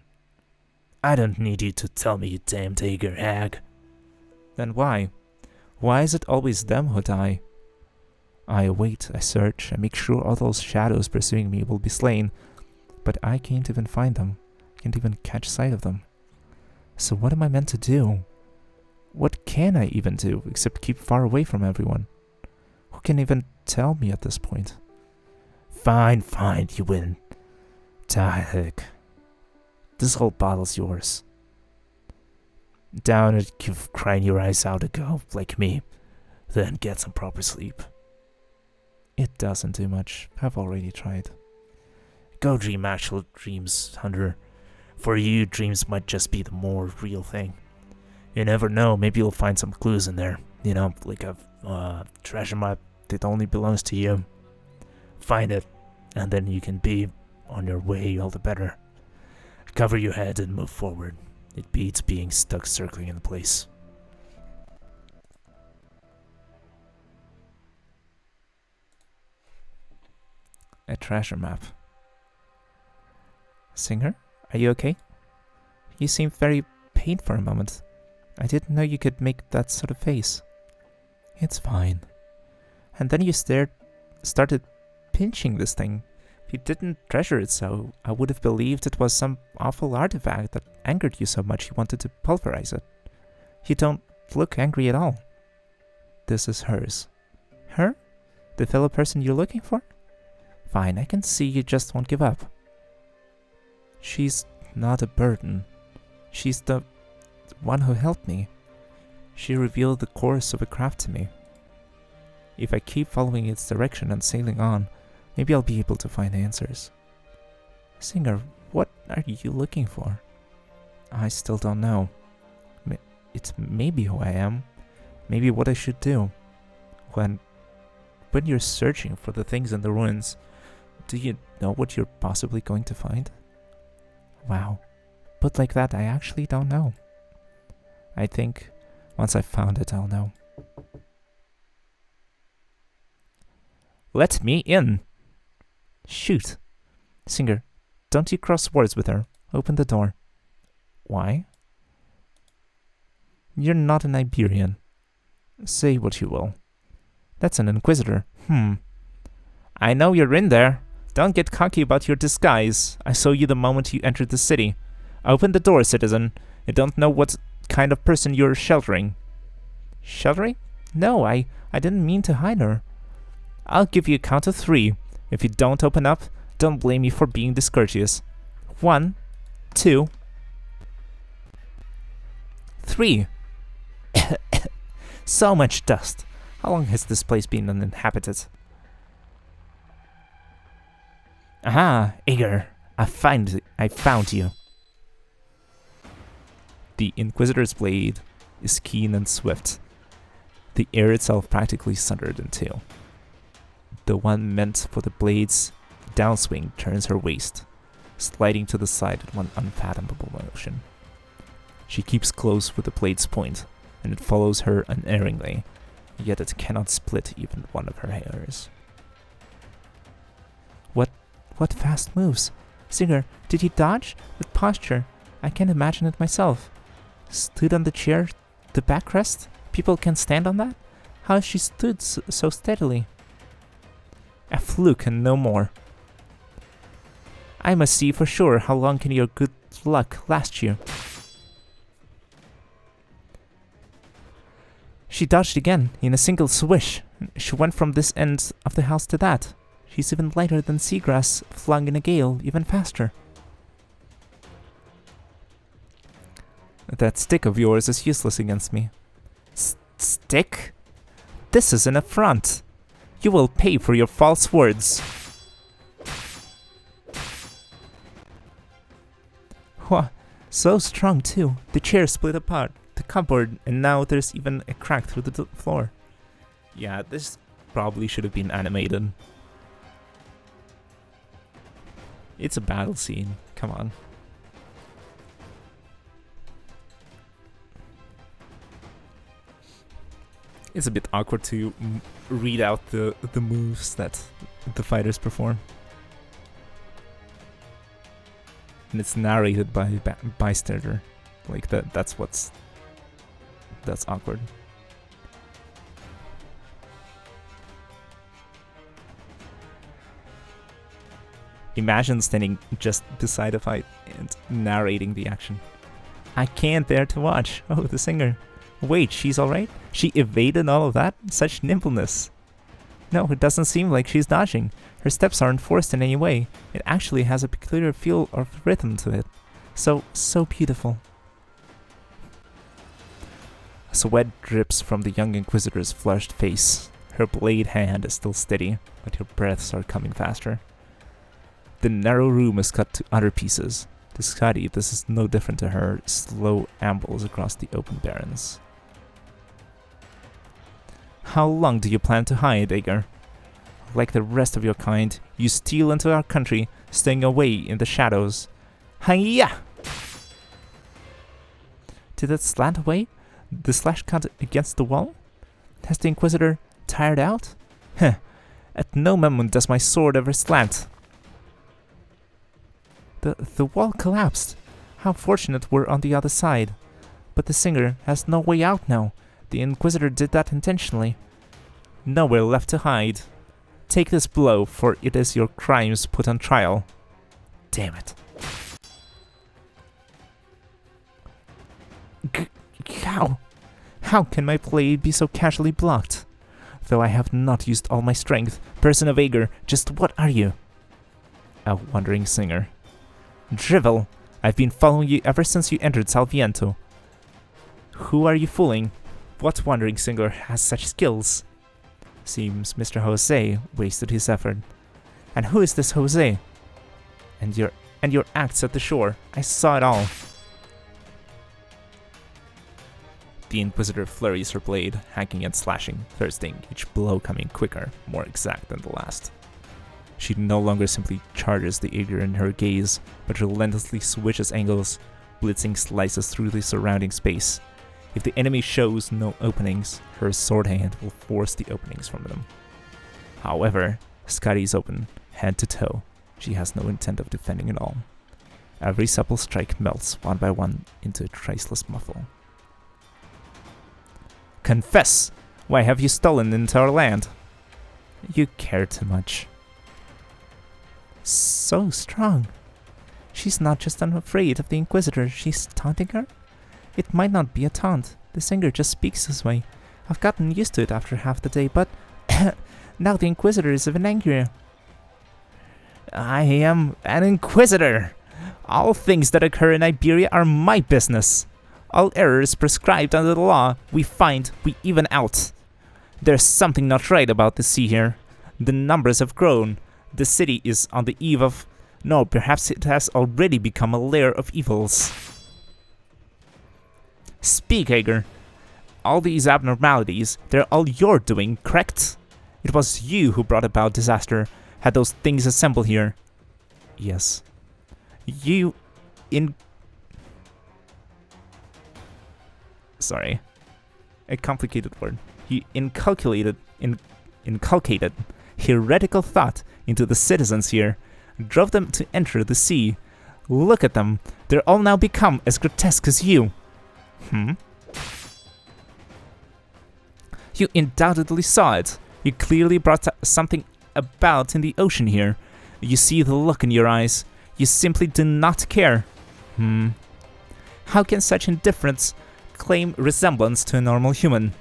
I don't need you to tell me, you damn Tiger hag. Then why? Why is it always them who die? I wait, I search, I make sure all those shadows pursuing me will be slain, but I can't even find them, can't even catch sight of them. So what am I meant to do? What can I even do except keep far away from everyone? Who can even tell me at this point? Fine, you win. Die, heck. This whole bottle's yours. Down it, you've crying your eyes out ago, like me. Then get some proper sleep. It doesn't do much. I've already tried. Go dream actual dreams, Hunter. For you, dreams might just be the more real thing. You never know, maybe you'll find some clues in there. You know, like a treasure map that only belongs to you. Find it, and then you can be on your way all the better. Cover your head and move forward. It beats being stuck circling in place. A treasure map. Singer, are you okay? You seemed very pained for a moment. I didn't know you could make that sort of face. It's fine. And then you started pinching this thing. If you didn't treasure it so, I would have believed it was some awful artifact that angered you so much you wanted to pulverize it. You don't look angry at all. This is hers. Her? The fellow person you're looking for? Fine, I can see you just won't give up. She's not a burden. She's the one who helped me. She revealed the course of a craft to me. If I keep following its direction and sailing on, maybe I'll be able to find answers. Singer, what are you looking for? I still don't know. It's maybe who I am. Maybe what I should do. When you're searching for the things in the ruins, do you know what you're possibly going to find? Wow. Put like that, I actually don't know. I think once I've found it, I'll know. Let me in! Shoot! Singer, don't you cross words with her. Open the door. Why? You're not an Iberian. Say what you will. That's an Inquisitor. I know you're in there. Don't get cocky about your disguise. I saw you the moment you entered the city. Open the door, citizen. I don't know what kind of person you're sheltering. Sheltering? No, I didn't mean to hide her. I'll give you a count of 3. If you don't open up, don't blame me for being discourteous. 1, 2, 3. So much dust. How long has this place been uninhabited? Aha, Igor. I found you. The Inquisitor's blade is keen and swift. The air itself practically sundered in two. The one meant for the blade's downswing turns her waist, sliding to the side in one unfathomable motion. She keeps close with the blade's point, and it follows her unerringly, yet it cannot split even one of her hairs. What fast moves? Singer, did he dodge? With posture, I can't imagine it myself. Stood on the chair, the backrest? People can stand on that? How she stood so steadily? A fluke and no more. I must see for sure how long can your good luck last you. She dodged again, in a single swish. She went from this end of the house to that. She's even lighter than seagrass flung in a gale, even faster. That stick of yours is useless against me. Stick? This is an affront. You will pay for your false words. Wha, so strong too. The chair split apart, the cupboard, and now there's even a crack through the floor. Yeah, this probably should have been animated. It's a battle scene. Come on. It's a bit awkward to read out the moves that the fighters perform. And it's narrated by a bystander. Like that's awkward. Imagine standing just beside a fight and narrating the action. I can't bear to watch. Oh, the singer. Wait, she's alright? She evaded all of that? Such nimbleness. No, it doesn't seem like she's dodging. Her steps aren't forced in any way. It actually has a peculiar feel of rhythm to it. So beautiful. Sweat drips from the young Inquisitor's flushed face. Her blade hand is still steady, but her breaths are coming faster. The narrow room is cut to utter pieces. To Scotty, this is no different to her slow ambles across the open barrens. How long do you plan to hide, Ager? Like the rest of your kind, you steal into our country, staying away in the shadows. Hiya! Did it slant away? The slash cut against the wall? Has the Inquisitor tired out? Heh, at no moment does my sword ever slant. The wall collapsed. How fortunate we're on the other side. But the singer has no way out now. The Inquisitor did that intentionally. Nowhere left to hide. Take this blow, for it is your crimes put on trial. Damn it. How can my blade be so casually blocked? Though I have not used all my strength. Person of Ager, just what are you? A wandering singer. Drivel, I've been following you ever since you entered Salviento. Who are you fooling? What wandering singer has such skills? Seems Mr. Jose wasted his effort. And who is this Jose? And your acts at the shore. I saw it all. The Inquisitor flurries her blade, hacking and slashing, thirsting, each blow coming quicker, more exact than the last. She no longer simply charges the Ager in her gaze, but relentlessly switches angles, blitzing slices through the surrounding space. If the enemy shows no openings, her sword hand will force the openings from them. However, Scotty is open, head to toe. She has no intent of defending at all. Every supple strike melts one by one into a traceless muffle. Confess! Why have you stolen into our land? You care too much. So strong. She's not just unafraid of the Inquisitor, she's taunting her? It might not be a taunt. The singer just speaks this way. I've gotten used to it after half the day, but now the Inquisitor is even angrier. I am an Inquisitor. All things that occur in Iberia are my business. All errors prescribed under the law, we find, we even out. There's something not right about the sea here. The numbers have grown. The city is on the eve of... No, perhaps it has already become a lair of evils. Speak, Ager. All these abnormalities, they're all your doing, correct? It was you who brought about disaster, had those things assemble here. Yes. You... Sorry. A complicated word. You inculcated heretical thought into the citizens here, drove them to enter the sea. Look at them. They're all now become as grotesque as you. You undoubtedly saw it. You clearly brought something about in the ocean here. You see the look in your eyes. You simply do not care. How can such indifference claim resemblance to a normal human?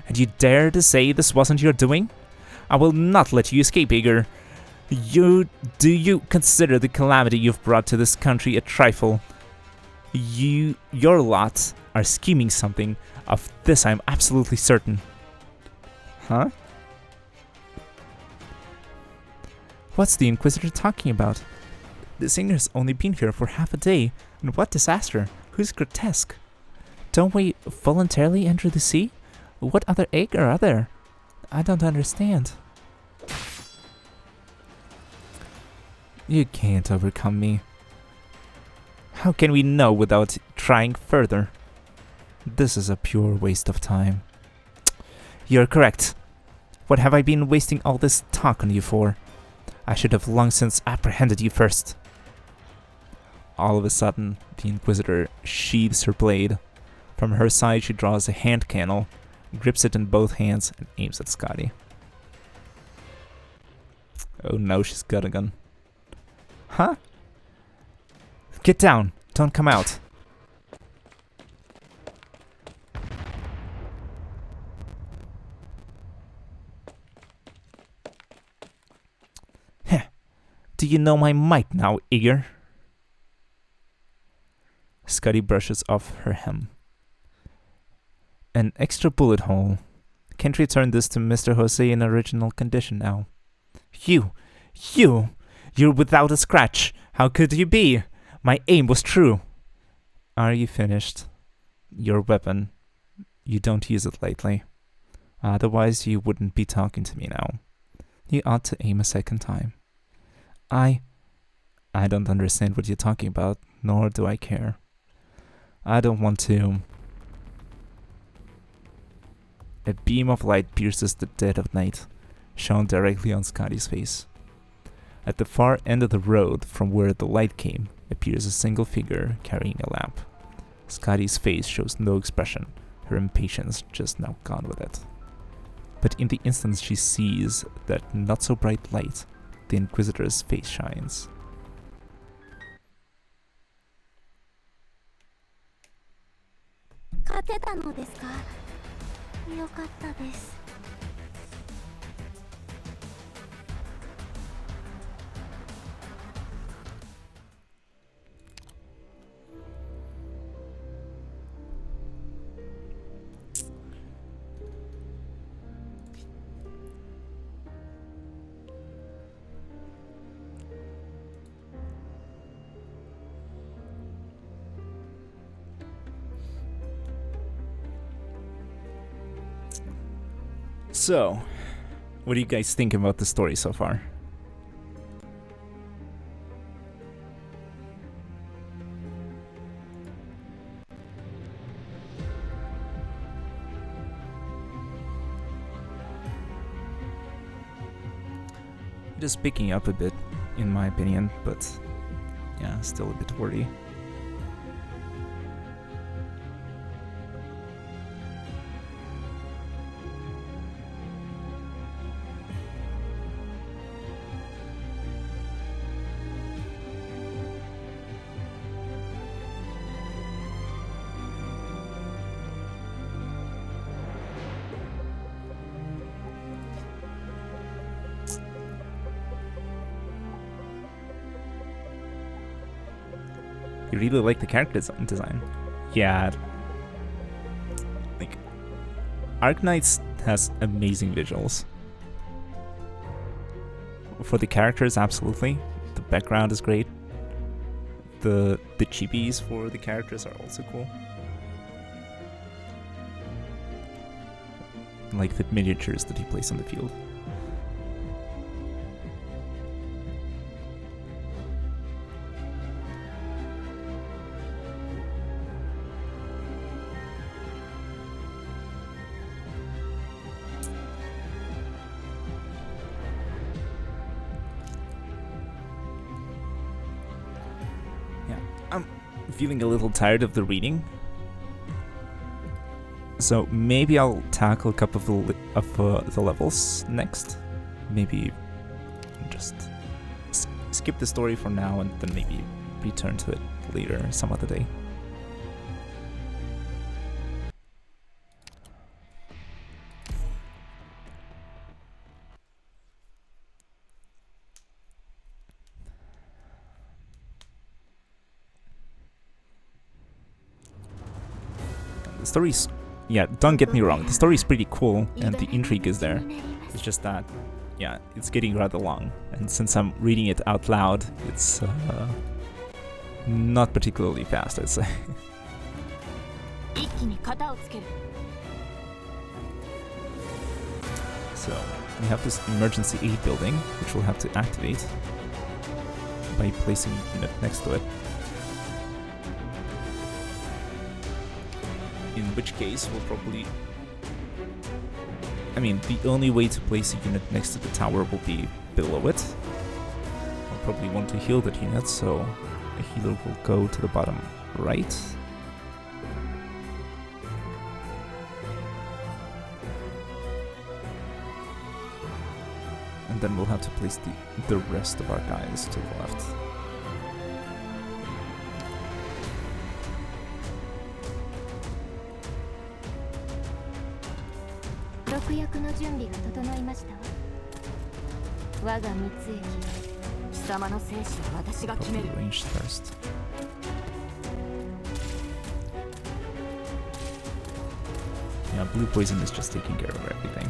And you dare to say this wasn't your doing? I will not let you escape, Ager. Do you consider the calamity you've brought to this country a trifle? Your lot are scheming something. Of this I'm absolutely certain. Huh? What's the Inquisitor talking about? The singer's only been here for half a day, and what disaster? Who's grotesque? Don't we voluntarily enter the sea? What other egg are there? I don't understand. You can't overcome me. How can we know without trying further? This is a pure waste of time. You're correct. What have I been wasting all this talk on you for? I should have long since apprehended you first. All of a sudden, the Inquisitor sheathes her blade. From her side, she draws a hand cannon, grips it in both hands, and aims at Scotty. Oh no, she's got a gun. Huh? Get down! Don't come out! Heh. Do you know my might now, eager? Scotty brushes off her hem. An extra bullet hole. Can't return this to Mr. Jose in original condition now. You're without a scratch. How could you be? My aim was true. Are you finished? Your weapon. You don't use it lately. Otherwise, you wouldn't be talking to me now. You ought to aim a second time. I don't understand what you're talking about, nor do I care. I don't want to. A beam of light pierces the dead of night, shone directly on Scotty's face. At the far end of the road from where the light came appears a single figure carrying a lamp. Scotty's face shows no expression, her impatience just now gone with it. But in the instant she sees that not-so-bright light, the Inquisitor's face shines. So, what do you guys think about the story so far? It is picking up a bit, in my opinion, but yeah, still a bit wordy. You really like the character design. Yeah. Like, Arknights has amazing visuals. For the characters, absolutely. The background is great. The chibis for the characters are also cool. Like the miniatures that he plays on the field. Feeling a little tired of the reading, so maybe I'll tackle a couple of the levels next. Maybe just skip the story for now and then maybe return to it later some other day. The story's yeah, don't get me wrong, the story is pretty cool and the intrigue is there. It's just that, yeah, it's getting rather long. And since I'm reading it out loud, it's not particularly fast, I'd say. So, we have this emergency aid building, which we'll have to activate by placing a unit next to it. In which case, we'll probably... I mean, the only way to place a unit next to the tower will be below it. I'll probably want to heal that unit, so a healer will go to the bottom right. And then we'll have to place the rest of our guys to the left. Probably ranged first. Yeah, blue poison is just taking care of everything.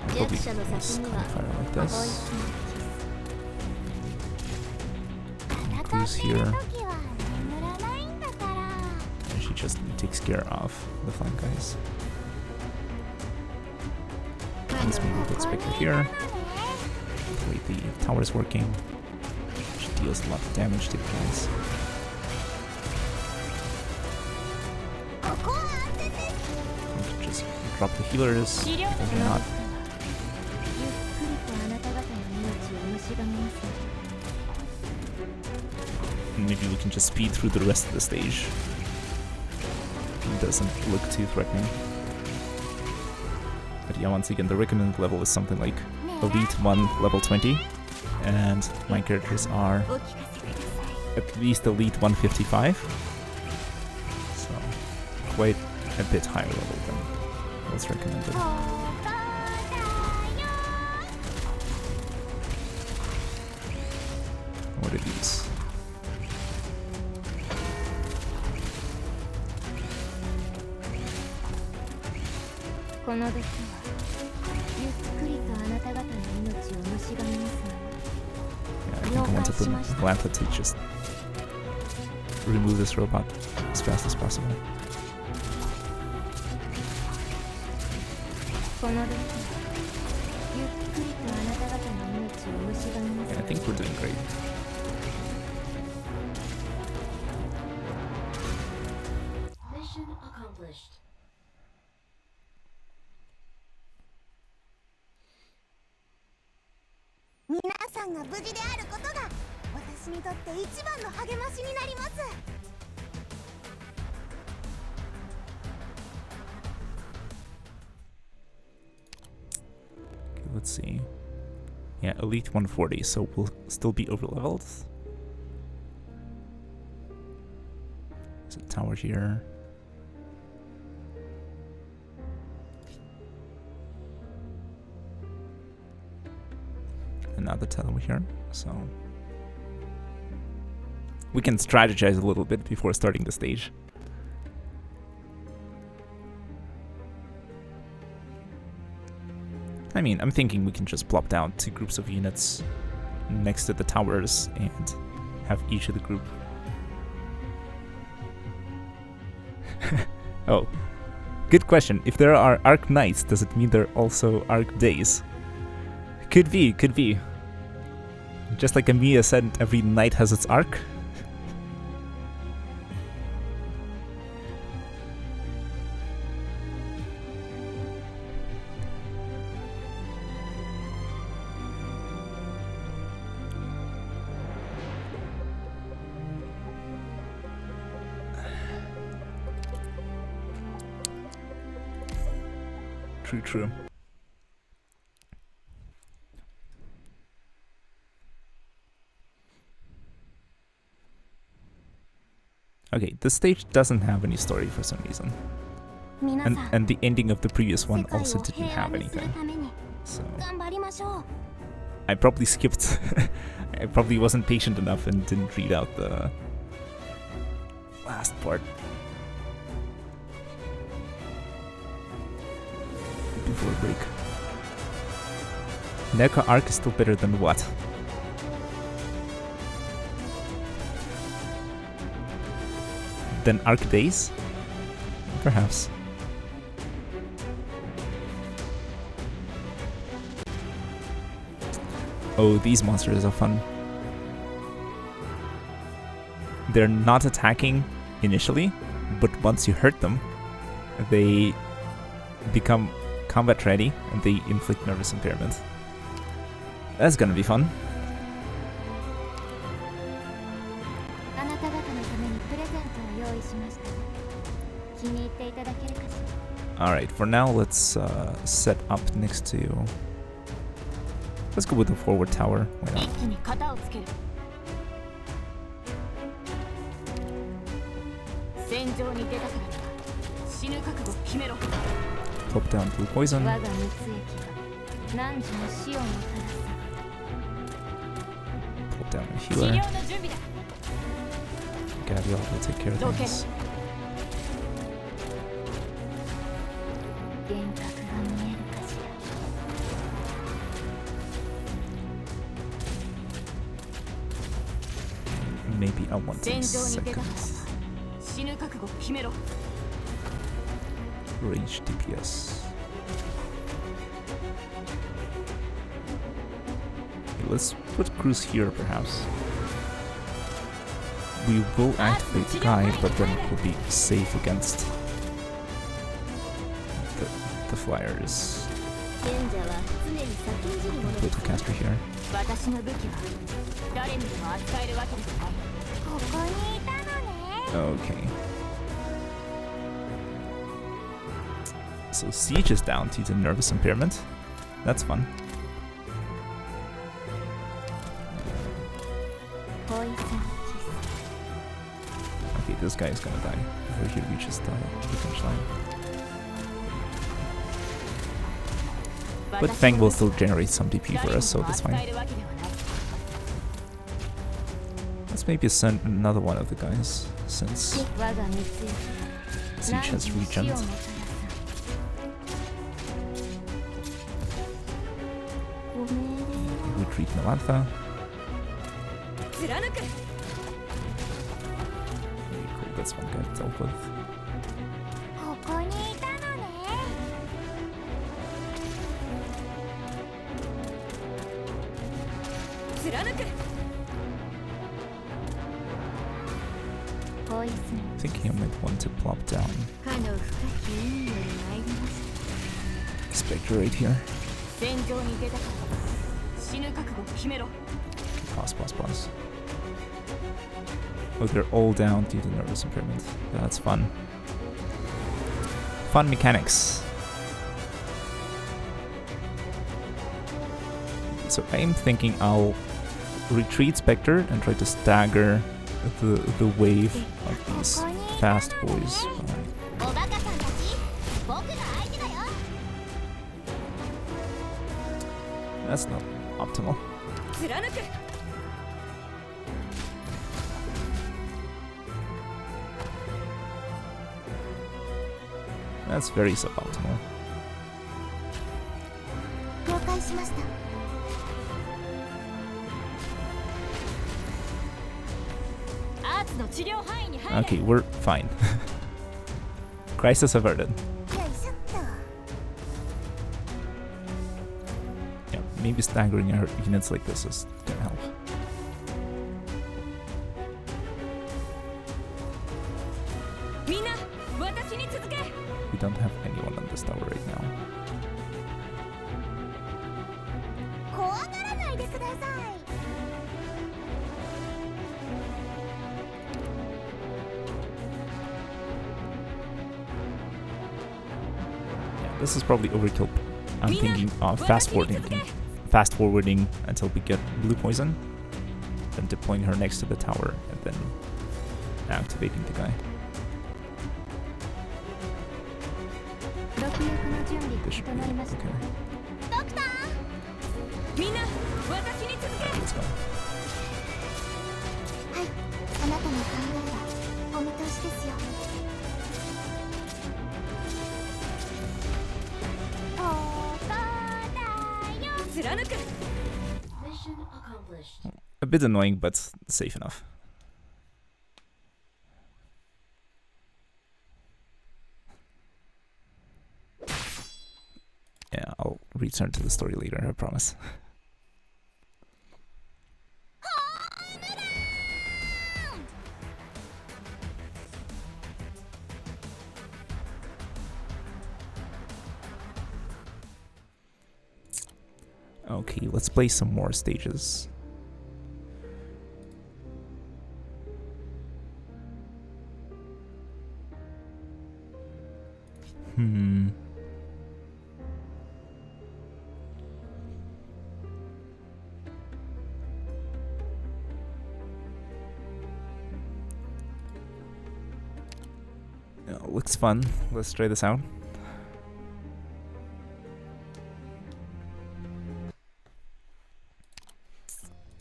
Probably place fire like this. Blue's here. And she just takes care of the flank guys. Let's maybe put Spectre here. The way the tower is working, she deals a lot of damage to the guys. We can just drop the healers, or not. And maybe we can just speed through the rest of the stage. It doesn't look too threatening. But yeah, once again, the recommended level is something like Elite 1 level 20, and my characters are at least Elite 155, so quite a bit higher level than what's recommended. What are these? Yeah, I think I wanted the Atlanta to just remove this robot as fast as possible. Yeah, I think we're doing great. Mission accomplished. 皆さんが無事であることが私にとって一番の励ましになります。 Okay, let's see. Yeah, Elite 140, so we'll still be overleveled. There's a tower here. Another tower here, so we can strategize a little bit before starting the stage. I mean, I'm thinking we can just plop down 2 groups of units next to the towers and have each of the group. Oh, good question. If there are Arknights, does it mean there are also Ark Days? Could be, could be. Just like Amiya said, every knight has its arc. True, true. Okay, this stage doesn't have any story for some reason. 皆さん And the ending of the previous 世 one 界を also didn't 平和 have にする anything. ために So 頑張りましょう。 I probably skipped. I probably wasn't patient enough and didn't read out the last part before break. Neko arc is still better than what? Than Arc Days? Perhaps. Oh, these monsters are fun. They're not attacking initially, but once you hurt them, they become combat ready and they inflict nervous impairment. That's gonna be fun. あなた方のためにプレゼントを用意しました。気に入っていただけるかしら。 Alright, for now let's set up next to... Let's go with the forward tower. Why 一 not? 気に型をつける。戦場に出たからには死ぬ覚悟を決めろ。 Top down blue poison. 我が蜜液が何時も死をもたらす。 Top down a 治 healer. 療の準備だ。 Gabriel will take care of Okay. things. 幻覚が見えるかしら。 Maybe I want 戦 to 場に出たからに seconds. は死ぬ覚悟を決めろ。 Range DPS. Okay, let's put Cruz here perhaps. We will activate the guy, but then it will be safe against the flyers. 賢者は常に先んじるもの Put で the す。 caster here. 私の武器は誰にでも扱えるわけではない。ここにいたのね。 Okay. So Siege is down due to nervous impairment. That's fun. ポイズンキス。 Okay, this guy is gonna die before he reaches the finish line. But Fang will still generate some DP for us, so that's fine. Let's maybe send another one of the guys, since 我が蜜液 Siege has regened. Retreat Navantha. Okay, cool, that's one guy dealt with. ここにいたのね。 ポイズン Thinking I might want to plop down かの深き運命に参りまし Spectre right here. た。戦場に出たから死ぬ覚悟を決めろ。 Pause. Oh, they're all down due to nervous impairment. That's fun. Fun mechanics. So I'm thinking I'll retreat Spectre and try to stagger the wave of these fast boys. おバカさんたち、僕が相手だよ。 That's not optimal. 貫く。 That's very suboptimal. 了解しました。 アーツの治療範囲に入れ。 Okay, we're fine. Crisis averted. よいしょっと。 Yeah, maybe staggering our units like this is gonna help. みんな、私に続け。 We don't have anyone on this tower right now. 怖がらないでください。 Yeah, this is probably overkill. I'm thinking fast forwarding until we get blue poison, then deploying her next to the tower, and then activating the guy. This should be okay. ドクター Alright, let's go. はいあなたの考えはお見通しですよここだよ貫く Mission accomplished. A bit annoying, but safe enough. Yeah, I'll return to the story later, I promise. Okay, let's play some more stages. Looks fun. Let's try this out.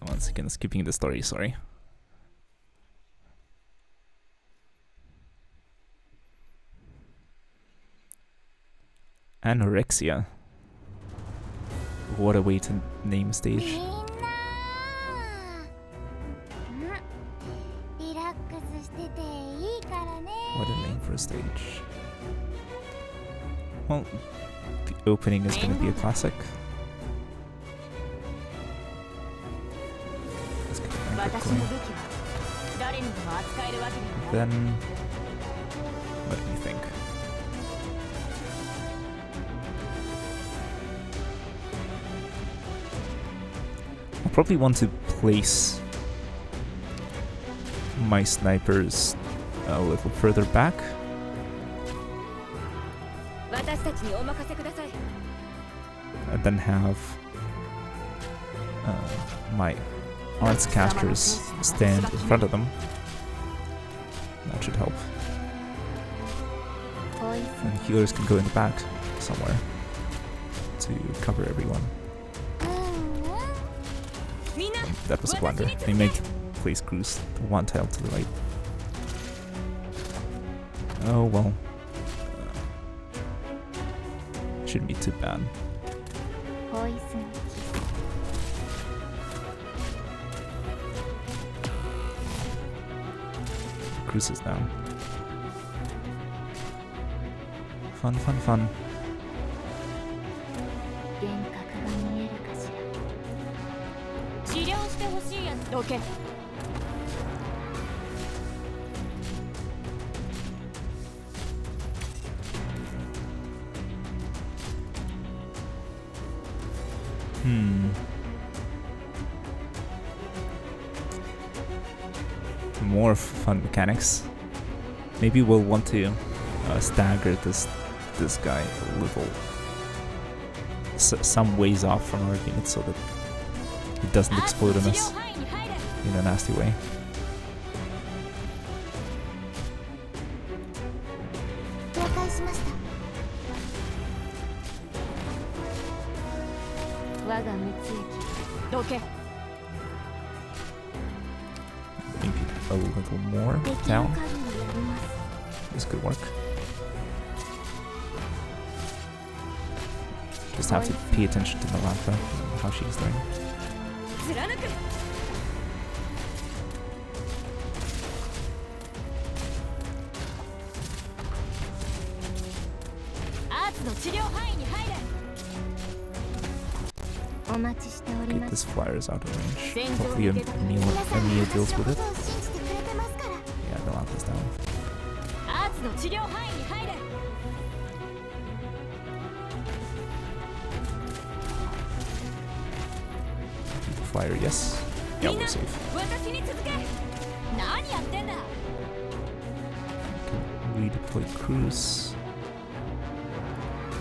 Once again, skipping the story, sorry. Anorexia. What a way to name a stage. みんなリラックスしてていいからね What a name for a stage. Well, the opening is going to be a classic. Let's get the anchor going. Then, what do you think? I'll probably want to place my snipers a little further back. And then have my arts casters stand in front of them. That should help. And healers can go in the back somewhere to cover everyone. That was a blunder. They made place cruise one tile to the right. Oh well. Shouldn't be too bad. Cruise is down. Fun, fun, fun. More fun mechanics. Maybe we'll want to stagger this guy a little, some ways off from our unit so that it doesn't explode on us in a nasty way. Maybe a little more down. This could work. Just have to pay attention to Melantha and how she's doing. Okay, this flyer is out of range. Hopefully Emilia deals with it. Yeah, Melantha's down. Flyer, yes. Yeah, we're safe. Redeploy cruise.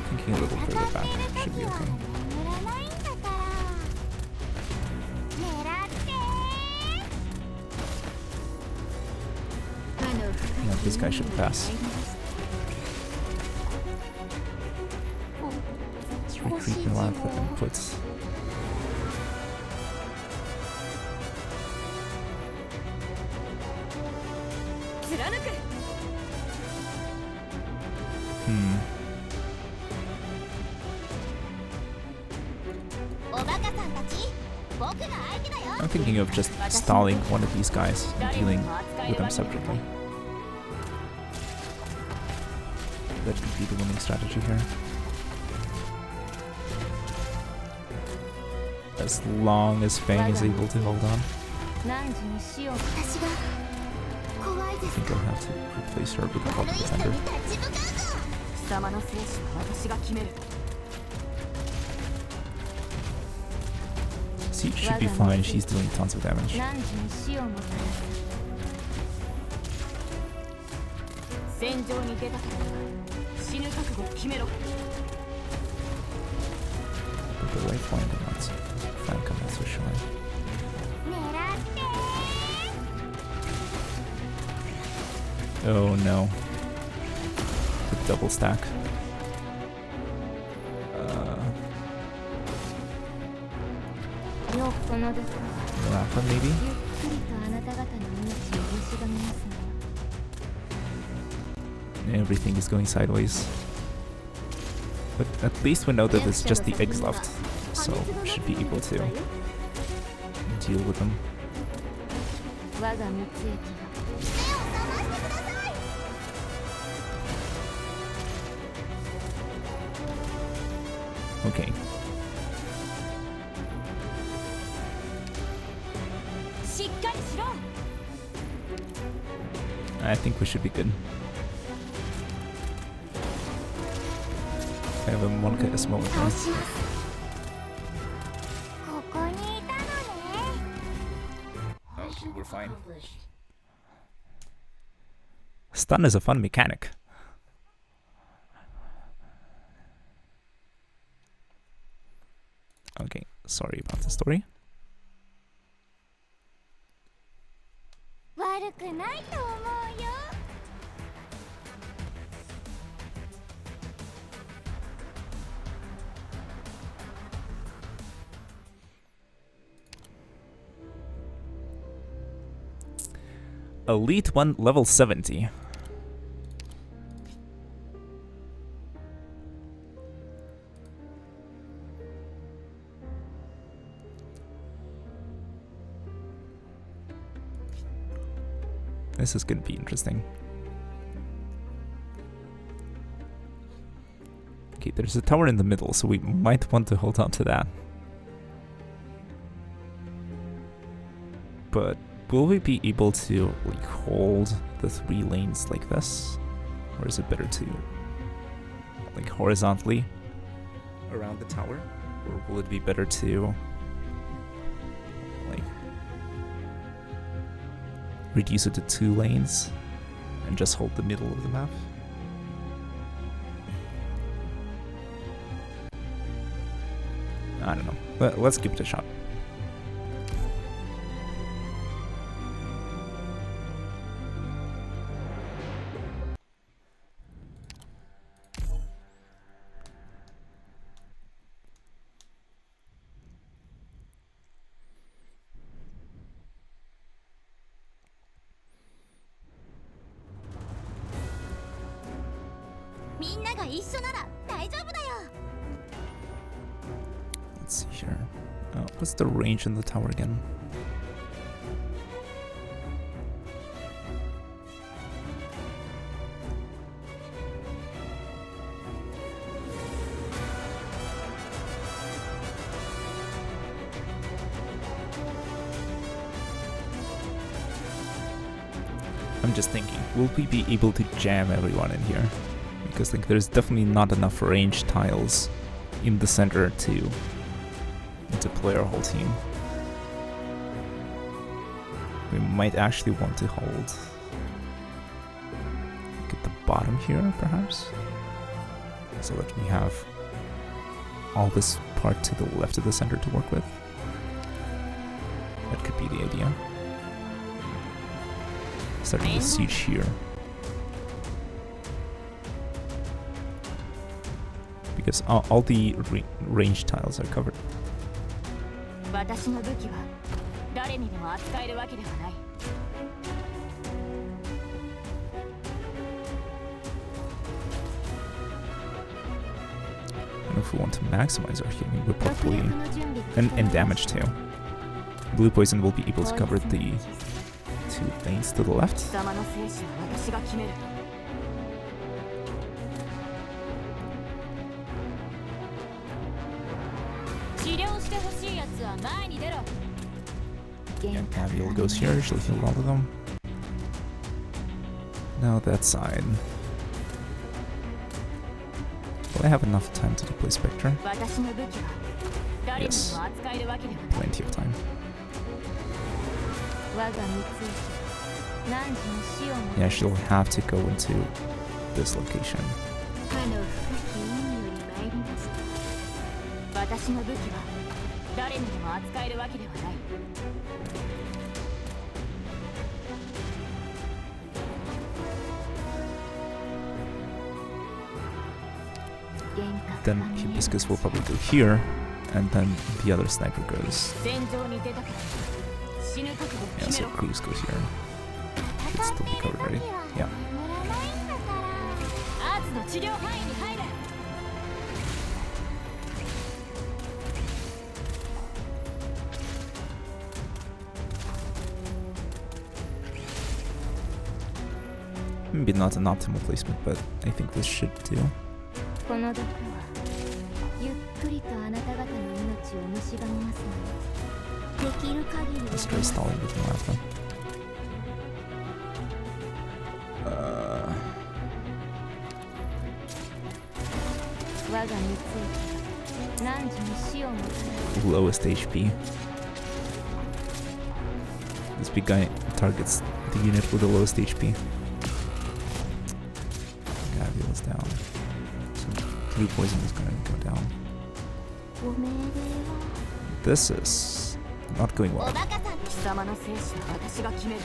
Thinking a little further back should be okay. Yeah, this guy should pass. the inputs. I'm thinking of just stalling one of these guys and dealing with them separately. That could be the winning strategy here. As long as Fang is able to hold on. I think I'll have to replace her with a help defender. She should be fine, she's doing tons of damage. But the lifeline did not Fang come out so shy. Oh no. The double stack. Rapper maybe? Everything is going sideways. But at least we know that it's just the eggs left, so we should be able to deal with them. Okay. I think we should be good. I have a Monica Esmo with me. Okay, we're fine. Stun is a fun mechanic. Okay, sorry about the story. Elite 1 level 70. This is gonna be interesting. Okay, there's a tower in the middle, so we might want to hold on to that. But will we be able to like hold the 3 lanes like this? Or is it better to like horizontally around the tower? Or will it be better to like reduce it to 2 lanes and just hold the middle of the map? I don't know. Let's give it a shot. Let's see here. What's the range in the tower again? I'm just thinking, will we be able to jam everyone in here? Because like there's definitely not enough range tiles in the center to play our whole team. We might actually want to hold like at the bottom here, perhaps, so that we have all this part to the left of the center to work with. That could be the idea. Starting the siege here. Yes, all the range tiles are covered. 私の武器は誰にでも扱えるわけではない。 And if we want to maximize our healing, we'll probably and damage too. Blue poison will be able to cover the 2 lanes to the left. 貴様の生死は私が決める。治療してほしいやつは前に出ろ。 And Abiel goes here, she'll heal all of them. Now that side. Will I have enough time to deploy Spectre? 私の武器は誰にでも扱えるわけではない。 Plenty of time. 我が三つ何時に死をも Yeah, she'll have to go into this location. かの深き意味より参りました。私の武器は誰にでも扱えるわけではない。 Then Hibiscus will probably go here, and then the other sniper goes. 戦場に出たから死ぬ覚悟を Yeah, 決 so めろ。 Cruz goes here. Should still be covered, right? Yeah. アーツの治療範囲に入れ。 Maybe not an optimal placement, but I think this should do. この毒はゆっくりとあなた方の命を蝕みますので、できる限り Let's try stalling with Malapha. 我が三つ何時に死をもたら Lowest HP. This big guy targets the unit with the lowest HP. Gabriel is down. So blue poison is gonna go down. ご命令は This is not going お well. バカさん貴様の生死は私が決める。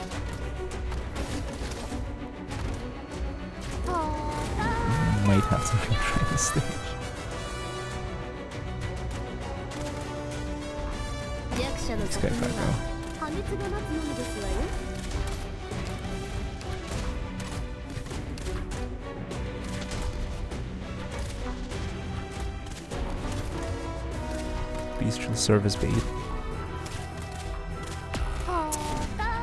Might have to retry this stage. 弱者の This 革 guy 命 can't は go. 破滅が待つのみですわよ。 These should serve as bait. 他だよ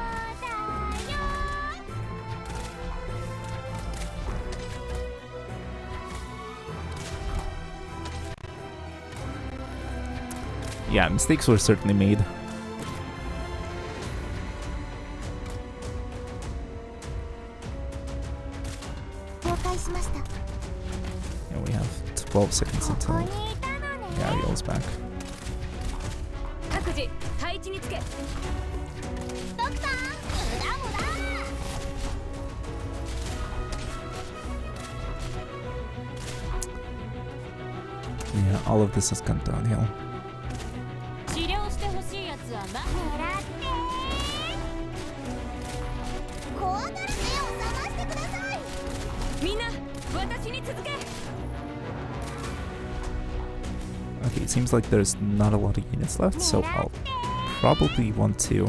Yeah, mistakes were certainly made. 了解しました。 Yeah, we have 12 seconds ここ until にいたのね。 Gabriel's back. 各自配置につけ。ドクター、無駄無駄。 Yeah, all of this has gone downhill. 治療してほしいやつはま狙ってこうなる目を覚ましてください。みんな私に続け。 Okay, it seems like there's not a lot of units left, so I'll probably want to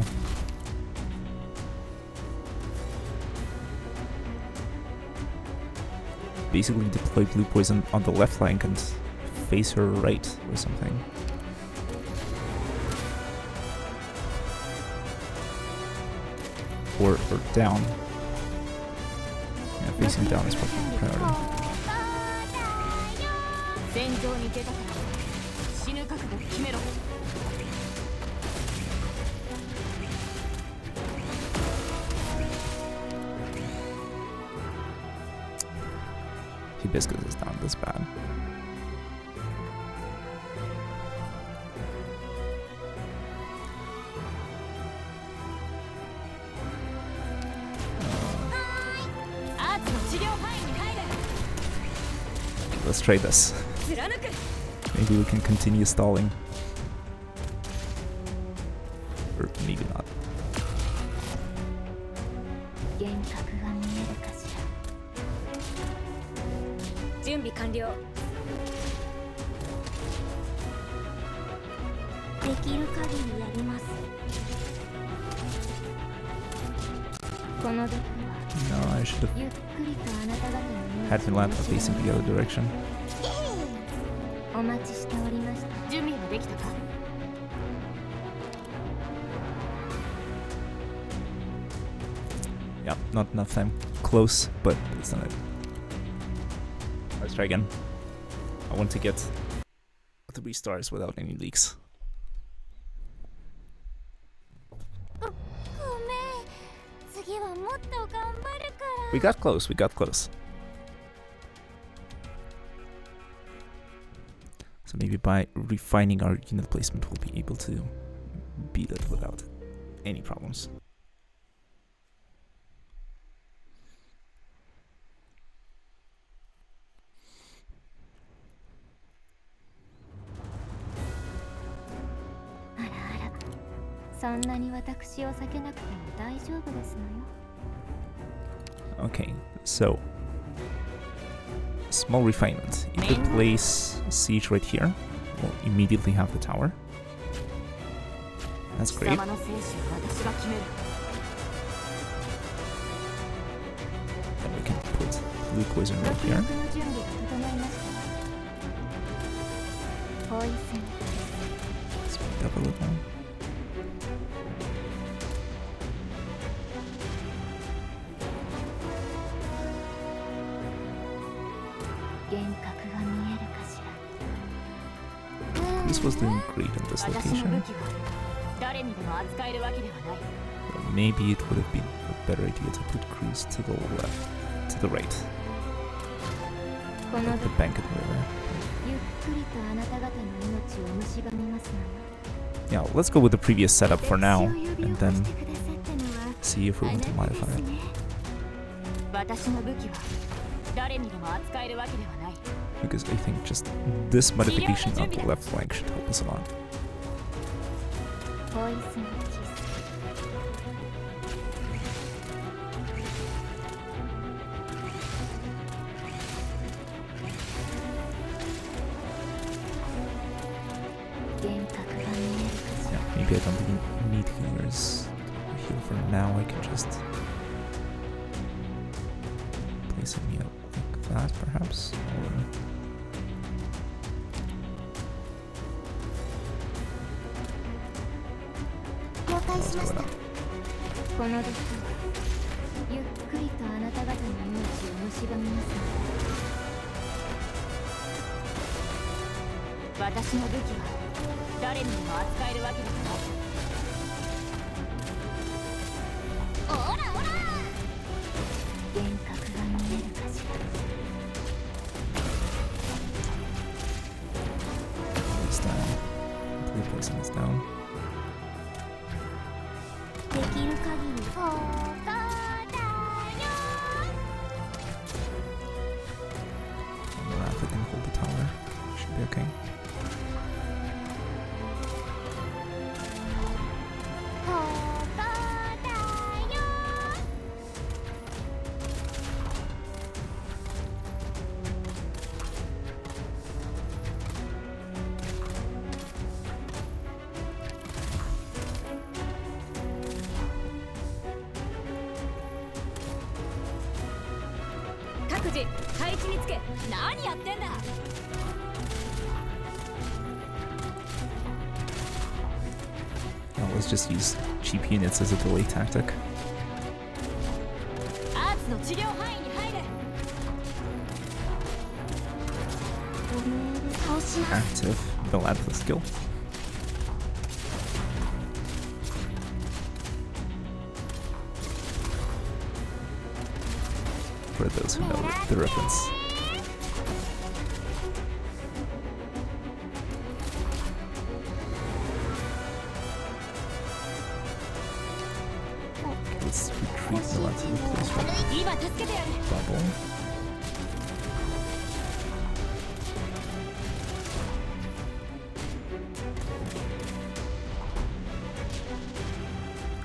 basically deploy blue poison on the left flank and face her right or something. Or down. Yeah, facing down is probably the priority. 戦場に出たから死ぬ覚悟を決めろ。 Hibiscus is not this bad. Let's try this. Maybe we can continue stalling. Or maybe not. 幻覚が見えるかしら。準備完了。できる限りやります。この毒は No, I should have ゆっくりとあなた方の had Finland facing the other direction. お待ちしておりました。準備はできたか。 Yeah, not enough time. Close, but it's not it. Let's try again. I want to get 3 stars without any leaks. ごめん。次はもっと頑張るから。 We got close, we got close. So maybe by refining our unit placement, we'll be able to beat it without any problems. Ara, そんなに私を避けなくても大丈夫ですのよ。 Okay, so small refinement. If we place siege right here, we'll immediately have the tower. That's great. 貴様の生死は私が決める。 Then we can put blue poison right 毒 here. 薬の準備が整いました。ポイズン。 Speed up a little. 幻覚が見えるかしら。 This was doing great in this 私の武 location. 器は誰にでも扱えるわけではない。 But maybe it would have been a better idea to put Greece to the left, to the right, この like 毒 the banquet river. ゆっくりとあなた方の命を蝕みますのよ。 Yeah, let's go with the previous setup for now, 私を呼び and 起こ then してくださったのは see if we あ want な to たで modify す it. ね。私の武器は誰にでも扱えるわけではない。 Because I think just this modification of the left flank should help us a lot. ポイズンキス。 幻覚が見えるかし Yeah, ら。 maybe I don't even need healers here for now. I can just place me up like that, perhaps. Or 了解し let's ま go した。 with that. この毒はゆっくりとあなた方の命を蝕みますので。私の武器は誰にでも扱えるわけではない。オラオラ。幻覚が見えるかしら。 It's down. Blue poison is down. できる限りここだよ。 If I can hold the tower, should be okay. ここだよ。 各自配置につけ。何やってんだ。 Now let's just use cheap units as a delay tactic. アーツの治療範囲に入れ。おめえで倒します。 Active Velantha skill. For those who know the reference. Let's retreat Velantha to the place right 今助けてやる。 bubble.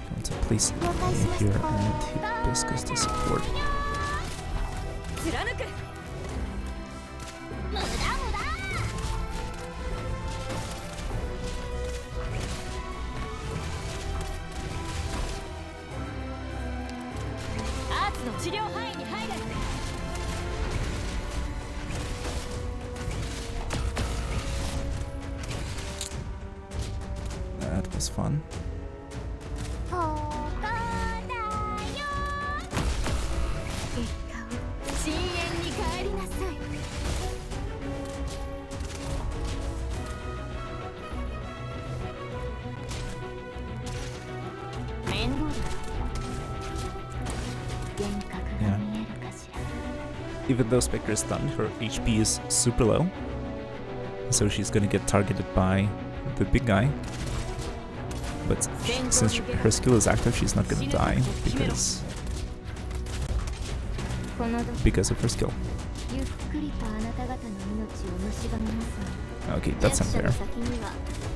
Going to place it here and Hibiscus to support. 貫く。無駄無駄。の治療範囲に入れ。 That was fun. ここだよ。結果を深淵に帰りなさい。面倒だ。幻覚が見えるかしら。 Even though Spectre is stunned, her HP is super low. So she's gonna get targeted by the big guy. But since her skill is active, she's not gonna die because of her skill. ゆっくりとあなた方の命を蝕みます。 Okay, that's unfair. 先には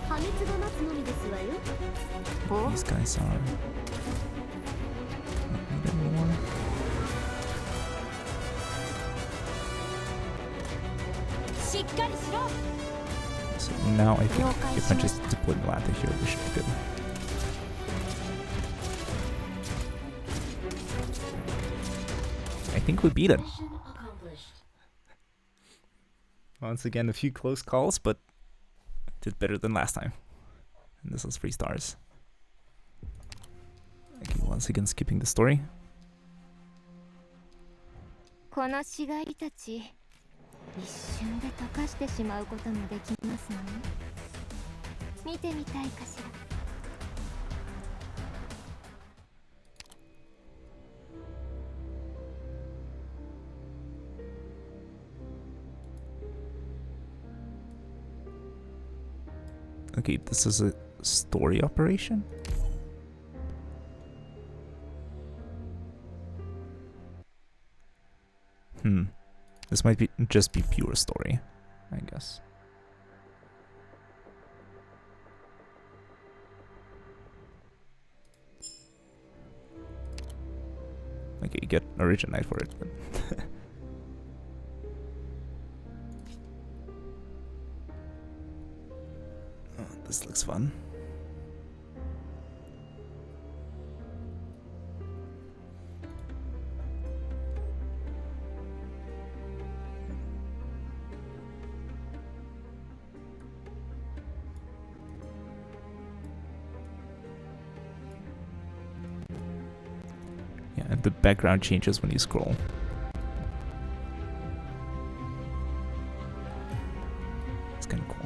破滅が待つのみですわよ。 These guys are not needed anymore. So now I think if I just deploy the ladder here, we should be good. I think we beat it. Mission accomplished. Once again, a few close calls, but did better than last time. And this was 3 stars. Okay, once again skipping the story. この死骸たち、一瞬で溶かしてしまうこともできますのね。見てみたいかしら。 Okay, this is a story operation? This might be just be pure story, I guess. Okay, you get Originite for it, but oh, this looks fun. Yeah, and the background changes when you scroll. It's kind of cool.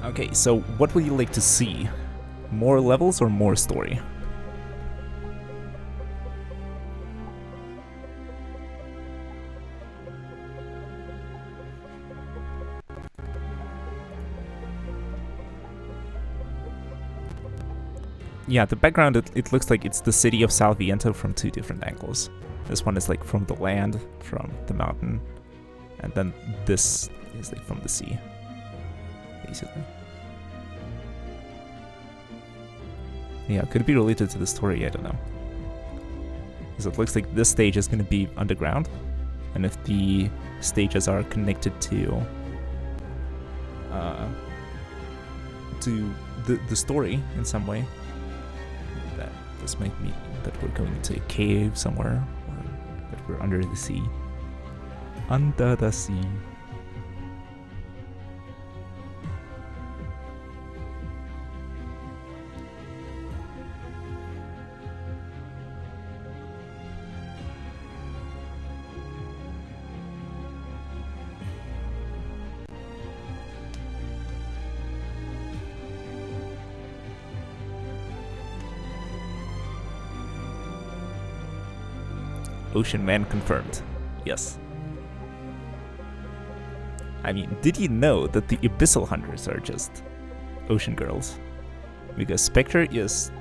Okay, so what would you like to see? More levels or more story? Yeah, the background, it looks like it's the city of Salviento from 2 different angles. This one is like from the land, from the mountain, and then this is like from the sea, basically. Yeah, could it be related to the story? I don't know. Because it looks like this stage is going to be underground, and if the stages are connected to the story in some way, that this might mean that we're going into a cave somewhere, or that we're under the sea. Under the sea. Ocean Man confirmed. Yes. I mean, did you know that the Abyssal Hunters are just ocean girls? Because Spectre is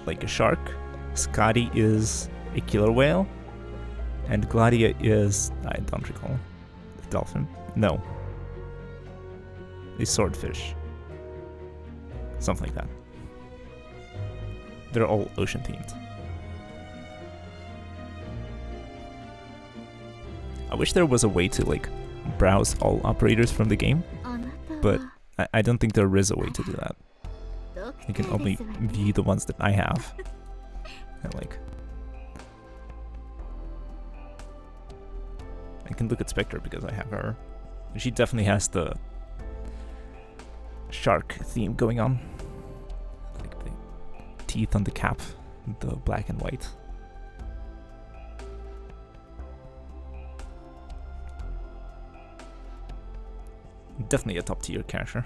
like a shark, Scotty is a killer whale, and Gladia is, I don't recall, the dolphin? No. a swordfish. Something like that. They're all ocean themed. I wish there was a way to like browse all operators from the game, あなたは but I don't think there is a way to do that. ドクタ You can ー only ですわね view the ones that I have. And like I can look at Spectre because I have her. She definitely has the shark theme going on. Like the teeth on the cap, the black and white. Definitely a top tier character.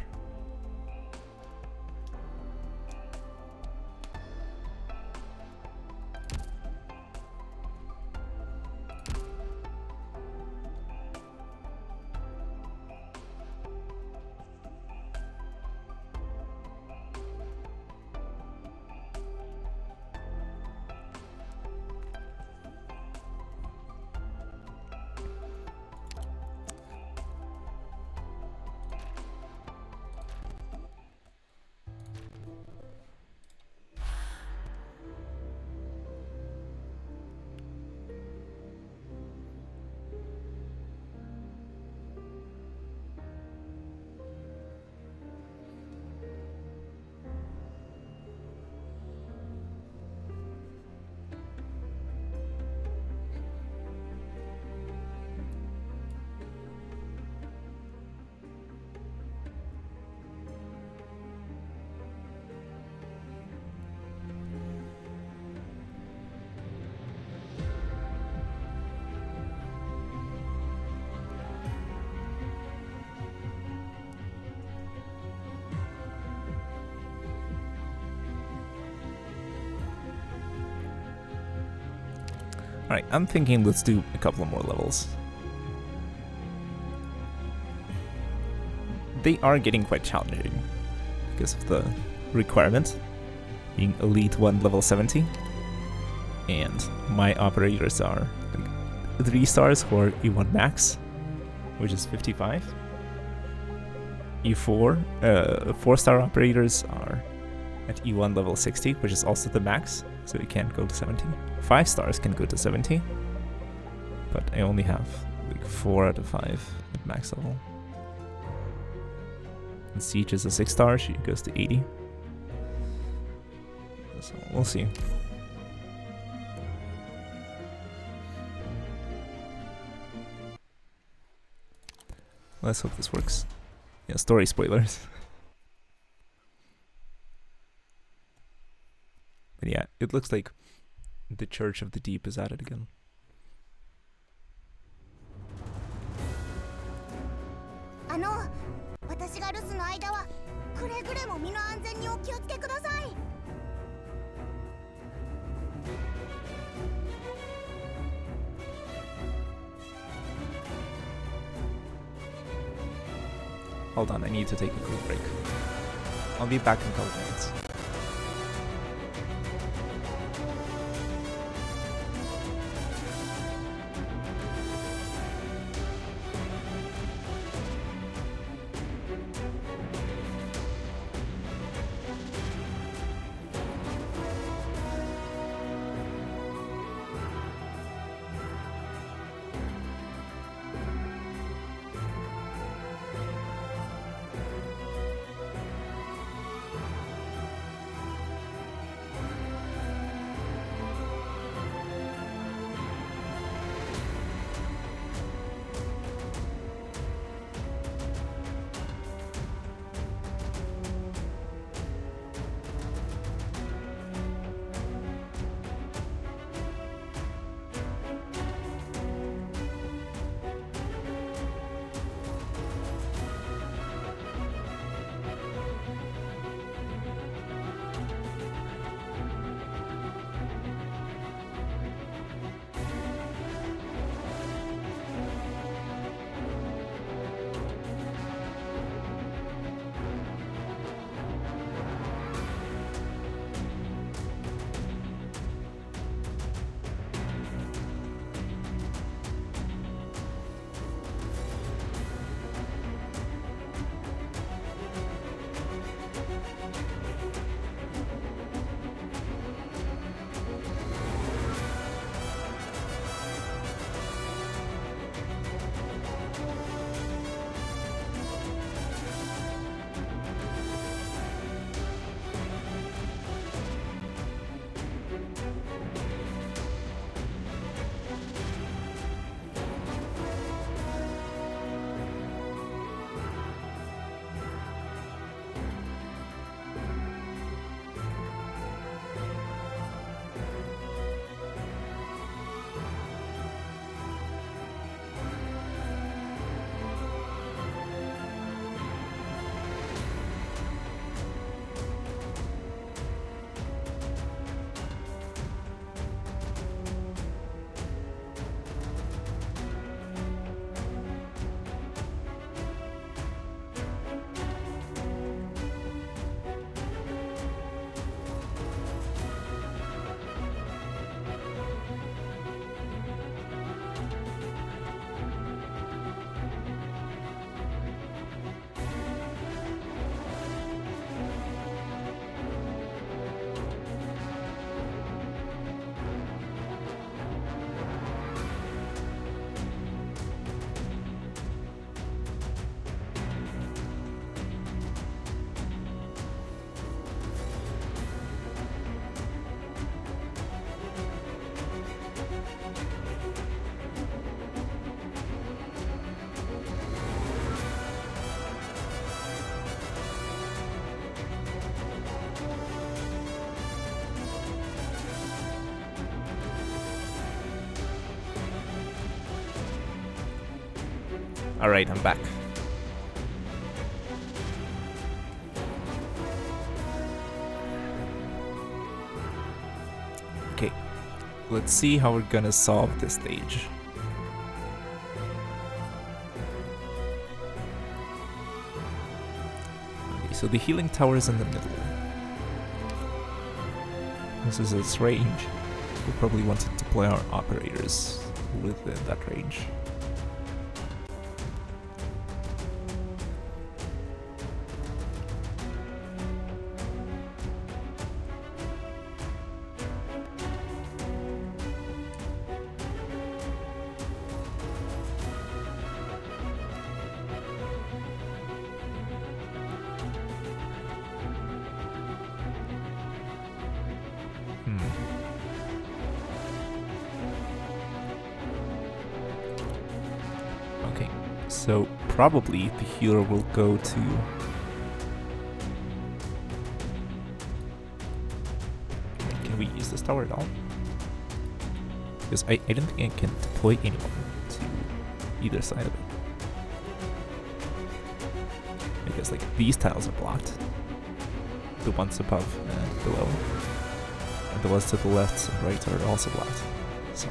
Alright, I'm thinking let's do a couple more levels. They are getting quite challenging because of the requirement being Elite 1 level 70. And my operators are like 3 stars for E1 max, which is 55. E4, 4-star operators are at E1 level 60, which is also the max, so it can't go to 70. 5 stars can go to 70, but I only have like 4 out of 5 at max level. And Siege is a 6-star, she goes to 80. So we'll see. Let's hope this works. Yeah, story spoilers. But yeah, it looks like the Church of the Deep is at it again. 私が留守の間はくれぐれも身の安全にお気をつけください。 Hold on, I need to take a quick break. I'll be back in a couple minutes. Alright, I'm back. Okay, let's see how we're gonna solve this stage. Okay, so the healing tower is in the middle. This is its range. We probably want to deploy our operators within that range. Okay, so probably the healer will go to... Can we use this tower at all? Because I don't think I can deploy anyone to either side of it. Because like these tiles are blocked. The ones above and below. And the ones to the left and right are also blocked. So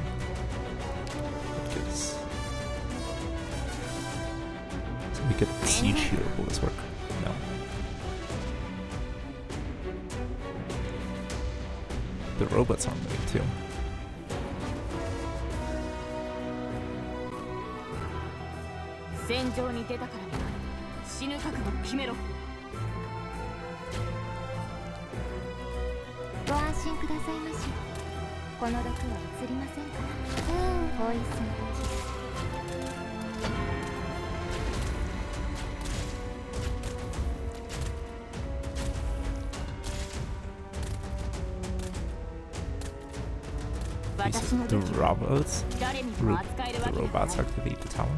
we could siege here. Will this work? No. The robots are moving too. The robots activate the tower.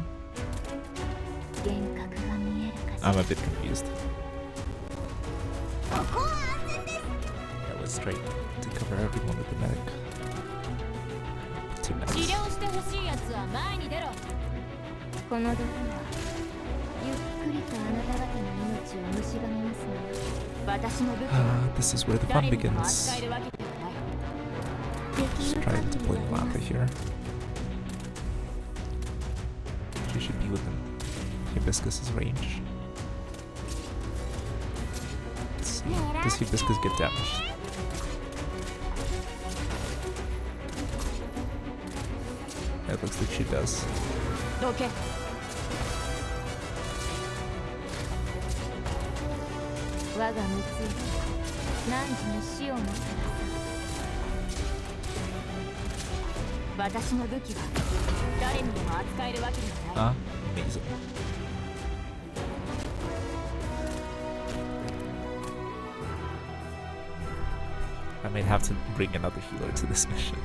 I'm a bit confused. Yeah, let's try to cover everyone with the medic. 2 minutes. This is where the fun begins. Just try to deploy Lanta here. She should be within Hibiscus's range. Let's see. Does Hibiscus get damaged? It looks like she does. Okay. Amazing. I might have to bring another healer to this mission.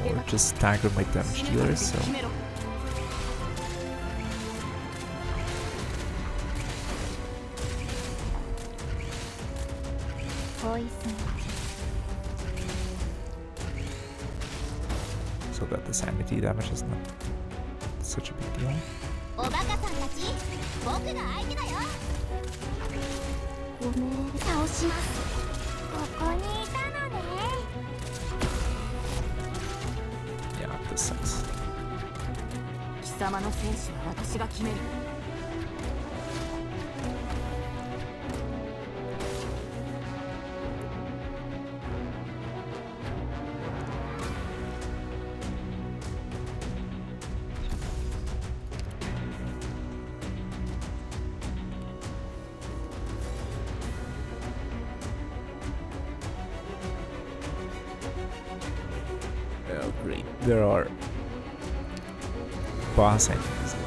Or just stagger my damaged healers, so... So that the sanity damage is not such a big deal. Yeah, this sucks. Oh great, there are boss enemies as well.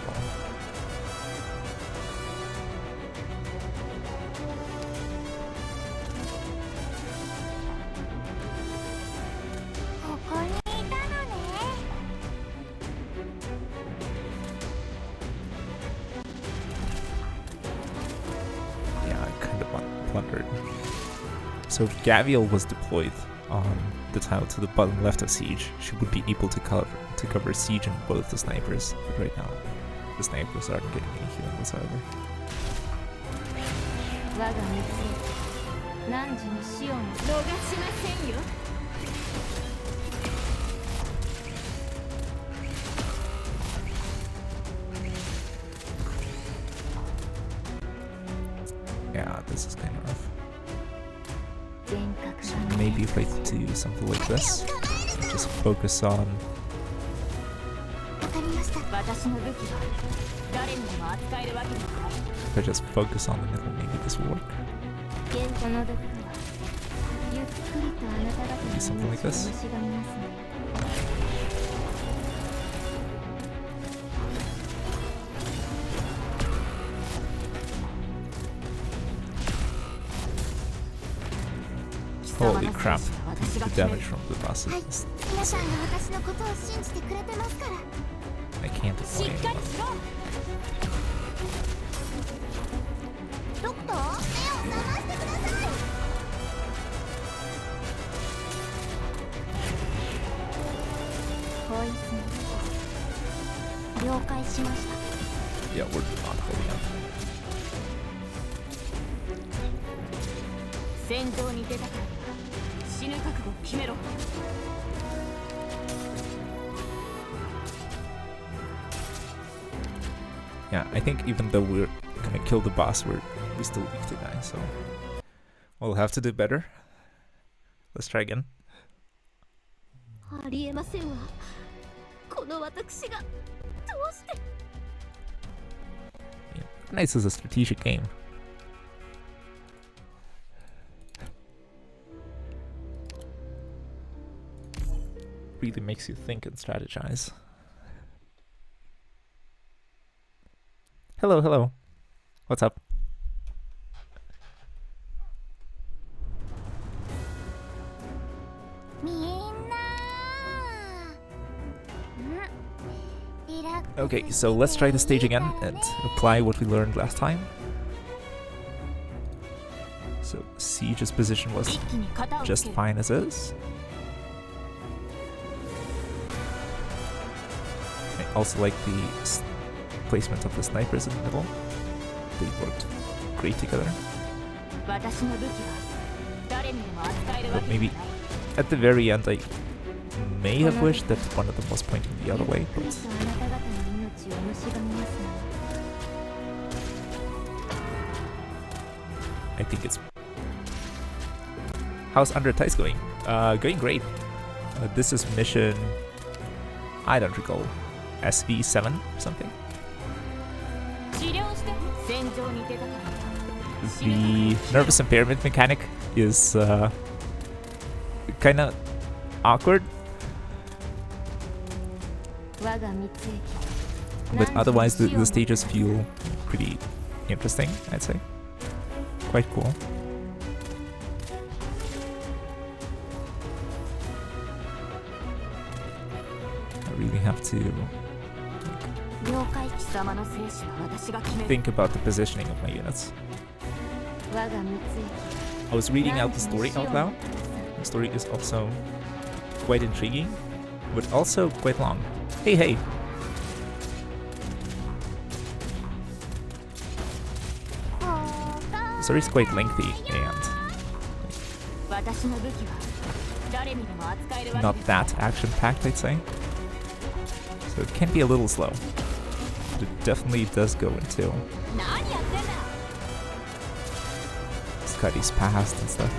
Yeah, I kind of plundered. So Gaviel was deployed on the tile to the bottom left of Siege, she would be able to cover Siege and both the snipers. But right now, the snipers aren't getting any healing whatsoever. 我が見つけ何時に死をも逃しませんよ。Yeah, this is kind of rough. 幻覚 So maybe if I do something like this, just focus on. わかりました。私の武器は誰にでも扱えるわけではない。 If I just focus on the middle, maybe this will work. この毒はゆっくりとあなた方の Something like 命を this? 蝕みますね。 Holy crap! The damage from the boss はい is 皆さんが私のことを信じてくれてますから。 I can't しっ avoid かり it. しろ。ドクター、目を覚ましてください。ポイズン了解しました。 Yeah, we're not holding up. 戦場に出たから死ぬ覚悟を決めろ。 Yeah, I think even though we're gonna kill the boss, we still weak to die, so we'll have to do better. Let's try again. ありえませんわ。この私がどうして。 Yeah. Arknights is a strategic game. Really makes you think and strategize. Hello, hello. What's up? みんな。リラックス Okay, so let's try the stage again and apply what we learned last time. So Siege's position was 一気に型をつ just ける。 fine as is. I also like the placement of the snipers in the middle. They worked great together. 私の武器は誰にでも扱えるわ But けで maybe はない。 at the very end I may have wished that one of them was pointing the other way, ゆっく but りとあなた方の命を蝕みますね。 I think it's... How's Arknights going? Going great. This is mission... I don't recall. SV7 or something? 治療して戦場に出たから The nervous impairment mechanic is kinda awkward, 我が蜜液 but otherwise the stages feel pretty interesting, I'd say. Quite cool. I really have to 了解。貴様の生死は私が決める。 think about the positioning of my units. 我が蜜液 I was reading out the story out loud. The story is also quite intriguing, but also quite long. Hey, hey! The story is quite lengthy and 私の武器は誰にでも扱えるわけ not です。 that action-packed, I'd say. So it can be a little slow. But it definitely does go into 何やってんだ。 Scuddy's past and stuff.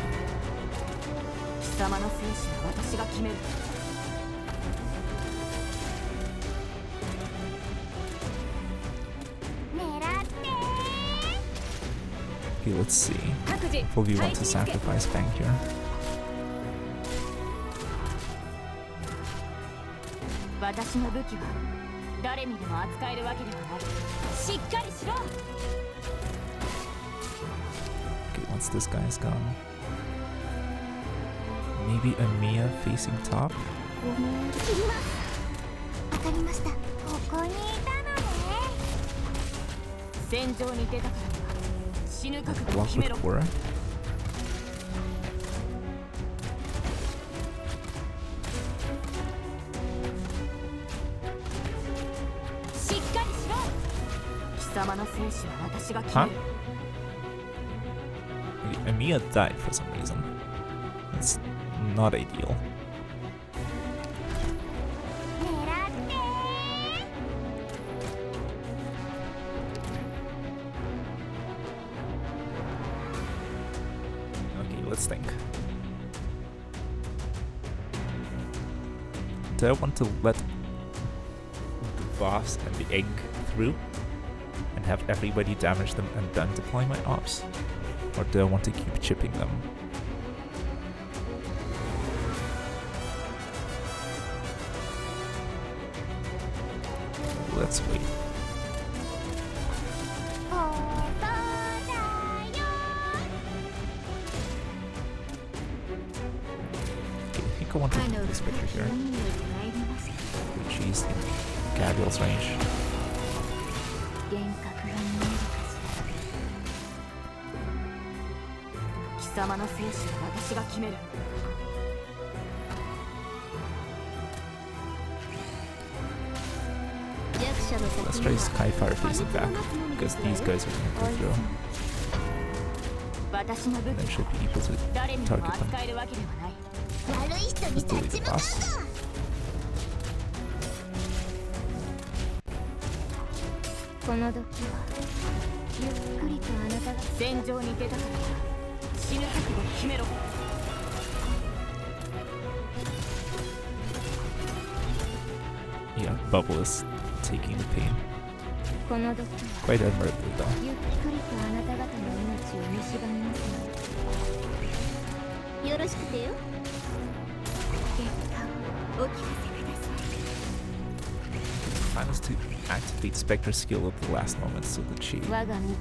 貴様の生死は私が決める。 Okay, let's see. 各自 Will we want to 配置につけ sacrifice Bank here? 私の武器は誰にでも扱えるわけではない。しっかりしろ。 Okay, once this guy's gone. Maybe a Mia facing top? 切ります。わかりました。ここにいたのね。戦場に出たからには死ぬ覚悟を Block 決めろ with。Aura? Huh? Emiya died for some reason. That's not ideal. Okay, let's think. Do I want to let the boss and the egg through and have everybody damage them and then deploy my ops? Or do I want to keep chipping them? Let's wait. Okay, I think I want to do this picture here. Which is in Gabriel's range. Let's try Skyfire facing back, because these guys are going to go through. Then should be able to target them. Let's delete the boss. Yeah, Bubble is taking the pain. Quite admirably though. Plan is to activate Spectre's skill at the last moment so that she sleeps and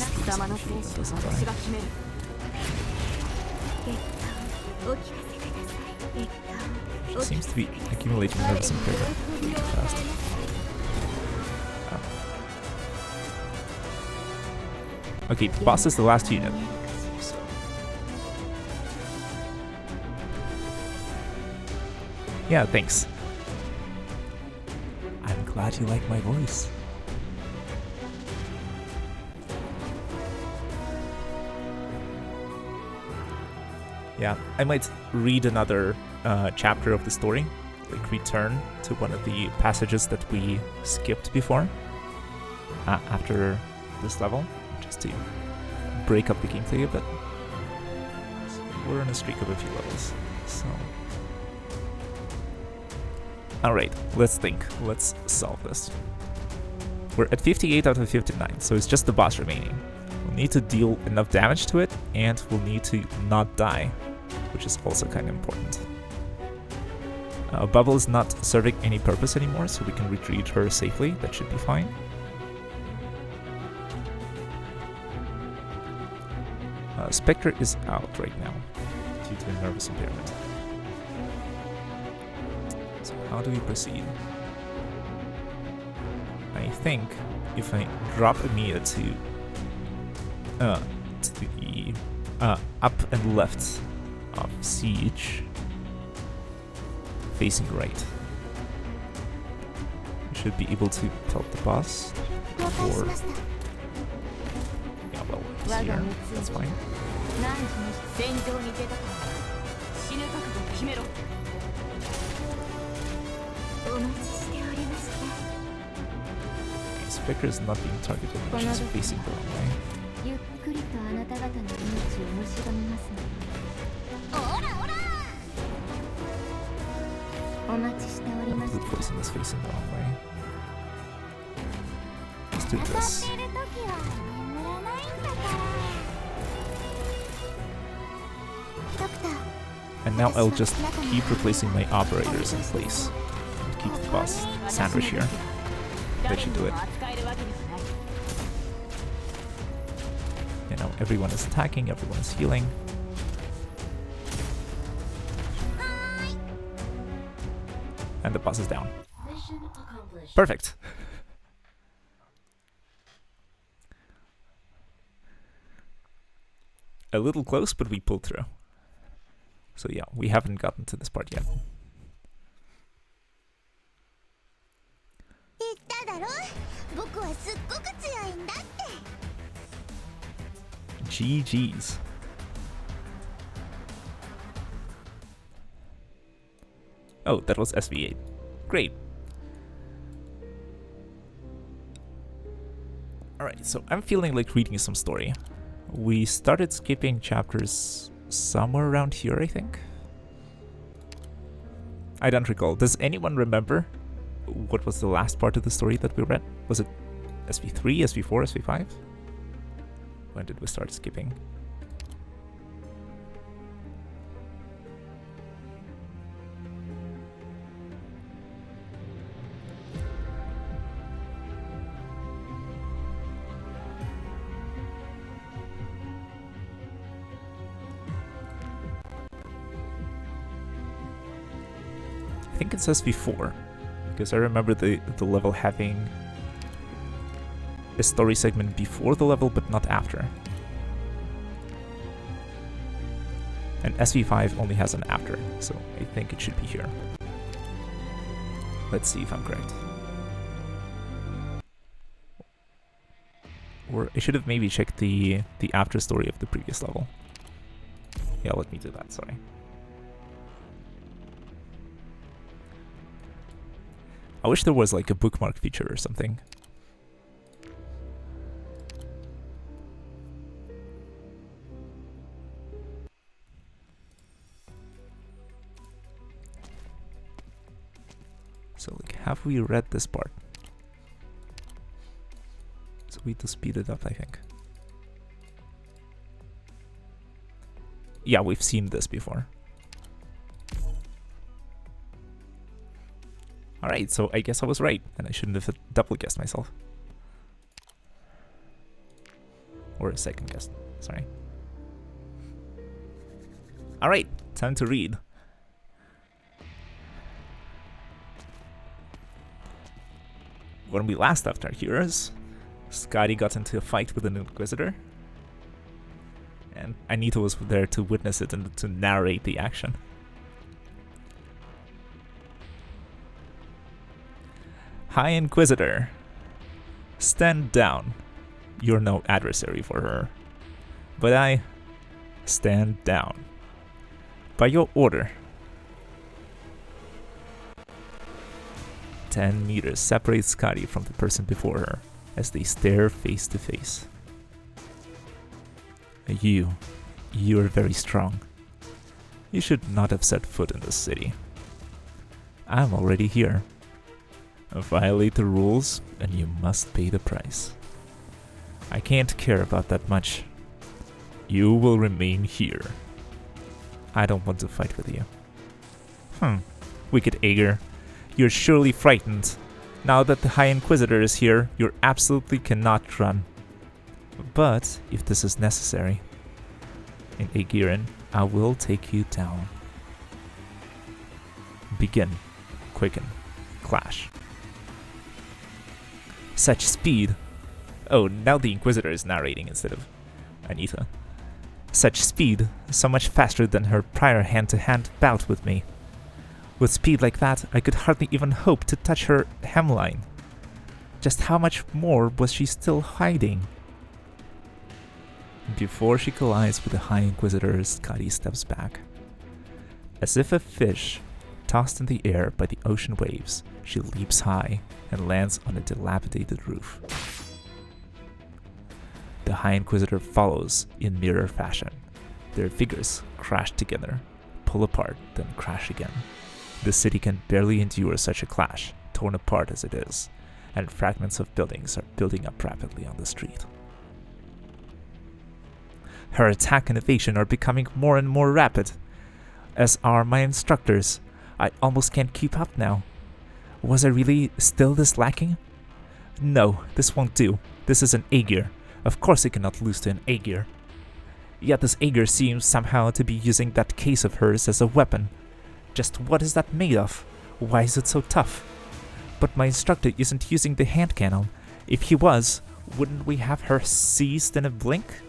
she doesn't die. She seems to be accumulating nervous impairment really fast. Okay, the boss is the last unit. So. Yeah, thanks. I'm glad you like my voice. Yeah, I might read another chapter of the story, like return to one of the passages that we skipped before, after this level, just to break up the gameplay a bit. So we're on a streak of a few levels, so... Alright, let's think, let's solve this. We're at 58 out of 59, so it's just the boss remaining. We'll need to deal enough damage to it, and we'll need to not die, which is also kind of important. Bubble is not serving any purpose anymore, so we can retrieve her safely. That should be fine. Spectre is out right now due to nervous impairment. So how do we proceed? I think if I drop Emiya to the up and left of Siege, facing right, we should be able to pelt the boss, or yeah, well, it's here, that's fine. Okay, Spectre is not being targeted, she's facing the wrong way. Blue poison is facing the wrong way. Let's do this. And now I'll just keep replacing my operators in place and keep the boss sandwich here. That should do it. You know, everyone is attacking, everyone is healing. And the boss is down. Mission accomplished. Perfect. A little close, but we pulled through. So yeah, we haven't gotten to this part yet. GG's. Oh, that was SV8. Great. Alright, so I'm feeling like reading some story. We started skipping chapters somewhere around here, I think. I don't recall. Does anyone remember what was the last part of the story that we read? Was it SV3, SV4, SV5? When did we start skipping? I think it says SV4, because I remember the level having a story segment before the level, but not after. And SV5 only has an after, so I think it should be here. Let's see if I'm correct. Or I should have maybe checked the after story of the previous level. Yeah, let me do that, sorry. I wish there was like a bookmark feature or something. So like, have we read this part? So we need to speed it up, I think. Yeah, we've seen this before. Alright, so I guess I was right, and I shouldn't have double guessed myself. Or second guessed, sorry. Alright, time to read. When we last left our heroes, Scotty got into a fight with an Inquisitor, and Anita was there to witness it and to narrate the action. High Inquisitor, stand down. You're no adversary for her. But I stand down. By your order. 10 meters separate Scotty from the person before her as they stare face to face. You are very strong. You should not have set foot in this city. I'm already here. Violate the rules, and you must pay the price. I can't care about that much. You will remain here. I don't want to fight with you. Wicked Aegir. You're surely frightened. Now that the High Inquisitor is here, you absolutely cannot run. But, if this is necessary, in Aegiren, I will take you down. Begin. Quicken. Clash. Such speed. Oh, now the Inquisitor is narrating instead of Anita. Such speed, so much faster than her prior hand-to-hand bout with me. With speed like that, I could hardly even hope to touch her hemline. Just how much more was she still hiding? Before she collides with the High Inquisitor, Scotty steps back. As if a fish tossed in the air by the ocean waves, she leaps high and lands on a dilapidated roof. The High Inquisitor follows in mirror fashion. Their figures crash together, pull apart, then crash again. The city can barely endure such a clash, torn apart as it is, and fragments of buildings are building up rapidly on the street. Her attack and evasion are becoming more and more rapid, as are my instructors. I almost can't keep up now. Was I really still this lacking? No, this won't do. This is an Aegir. Of course I cannot lose to an Aegir. Yet this Aegir seems somehow to be using that case of hers as a weapon. Just what is that made of? Why is it so tough? But my instructor isn't using the hand cannon. If he was, wouldn't we have her seized in a blink?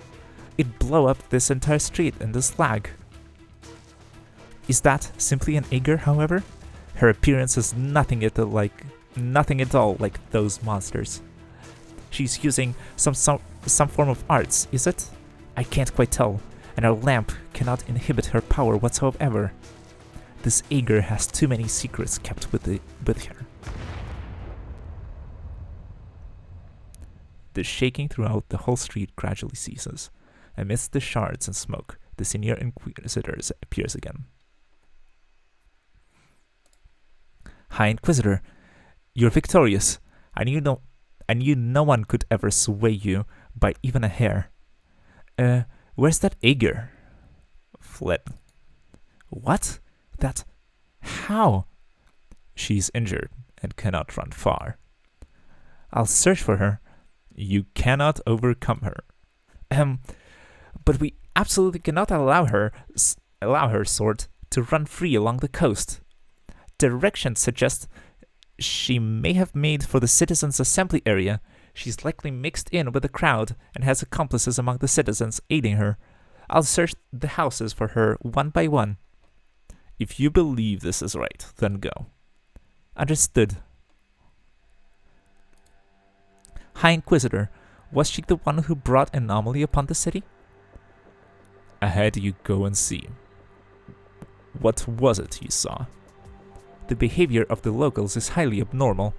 It'd blow up this entire street in the slag. Is that simply an Aegir, however? Her appearance is nothing at all like those monsters. She's using some form of arts, is it? I can't quite tell, and our lamp cannot inhibit her power whatsoever. This Ager has too many secrets kept with her. The shaking throughout the whole street gradually ceases. Amidst the shards and smoke, the Senior Inquisitor appears again. High Inquisitor, you're victorious. I knew no one could ever sway you by even a hair. Where's that Ager? Fled. What? That... How? She's injured and cannot run far. I'll search for her. You cannot overcome her. But we absolutely cannot allow her sword to run free along the coast. Directions suggest she may have made for the citizens' assembly area. She's likely mixed in with the crowd and has accomplices among the citizens aiding her. I'll search the houses for her one by one. If you believe this is right, then go. Understood. High Inquisitor, was she the one who brought anomaly upon the city? Ahead you go and see. What was it you saw? The behavior of the locals is highly abnormal.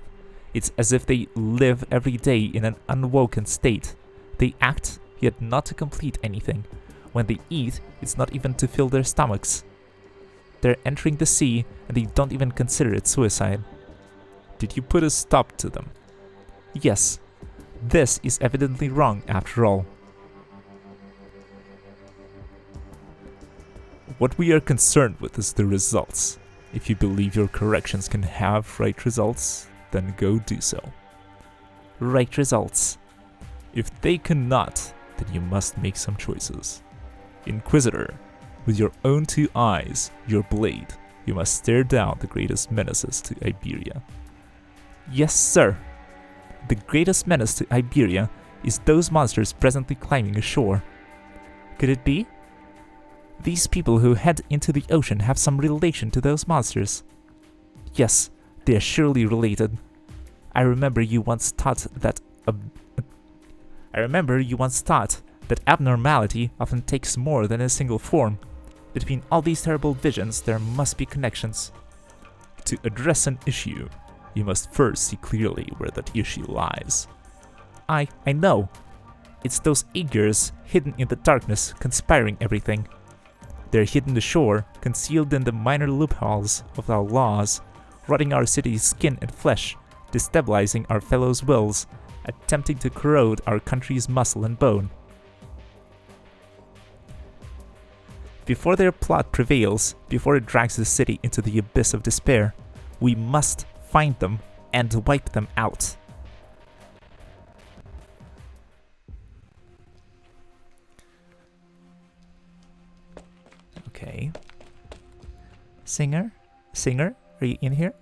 It's as if they live every day in an unwoken state. They act, yet not to complete anything. When they eat, it's not even to fill their stomachs. They're entering the sea, and they don't even consider it suicide. Did you put a stop to them? Yes. This is evidently wrong after all. What we are concerned with is the results. If you believe your corrections can have right results, then go do so. Right results. If they cannot, then you must make some choices. Inquisitor, with your own two eyes, your blade, you must stare down the greatest menaces to Iberia. Yes, sir. The greatest menace to Iberia is those monsters presently climbing ashore. Could it be? These people who head into the ocean have some relation to those monsters. Yes, they are surely related. I remember you once thought that abnormality often takes more than a single form. Between all these terrible visions, there must be connections. To address an issue, you must first see clearly where that issue lies. I know. It's those Agers hidden in the darkness, conspiring everything. They're hidden ashore, concealed in the minor loopholes of our laws, rotting our city's skin and flesh, destabilizing our fellows' wills, attempting to corrode our country's muscle and bone. Before their plot prevails, before it drags the city into the abyss of despair, we must find them and wipe them out. Okay. Singer? Singer? Are you in here?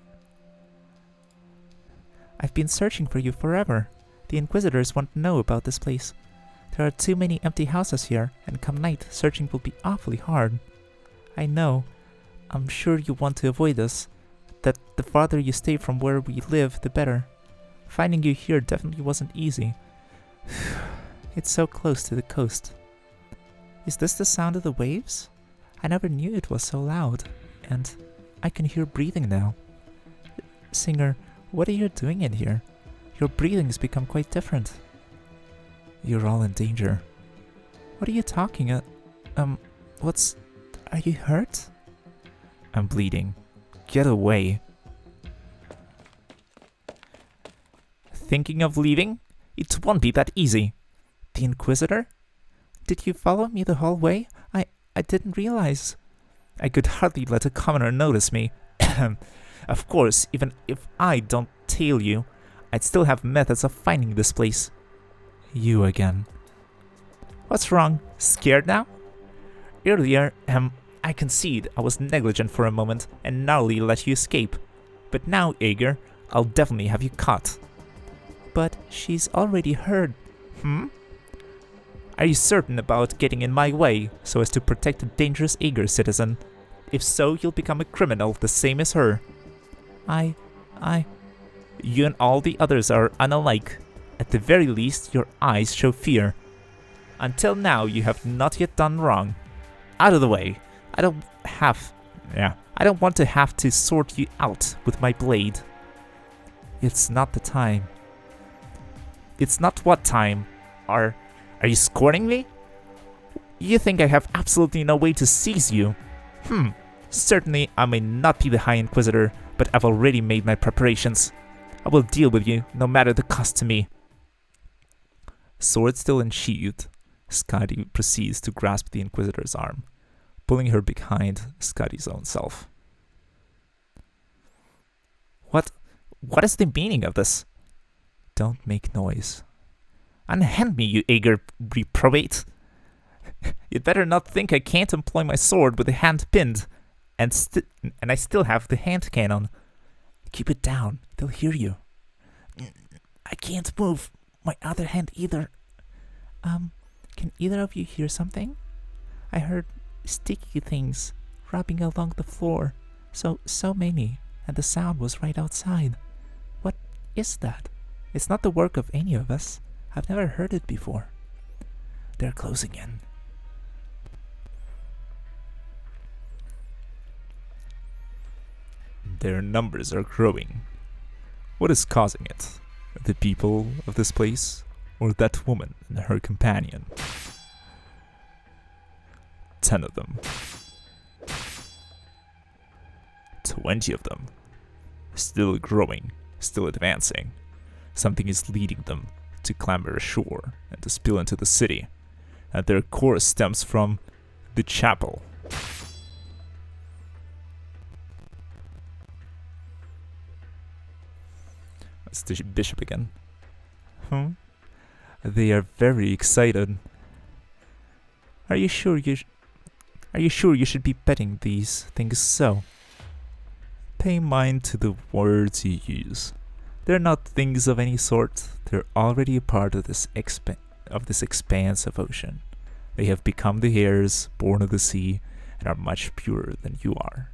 I've been searching for you forever. The Inquisitors want to know about this place. There are too many empty houses here, and come night, searching will be awfully hard. I know. I'm sure you want to avoid us. That the farther you stay from where we live, the better. Finding you here definitely wasn't easy. It's so close to the coast. Is this the sound of the waves? I never knew it was so loud, and I can hear breathing now. Singer, what are you doing in here? Your breathing's become quite different. You're all in danger. What are you talking at? Are you hurt? I'm bleeding. Get away. Thinking of leaving? It won't be that easy. The Inquisitor? Did you follow me the whole way? I didn't realize. I could hardly let a commoner notice me. Of course, even if I don't tail you, I'd still have methods of finding this place. You again. What's wrong? Scared now? Earlier, I concede I was negligent for a moment and narrowly let you escape. But now, Ager, I'll definitely have you caught. But she's already heard. Are you certain about getting in my way so as to protect a dangerous Ager citizen? If so, you'll become a criminal the same as her. You and all the others are unalike. At the very least, your eyes show fear. Until now, you have not yet done wrong. Out of the way. I don't want to have to sort you out with my blade. It's not the time. It's not what time. Are you scorning me? You think I have absolutely no way to seize you? Certainly I may not be the High Inquisitor, but I've already made my preparations. I will deal with you, no matter the cost to me. Sword still unsheathed, Scotty proceeds to grasp the Inquisitor's arm, pulling her behind Scotty's own self. What is the meaning of this? Don't make noise. Unhand me, you eager reprobate. You'd better not think I can't employ my sword with the hand pinned, and I still have the hand cannon. Keep it down, they'll hear you. I can't move my other hand either. Can either of you hear something? I heard sticky things rubbing along the floor, so many, and the sound was right outside. What is that? It's not the work of any of us. I've never heard it before. They're closing in. Their numbers are growing. What is causing it? The people of this place, or that woman and her companion? 10 of them. 20 of them. Still growing, still advancing. Something is leading them to clamber ashore and to spill into the city, and their course stems from the chapel. That's the bishop again. They are very excited. Are you sure you should be betting these things so? Pay mind to the words you use. They're not things of any sort. They're already a part of this expanse of ocean. They have become the heirs born of the sea and are much purer than you are.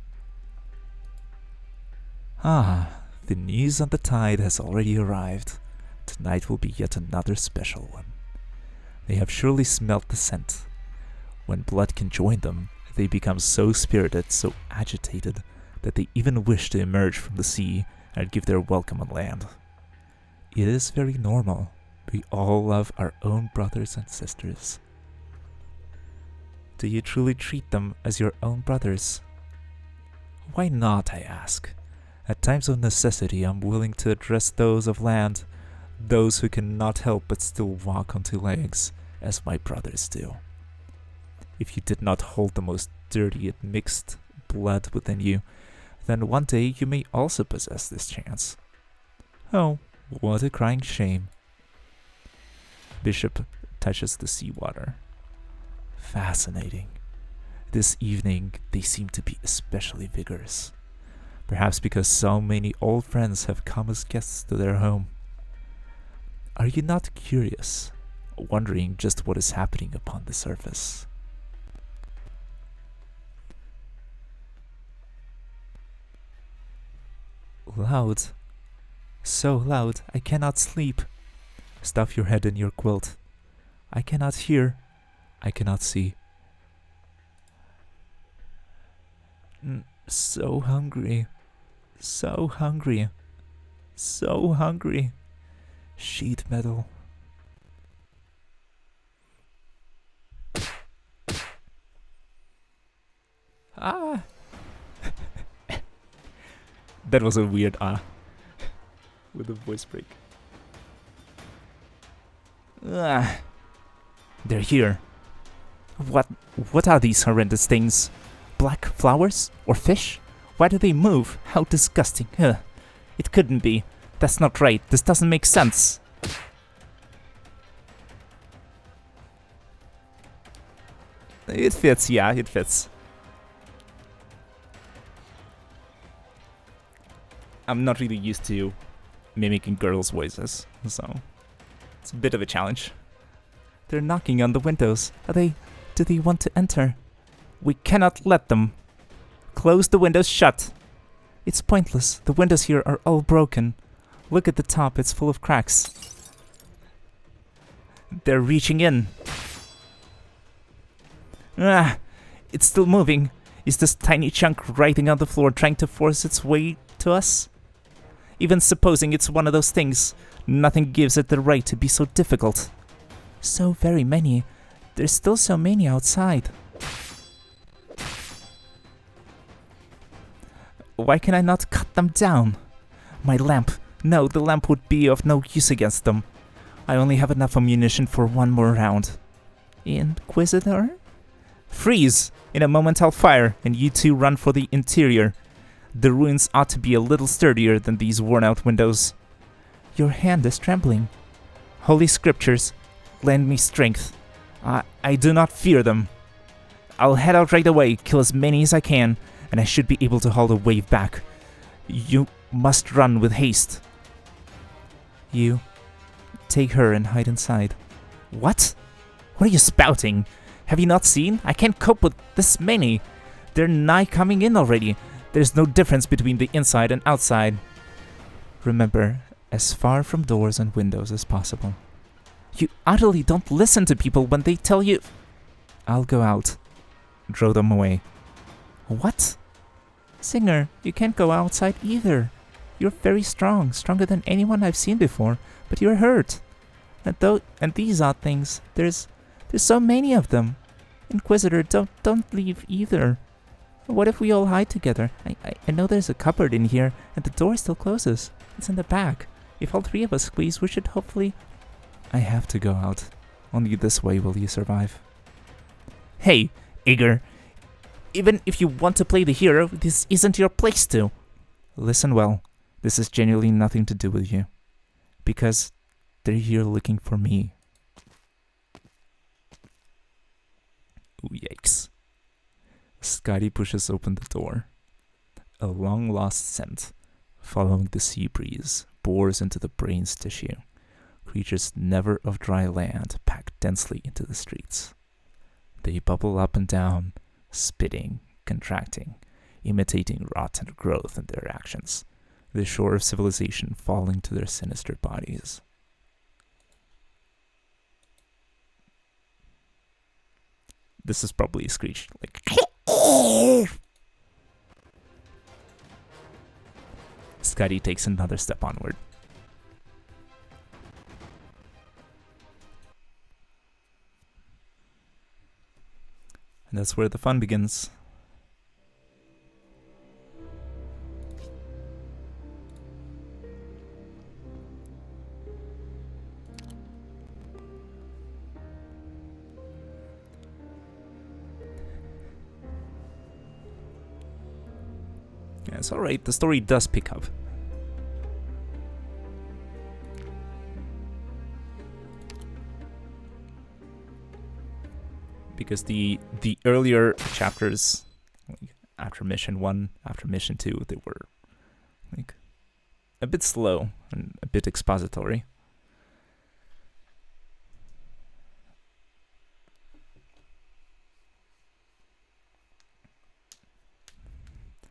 The news on the tide has already arrived. Tonight will be yet another special one. They have surely smelt the scent. When blood can join them, they become so spirited, so agitated, that they even wish to emerge from the sea and give their welcome on land. It is very normal. We all love our own brothers and sisters. Do you truly treat them as your own brothers? Why not, I ask? At times of necessity, I'm willing to address those of land, those who cannot help but still walk on two legs, as my brothers do. If you did not hold the most dirty and mixed blood within you, then one day you may also possess this chance. Oh, what a crying shame. Bishop touches the seawater. Fascinating. This evening they seem to be especially vigorous. Perhaps because so many old friends have come as guests to their home. Are you not curious, wondering just what is happening upon the surface? Loud. So loud, I cannot sleep. Stuff your head in your quilt. I cannot hear. I cannot see. So hungry. So hungry. So hungry. Sheet metal. That was a weird with a voice break. They're here. What are these horrendous things? Black flowers? Or fish? Why do they move? How disgusting. It couldn't be. That's not right. This doesn't make sense. It fits, yeah, it fits. I'm not really used to mimicking girls' voices, so it's a bit of a challenge. They're knocking on the windows. Do they want to enter? We cannot let them. Close the windows shut. It's pointless. The windows here are all broken. Look at the top, it's full of cracks. They're reaching in. Ah, it's still moving. Is this tiny chunk writhing on the floor trying to force its way to us? Even supposing it's one of those things, nothing gives it the right to be so difficult. So very many. There's still so many outside. Why can I not cut them down? My lamp. No, the lamp would be of no use against them. I only have enough ammunition for one more round. Inquisitor? Freeze! In a moment I'll fire, and you two run for the interior. The ruins ought to be a little sturdier than these worn-out windows. Your hand is trembling. Holy scriptures, lend me strength. I do not fear them. I'll head out right away, kill as many as I can, and I should be able to haul the wave back. You must run with haste. You take her and hide inside. What? What are you spouting? Have you not seen? I can't cope with this many. They're nigh coming in already. There's no difference between the inside and outside. Remember, as far from doors and windows as possible. You utterly don't listen to people when they tell you... I'll go out. Draw them away. What? Singer, you can't go outside either. You're very strong, stronger than anyone I've seen before, but you're hurt. And these odd things, there's so many of them. Inquisitor, don't leave either. What if we all hide together? I know there's a cupboard in here, and the door still closes. It's in the back. If all three of us squeeze, we should hopefully... I have to go out. Only this way will you survive. Hey, Igor. Even if you want to play the hero, this isn't your place to. Listen well. This has genuinely nothing to do with you. Because they're here looking for me. Ooh, yikes. Scotty pushes open the door. A long-lost scent, following the sea breeze, bores into the brain's tissue. Creatures never of dry land pack densely into the streets. They bubble up and down, spitting, contracting, imitating rot and growth in their actions, the shore of civilization falling to their sinister bodies. This is probably a screech, like... Scotty takes another step onward. And that's where the fun begins. Yeah, it's alright, the story does pick up. Because the earlier chapters, like after mission 1, after mission 2, they were like a bit slow and a bit expository.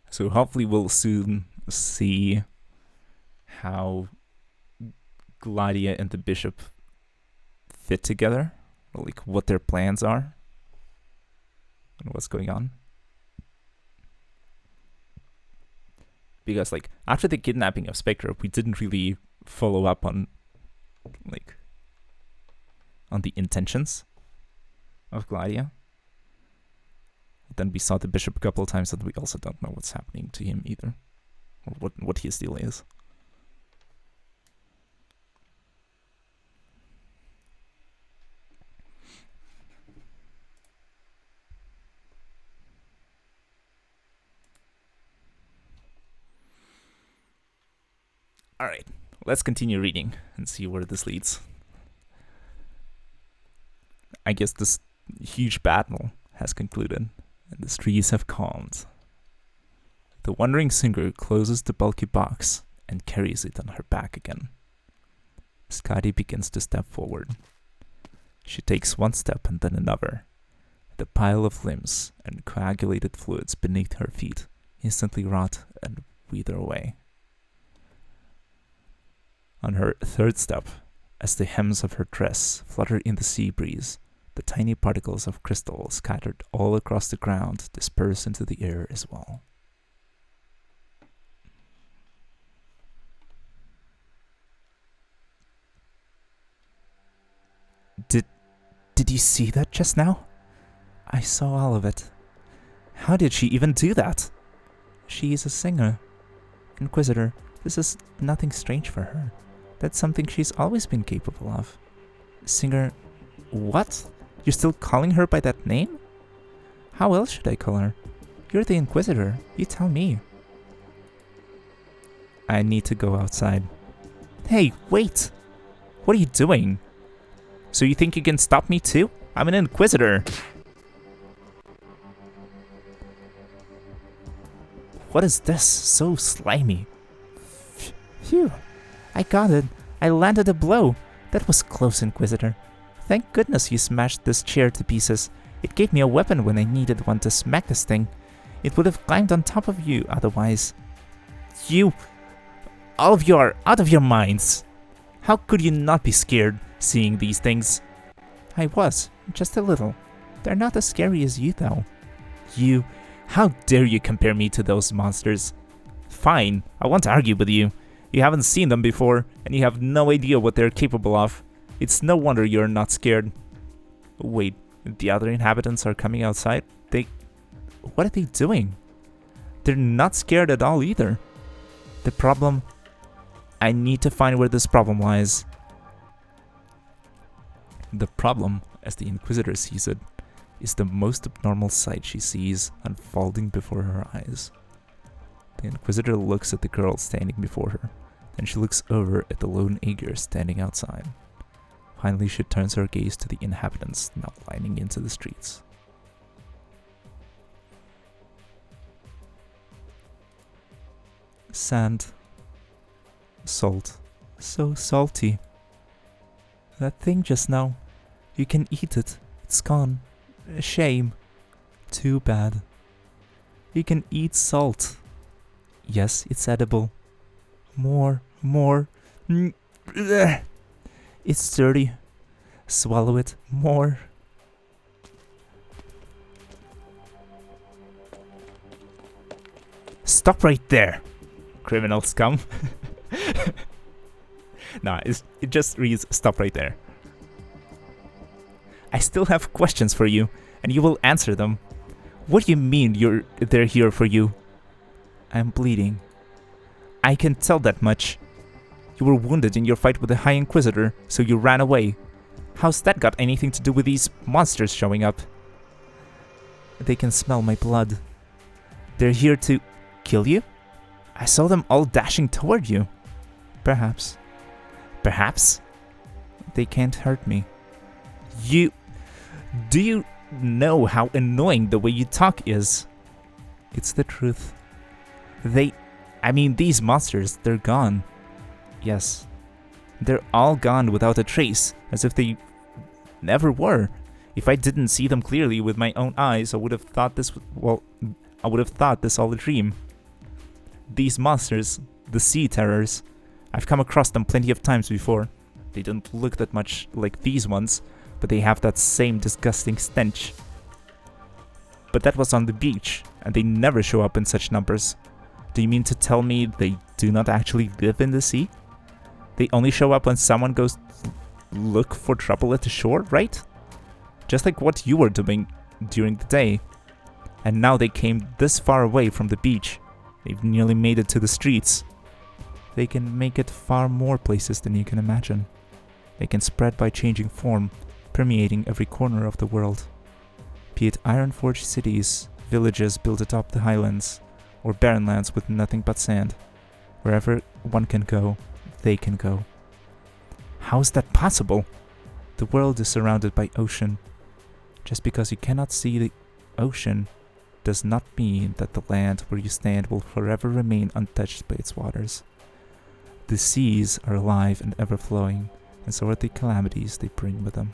So hopefully we'll soon see how Gladia and the bishop fit together, or like what their plans are and what's going on. Because like after the kidnapping of Spectre, we didn't really follow up on like on the intentions of Gladia. Then we saw the bishop a couple of times, and we also don't know what's happening to him either, or what his deal is. All right, let's continue reading and see where this leads. I guess this huge battle has concluded, and the streets have calmed. The wandering singer closes the bulky box and carries it on her back again. Scotty begins to step forward. She takes one step and then another. The pile of limbs and coagulated fluids beneath her feet instantly rot and wither away. On her third step, as the hems of her dress flutter in the sea breeze, The tiny particles of crystal scattered all across the ground disperse into the air as well. Did you see that just now? I saw all of it. How did she even do that? She is a singer. Inquisitor, this is nothing strange for her. That's something she's always been capable of. Singer... What? You're still calling her by that name? How else should I call her? You're the Inquisitor. You tell me. I need to go outside. Hey, wait! What are you doing? So you think you can stop me too? I'm an Inquisitor! What is this? So slimy. Phew. I got it. I landed a blow. That was close, Inquisitor. Thank goodness you smashed this chair to pieces. It gave me a weapon when I needed one to smack this thing. It would have climbed on top of you otherwise. You... All of you are out of your minds. How could you not be scared seeing these things? I was, just a little. They're not as scary as you, though. You... How dare you compare me to those monsters? Fine, I won't argue with you. You haven't seen them before, and you have no idea what they're capable of. It's no wonder you're not scared. Wait, the other inhabitants are coming outside? What are they doing? They're not scared at all either. The problem... I need to find where this problem lies. The problem, as the Inquisitor sees it, is the most abnormal sight she sees unfolding before her eyes. The Inquisitor looks at the girl standing before her, then she looks over at the lone Aegir standing outside. Finally, she turns her gaze to the inhabitants now lining into the streets. Sand. Salt. So salty. That thing just now. You can eat it. It's gone. A shame. Too bad. You can eat salt. Yes, it's edible. More. It's dirty. Swallow it. More. Stop right there, criminal scum. Nah, it just reads stop right there. I still have questions for you, and you will answer them. What do you mean they're here for you? I'm bleeding. I can tell that much. You were wounded in your fight with the High Inquisitor, so you ran away. How's that got anything to do with these monsters showing up? They can smell my blood. They're here to kill you? I saw them all dashing toward you. Perhaps. Perhaps? They can't hurt me. Do you know how annoying the way you talk is? It's the truth. These monsters, they're gone. Yes. They're all gone without a trace, as if they never were. If I didn't see them clearly with my own eyes, I would have thought this all a dream. These monsters, the sea terrors, I've come across them plenty of times before. They don't look that much like these ones, but they have that same disgusting stench. But that was on the beach, and they never show up in such numbers. Do you mean to tell me they do not actually live in the sea? They only show up when someone goes look for trouble at the shore, right? Just like what you were doing during the day. And now they came this far away from the beach. They've nearly made it to the streets. They can make it far more places than you can imagine. They can spread by changing form, permeating every corner of the world. Be it iron-forged cities, villages built atop the highlands, or barren lands with nothing but sand. Wherever one can go, they can go. How is that possible? The world is surrounded by ocean. Just because you cannot see the ocean does not mean that the land where you stand will forever remain untouched by its waters. The seas are alive and ever-flowing, and so are the calamities they bring with them.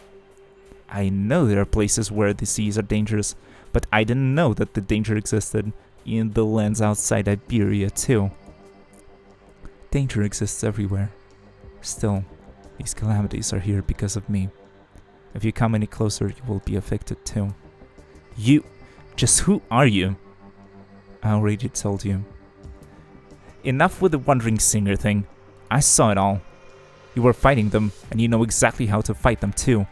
I know there are places where the seas are dangerous, but I didn't know that the danger existed in the lands outside Iberia too. Danger exists everywhere. Still, these calamities are here because of me. If you come any closer, you will be affected too. You... Just who are you? I already told you. Enough with the wandering singer thing. I saw it all. You were fighting them, and you know exactly how to fight them too.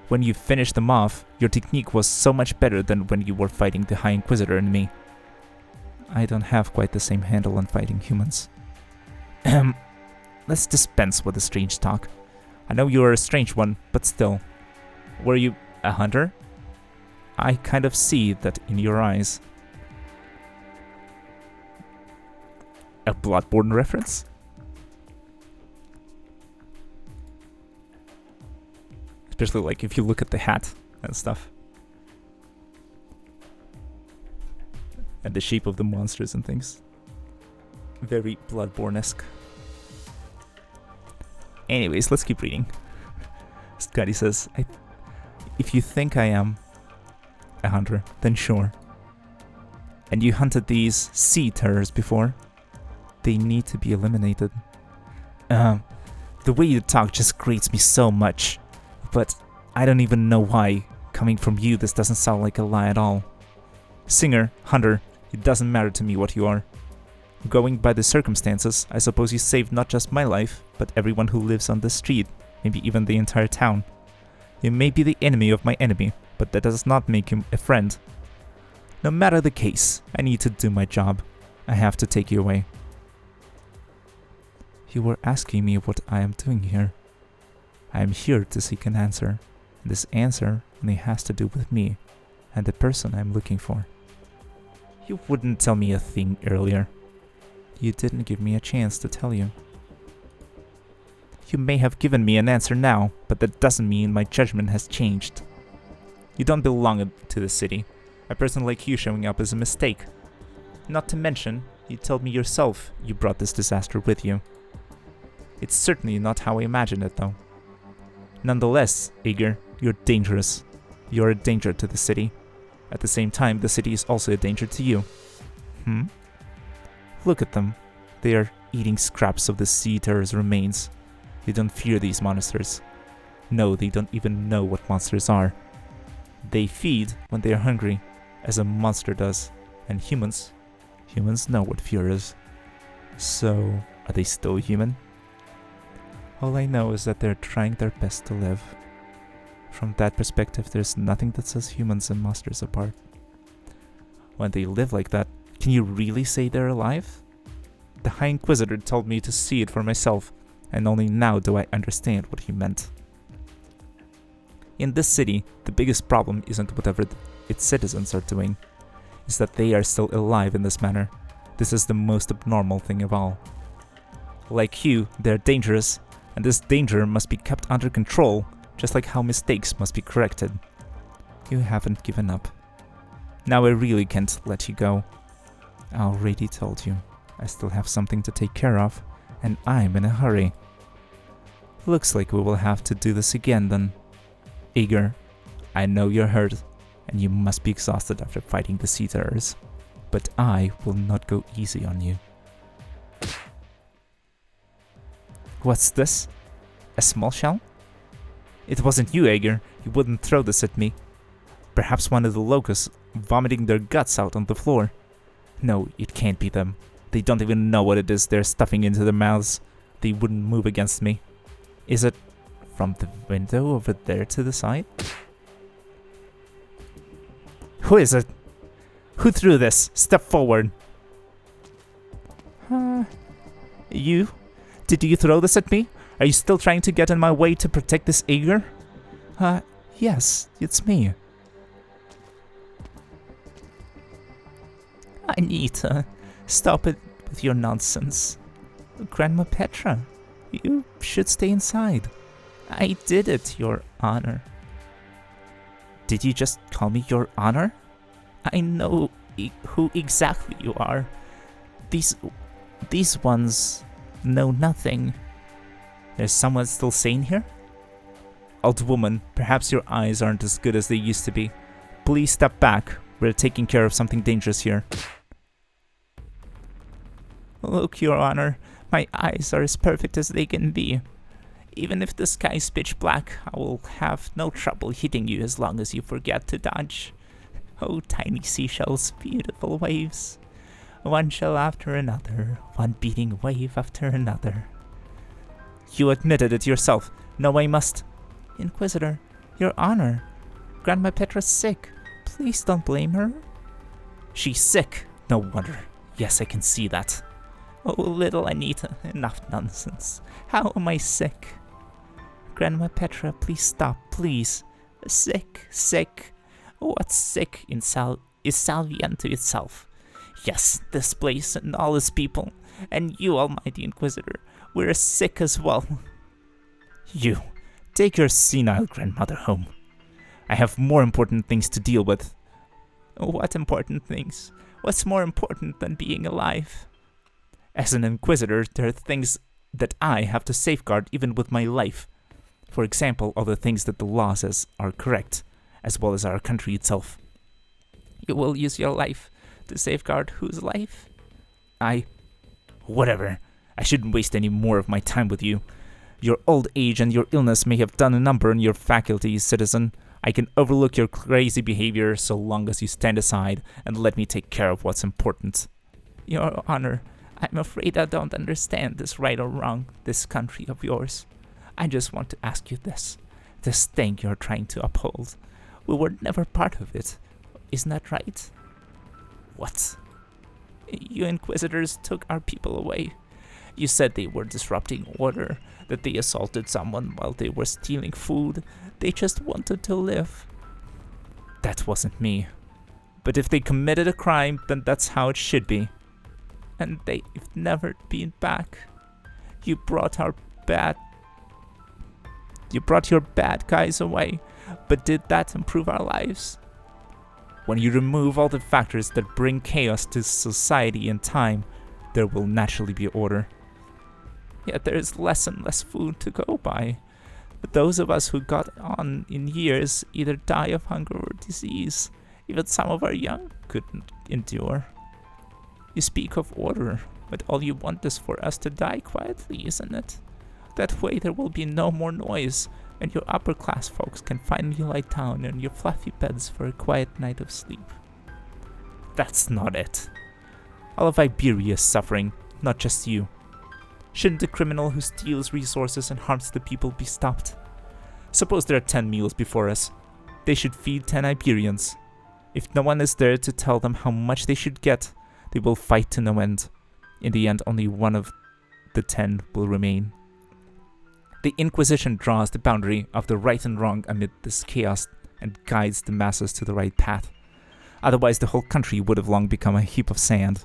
When you finished them off, your technique was so much better than when you were fighting the High Inquisitor and me. I don't have quite the same handle on fighting humans. Let's dispense with the strange talk. I know you're a strange one, but still. Were you a hunter? I kind of see that in your eyes. A Bloodborne reference? Especially like if you look at the hat and stuff. And the shape of the monsters and things. Very Bloodborne-esque. Anyways, let's keep reading. Scotty says, if you think I am a hunter, then sure. And you hunted these sea terrors before. They need to be eliminated. The way you talk just grates me so much. But I don't even know why. Coming from you, this doesn't sound like a lie at all. Singer, hunter, it doesn't matter to me what you are. Going by the circumstances, I suppose you saved not just my life, but everyone who lives on this street, maybe even the entire town. You may be the enemy of my enemy, but that does not make him a friend. No matter the case, I need to do my job. I have to take you away. You were asking me what I am doing here. I am here to seek an answer, and this answer only has to do with me and the person I am looking for. You wouldn't tell me a thing earlier. You didn't give me a chance to tell you. You may have given me an answer now, but that doesn't mean my judgment has changed. You don't belong to the city. A person like you showing up is a mistake. Not to mention, you told me yourself you brought this disaster with you. It's certainly not how I imagined it, though. Nonetheless, Aegir, you're dangerous. You're a danger to the city. At the same time, the city is also a danger to you. Look at them. They are eating scraps of the sea terror's remains. They don't fear these monsters. No, they don't even know what monsters are. They feed when they are hungry, as a monster does. And humans know what fear is. So, are they still human? All I know is that they're trying their best to live. From that perspective, there's nothing that sets humans and monsters apart. When they live like that, can you really say they're alive? The High Inquisitor told me to see it for myself, and only now do I understand what he meant. In this city, the biggest problem isn't whatever its citizens are doing, it's that they are still alive in this manner. This is the most abnormal thing of all. Like you, they're dangerous, and this danger must be kept under control, just like how mistakes must be corrected. You haven't given up. Now I really can't let you go. I already told you. I still have something to take care of, and I'm in a hurry. Looks like we will have to do this again then. Aegir, I know you're hurt, and you must be exhausted after fighting the sea terrors, but I will not go easy on you. What's this? A small shell? It wasn't you, Aegir. You wouldn't throw this at me. Perhaps one of the locusts vomiting their guts out on the floor. No, it can't be them. They don't even know what it is they're stuffing into their mouths. They wouldn't move against me. Is it from the window over there to the side? Who is it? Who threw this? Step forward. You? Did you throw this at me? Are you still trying to get in my way to protect this Aegir? Yes, it's me. Anita, stop it with your nonsense. Grandma Petra, you should stay inside. I did it, Your Honor. Did you just call me Your Honor? I know who exactly you are. These ones know nothing. There's someone still sane here? Old woman, perhaps your eyes aren't as good as they used to be. Please step back. We're taking care of something dangerous here. Look, Your Honor, my eyes are as perfect as they can be. Even if the sky is pitch black, I will have no trouble hitting you as long as you forget to dodge. Oh, tiny seashells, beautiful waves. One shell after another, one beating wave after another. You admitted it yourself. No, I must. Inquisitor, Your Honor, Grandma Petra's sick. Please don't blame her. She's sick. No wonder. Yes, I can see that. Oh, little Anita, enough nonsense. How am I sick? Grandma Petra, please stop, please. Sick, sick. What's sick is Salvi unto itself. Yes, this place and all its people, and you, Almighty Inquisitor, we're sick as well. You, take your senile grandmother home. I have more important things to deal with. What important things? What's more important than being alive? As an Inquisitor, there are things that I have to safeguard even with my life. For example, all the things that the law says are correct, as well as our country itself. You will use your life to safeguard whose life? Whatever. I shouldn't waste any more of my time with you. Your old age and your illness may have done a number on your faculties, citizen. I can overlook your crazy behavior so long as you stand aside and let me take care of what's important. Your Honor, I'm afraid I don't understand this right or wrong, this country of yours. I just want to ask you this thing you're trying to uphold. We were never part of it. Isn't that right? What? You Inquisitors took our people away. You said they were disrupting order, that they assaulted someone while they were stealing food. They just wanted to live. That wasn't me. But if they committed a crime, then that's how it should be. And they've never been back. You brought your bad guys away, but did that improve our lives? When you remove all the factors that bring chaos to society and time, there will naturally be order. Yet there is less and less food to go by. But those of us who got on in years either die of hunger or disease. Even some of our young couldn't endure. You speak of order, but all you want is for us to die quietly, isn't it? That way there will be no more noise, and your upper class folks can finally lie down in your fluffy beds for a quiet night of sleep. That's not it. All of Iberia is suffering, not just you. Shouldn't the criminal who steals resources and harms the people be stopped? Suppose there are 10 meals before us. They should feed 10 Iberians. If no one is there to tell them how much they should get, they will fight to no end. In the end, only one of the 10 will remain. The Inquisition draws the boundary of the right and wrong amid this chaos and guides the masses to the right path. Otherwise, the whole country would have long become a heap of sand.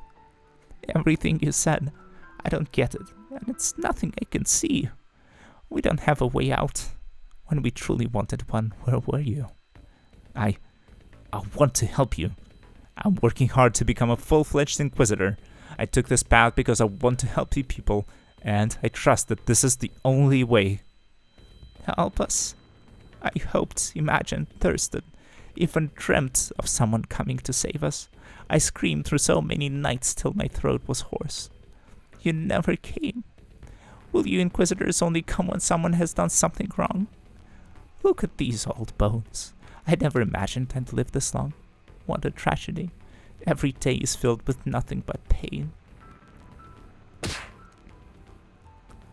Everything you said, I don't get it, and it's nothing I can see. We don't have a way out. When we truly wanted one, where were you? I want to help you. I'm working hard to become a full-fledged Inquisitor. I took this path because I want to help you people, and I trust that this is the only way. Help us. I hoped, imagined, thirsted, even dreamt of someone coming to save us. I screamed through so many nights till my throat was hoarse. You never came. Will you Inquisitors only come when someone has done something wrong? Look at these old bones. I never imagined I'd live this long. What a tragedy. Every day is filled with nothing but pain.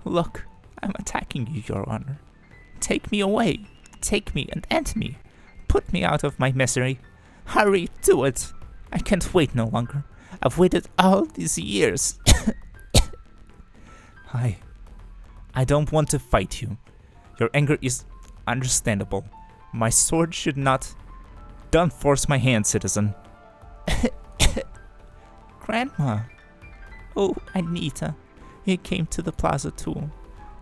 Look, I'm attacking you, Your Honor. Take me away. Take me and end me. Put me out of my misery. Hurry, do it. I can't wait no longer. I've waited all these years. I don't want to fight you. Your anger is understandable. My sword should not... Don't force my hand, citizen. Grandma. Oh, Anita. You came to the plaza too.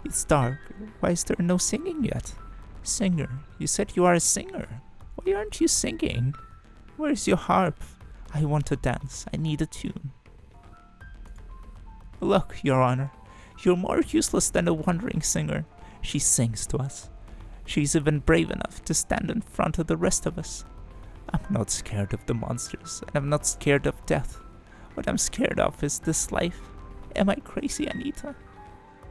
It's dark. Why is there no singing yet? Singer. You said you are a singer. Why aren't you singing? Where's your harp? I want to dance. I need a tune. Look, Your Honor. You're more useless than a wandering singer. She sings to us. She's even brave enough to stand in front of the rest of us. I'm not scared of the monsters, and I'm not scared of death. What I'm scared of is this life. Am I crazy, Anita?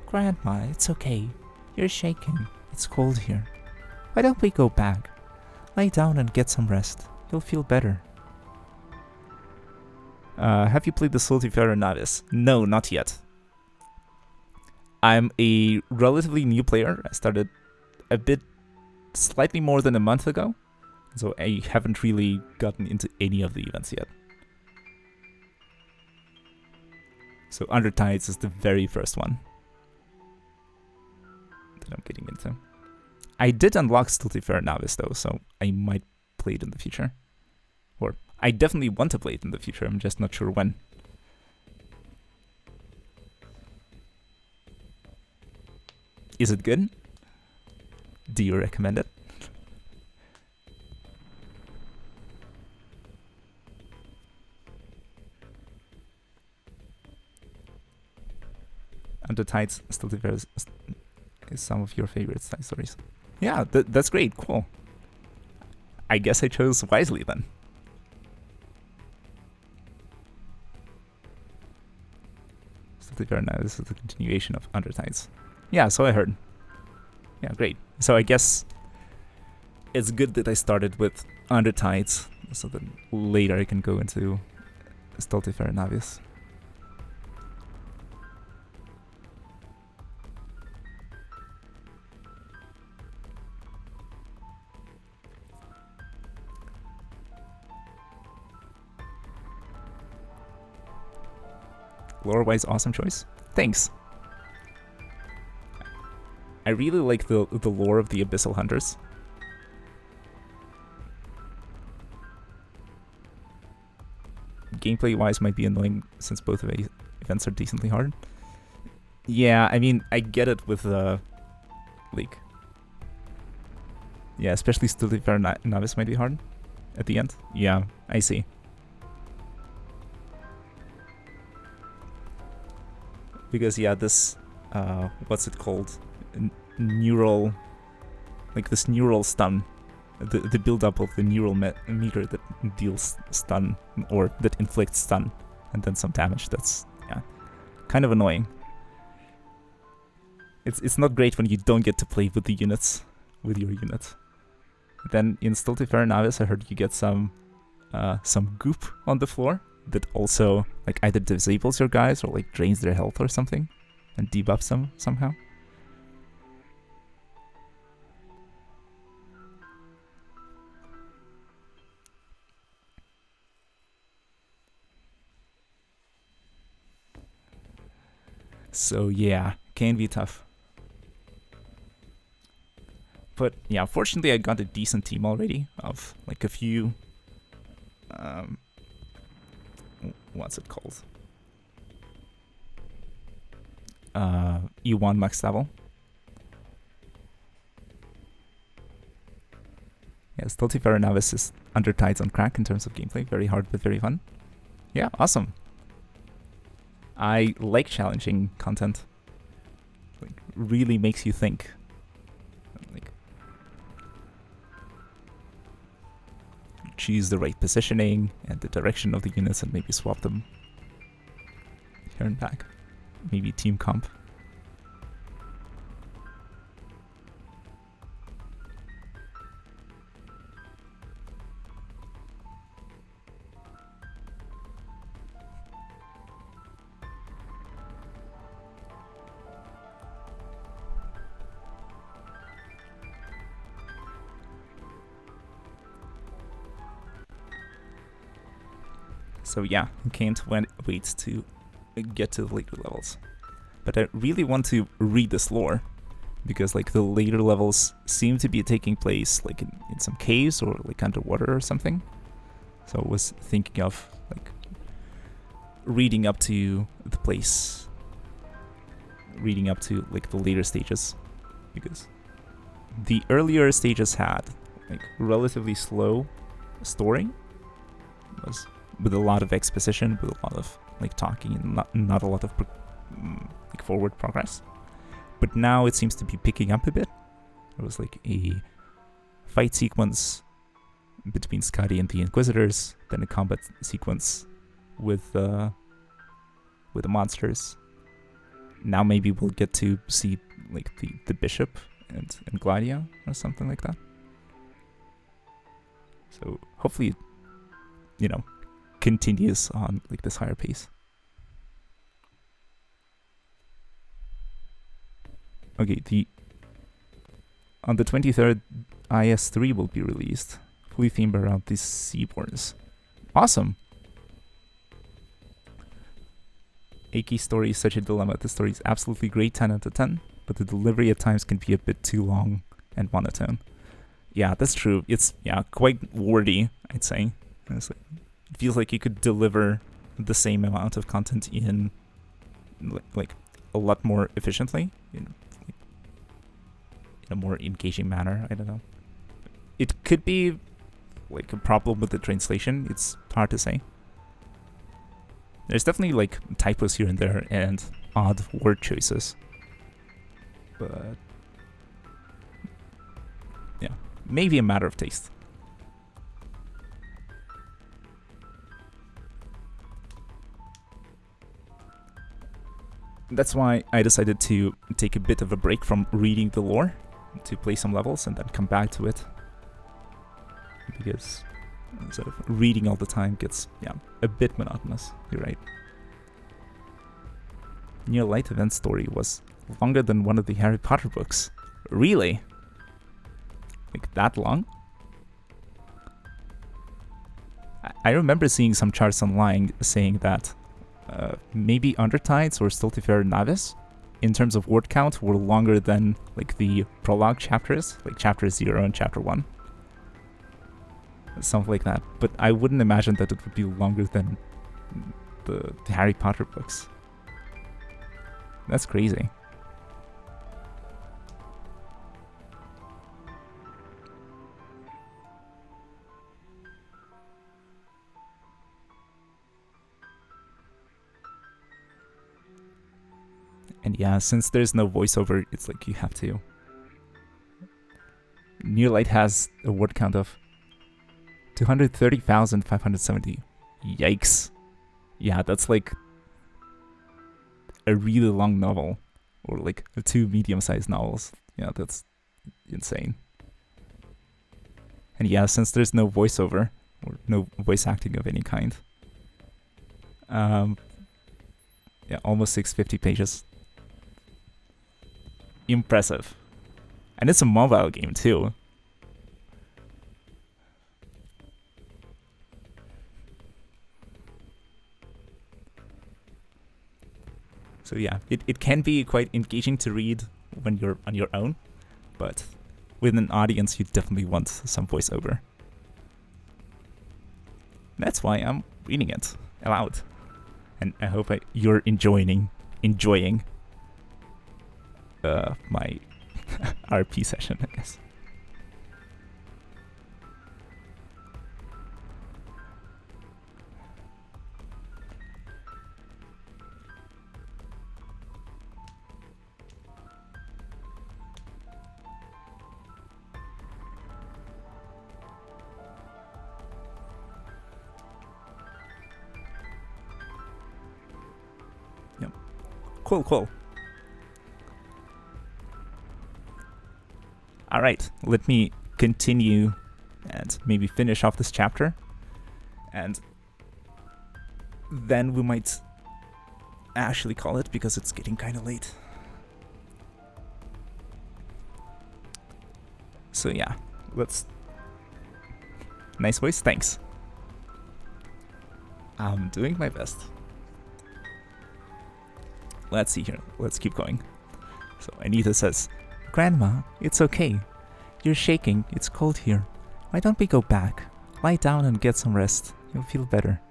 Grandma, it's okay. You're shaking. It's cold here. Why don't we go back? Lie down and get some rest. You'll feel better. Have you played the Stultifera Novice? No, not yet. I'm a relatively new player. I started a bit, slightly more than a month ago. So I haven't really gotten into any of the events yet. So Arknights is the very first one that I'm getting into. I did unlock Stultifera Novice though, so I might play it in the future. Or I definitely want to play it in the future, I'm just not sure when. Is it good? Do you recommend it? Arknights Stultifera is some of your favorite side stories. Yeah, that's great, cool. I guess I chose wisely then. Stultifera now, this is the continuation of Arknights. Yeah, so I heard. Yeah, great. So I guess it's good that I started with Arknights, so that later I can go into Stultifera Novice. Lore-wise, awesome choice. Thanks. I really like the lore of the Abyssal Hunters. Gameplay-wise might be annoying since both of the events are decently hard. Yeah, I mean, I get it with like... Yeah, especially Stultifera Novice might be hard at the end. Yeah, I see. Because yeah, this what's it called? Neural, like this neural stun, the build-up of the neural meter that deals stun or that inflicts stun, and then some damage. That's yeah, kind of annoying. It's not great when you don't get to play with the units, with your units. Then in Stultifera Novice, I heard you get some goop on the floor that also like either disables your guys or like drains their health or something, and debuffs them somehow. So yeah, can be tough. But yeah, fortunately I got a decent team already of like a few what's it called? E1 max level. Yeah, Stultifera Novice is Arknights on crack in terms of gameplay. Very hard but very fun. Yeah, awesome. I like challenging content. Like, really makes you think. Like, choose the right positioning and the direction of the units and maybe swap them here and back. Maybe team comp. So yeah, can't wait to get to the later levels. But I really want to read this lore, because like the later levels seem to be taking place like in some caves or like underwater or something. So I was thinking of like reading up to the place, reading up to like the later stages, because the earlier stages had like relatively slow story, was with a lot of exposition, with a lot of like talking and not a lot of like forward progress. But now it seems to be picking up a bit. There was like a fight sequence between Skadi and the Inquisitors, then a combat sequence with the monsters. Now maybe we'll get to see like the bishop and Gladio or something like that. So hopefully it, you know, continues on like this higher pace. Okay, on the 23rd, IS-3 will be released, fully themed around these seaboards. Awesome! Aki story is such a dilemma. The story is absolutely great, 10 out of 10, but the delivery at times can be a bit too long and monotone. Yeah, that's true. It's, yeah, quite wordy, I'd say. It feels like you could deliver the same amount of content in, like a lot more efficiently, in a more engaging manner. I don't know. It could be like a problem with the translation. It's hard to say. There's definitely like typos here and there and odd word choices. But yeah, maybe a matter of taste. That's why I decided to take a bit of a break from reading the lore to play some levels and then come back to it. Because sort of reading all the time gets, yeah, a bit monotonous. You're right. Near Light event story was longer than one of the Harry Potter books. Really? Like that long? I remember seeing some charts online saying that maybe Undertides or Stultifer Navis, in terms of word count, were longer than like the prologue chapters, like chapter 0 and chapter 1. Something like that. But I wouldn't imagine that it would be longer than the Harry Potter books. That's crazy. And yeah, since there's no voiceover, it's like you have to. Near Light has a word count of 230,570. Yikes. Yeah, that's like a really long novel. Or like 2 medium-sized novels. Yeah, that's insane. And yeah, since there's no voiceover, or no voice acting of any kind. Yeah, almost 650 pages. Impressive. And it's a mobile game too. So yeah, it can be quite engaging to read when you're on your own, but with an audience you definitely want some voiceover. That's why I'm reading it aloud. And I hope you're enjoying my RP session, I guess. Yep. Cool. Alright, let me continue and maybe finish off this chapter. And then we might actually call it because it's getting kind of late. So yeah, let's... Nice voice, thanks. I'm doing my best. Let's see here, let's keep going. So Anita says, Grandma, it's okay. You're shaking, it's cold here. Why don't we go back? Lie down and get some rest. You'll feel better.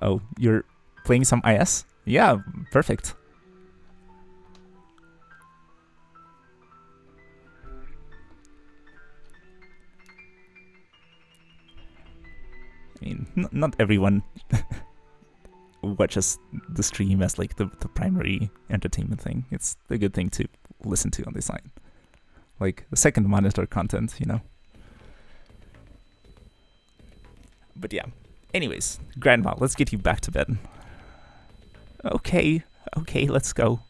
Oh, you're playing some IS? Yeah, perfect. I mean, not everyone watches the stream as like the primary entertainment thing. It's a good thing to listen to on the side. Like the second monitor content, you know. But yeah. Anyways, Grandma, let's get you back to bed. Okay, Okay, let's go.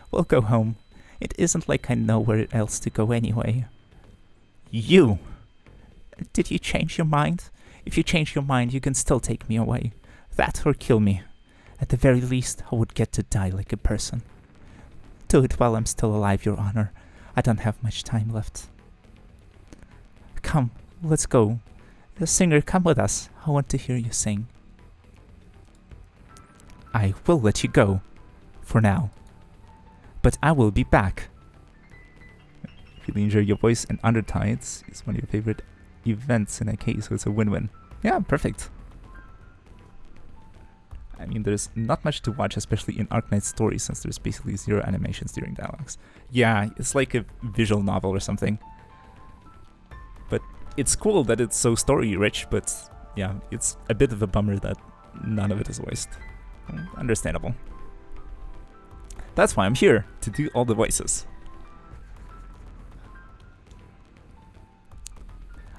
We'll go home. It isn't like I know where else to go anyway. You! Did you change your mind? If you change your mind, you can still take me away. That or kill me. At the very least, I would get to die like a person. Do it while I'm still alive, Your Honor. I don't have much time left. Come, let's go. The singer, come with us. I want to hear you sing. I will let you go. For now. But I will be back. Really enjoy your voice, and Arknights is one of your favorite events in a case, so it's a win-win. Yeah, perfect. I mean, there's not much to watch, especially in Arknights story, since there's basically 0 animations during dialogues. Yeah, it's like a visual novel or something. But it's cool that it's so story-rich, but yeah, it's a bit of a bummer that none of it is voiced. Understandable. That's why I'm here, to do all the voices.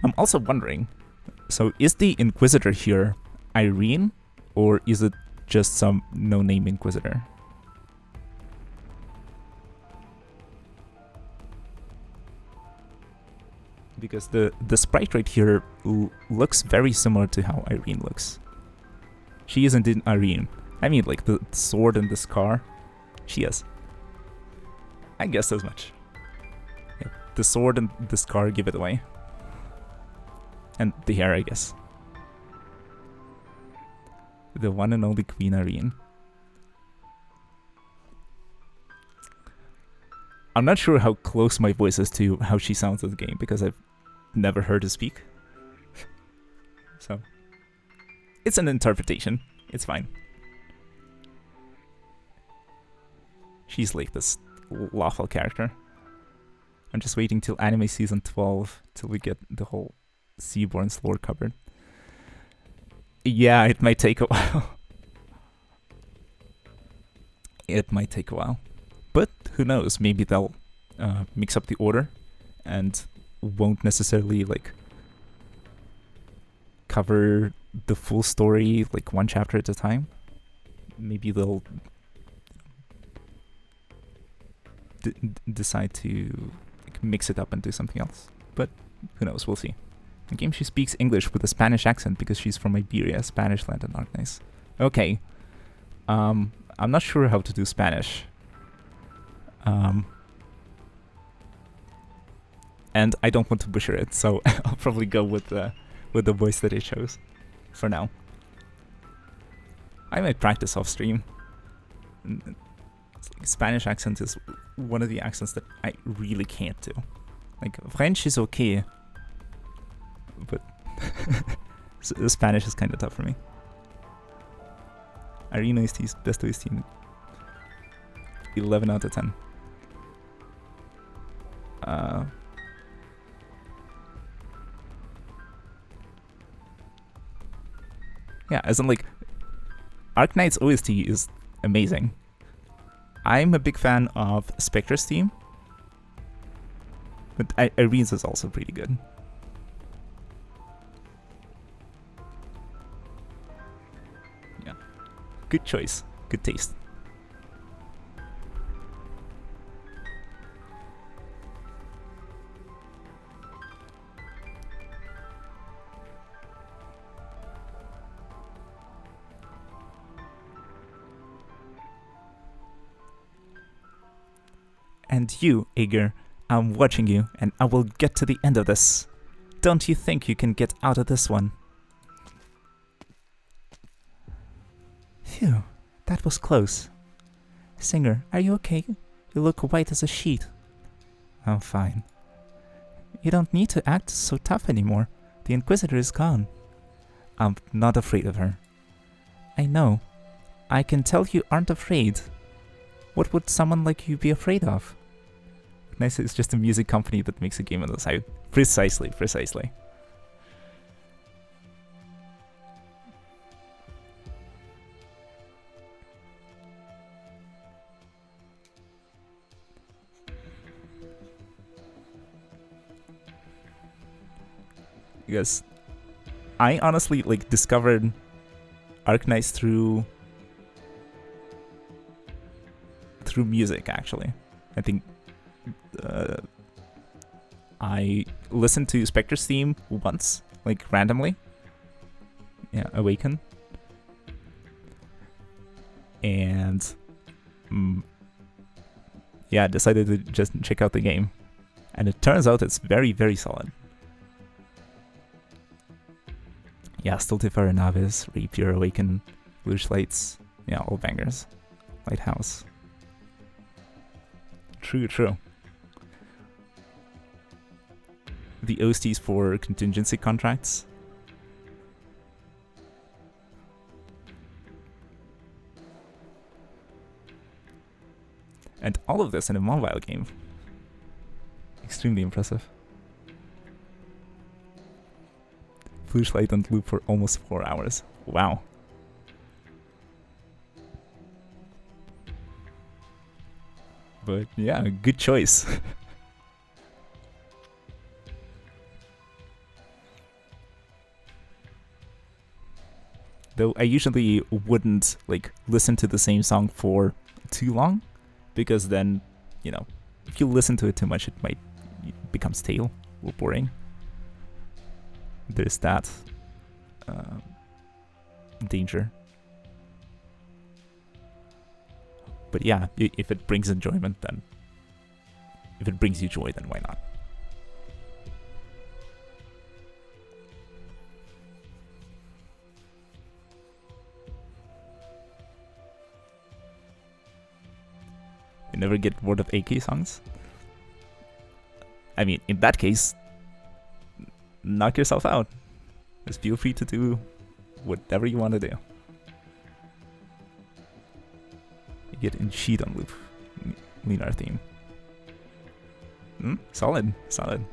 I'm also wondering, so is the Inquisitor here Irene, or is it just some no-name Inquisitor? Because the sprite right here looks very similar to how Irene looks. She isn't in Irene. I mean, like, the sword and the scar. She is. I guess as much. Yeah, the sword and the scar give it away. And the hair, I guess. The one and only Queen Irene. I'm not sure how close my voice is to how she sounds in the game, because I've never heard her speak. So, it's an interpretation. It's fine. She's like this lawful character. I'm just waiting till anime season 12 till we get the whole Seaborn's lore covered. Yeah, it might take a while. It might take a while. But who knows, maybe they'll mix up the order and won't necessarily like cover the full story like one chapter at a time. Maybe they'll decide to like, mix it up and do something else. But who knows, we'll see. In the game she speaks English with a Spanish accent because she's from Iberia, Spanish land and Arknights. Okay. I'm not sure how to do Spanish. And I don't want to butcher it, so I'll probably go with the voice that I chose for now. I might practice off stream. Like Spanish accent is one of the accents that I really can't do. Like French is okay, but Spanish is kind of tough for me. Irene is best of his team. 11 out of 10. Yeah, as in like, Arknights OST is amazing. I'm a big fan of Spectre's theme, but Irene's is also pretty good. Yeah, good choice, good taste. And you, Ager, I'm watching you, and I will get to the end of this. Don't you think you can get out of this one? Phew, that was close. Singer, are you okay? You look white as a sheet. I'm fine. You don't need to act so tough anymore. The Inquisitor is gone. I'm not afraid of her. I know. I can tell you aren't afraid. What would someone like you be afraid of? Nice, it's just a music company that makes a game on the side. Precisely, precisely. Because I honestly like discovered Arknights through through music, actually. I think I listened to Spectre's theme once, like randomly. Yeah, Awaken. And yeah, I decided to just check out the game. And it turns out it's very, very solid. Yeah, Stultifera Navis, Rapier, Awaken, Lush Lights. Yeah, all bangers. Lighthouse. True, true. The OSTs for contingency contracts. And all of this in a mobile game. Extremely impressive. Flashlight on loop for almost 4 hours. Wow. But yeah, good choice. Though I usually wouldn't like listen to the same song for too long, because then, you know, if you listen to it too much, it might become stale or boring. There's that danger. But yeah, if it brings enjoyment, then if it brings you joy, then why not? You never get bored of AK songs? I mean, in that case, knock yourself out. Just feel free to do whatever you want to do. You get in sheet on loop. Linar theme. Solid, solid.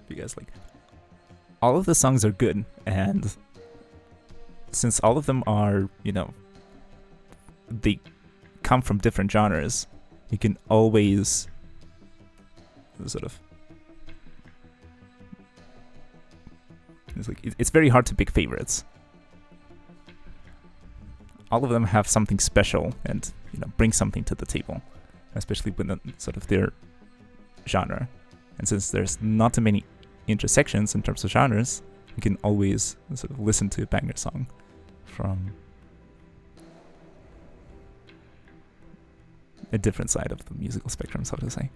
You guys like, all of the songs are good, and since all of them are, you know, they come from different genres, you can always sort of, it's like, it's very hard to pick favorites. All of them have something special and, you know, bring something to the table, especially within sort of their genre. And since there's not too many intersections in terms of genres, you can always sort of listen to a banger song from a different side of the musical spectrum, so to say.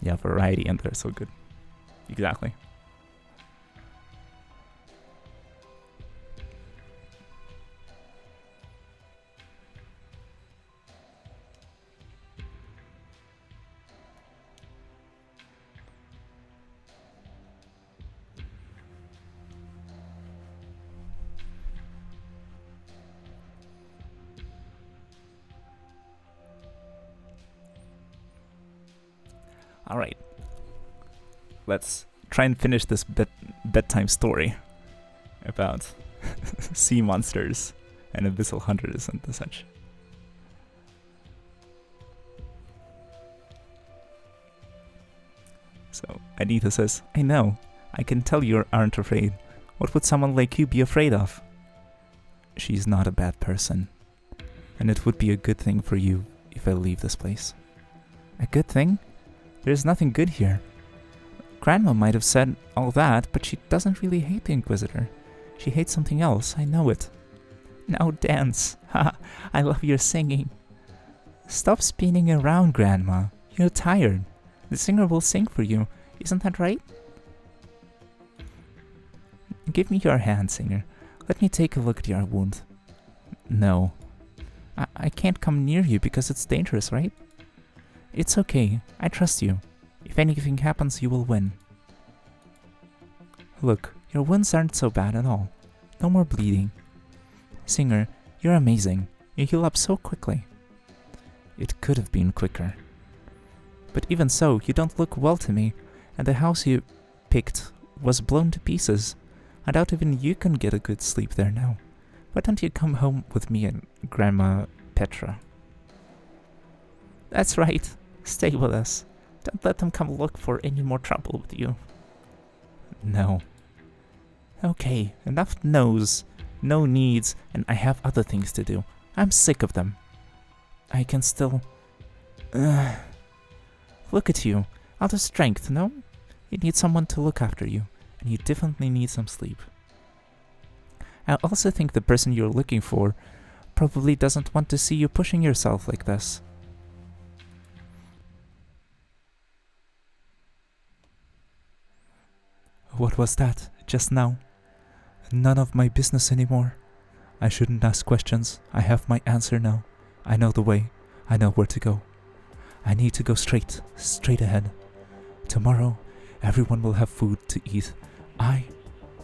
Yeah, variety, and they're so good. Exactly. All right, let's try and finish this bedtime story about sea monsters and abyssal hunters and such. So Anita says, I know, I can tell you aren't afraid. What would someone like you be afraid of? She's not a bad person, and it would be a good thing for you if I leave this place. A good thing? There's nothing good here. Grandma might have said all that, but she doesn't really hate the Inquisitor. She hates something else, I know it. Now dance. Ha! I love your singing. Stop spinning around, Grandma. You're tired. The singer will sing for you. Isn't that right? Give me your hand, singer. Let me take a look at your wound. No. I can't come near you because it's dangerous, right? It's okay. I trust you. If anything happens, you will win. Look, your wounds aren't so bad at all. No more bleeding. Singer, you're amazing. You heal up so quickly. It could have been quicker. But even so, you don't look well to me, and the house you picked was blown to pieces. I doubt even you can get a good sleep there now. Why don't you come home with me and Grandma Petra. That's right. Stay with us. Don't let them come look for any more trouble with you. No. Okay, enough no's, no needs, and I have other things to do. I'm sick of them. I can still... Look at you. Out of strength, no? You need someone to look after you, and you definitely need some sleep. I also think the person you're looking for probably doesn't want to see you pushing yourself like this. What was that, just now? None of my business anymore. I shouldn't ask questions. I have my answer now. I know the way. I know where to go. I need to go straight ahead. Tomorrow, everyone will have food to eat.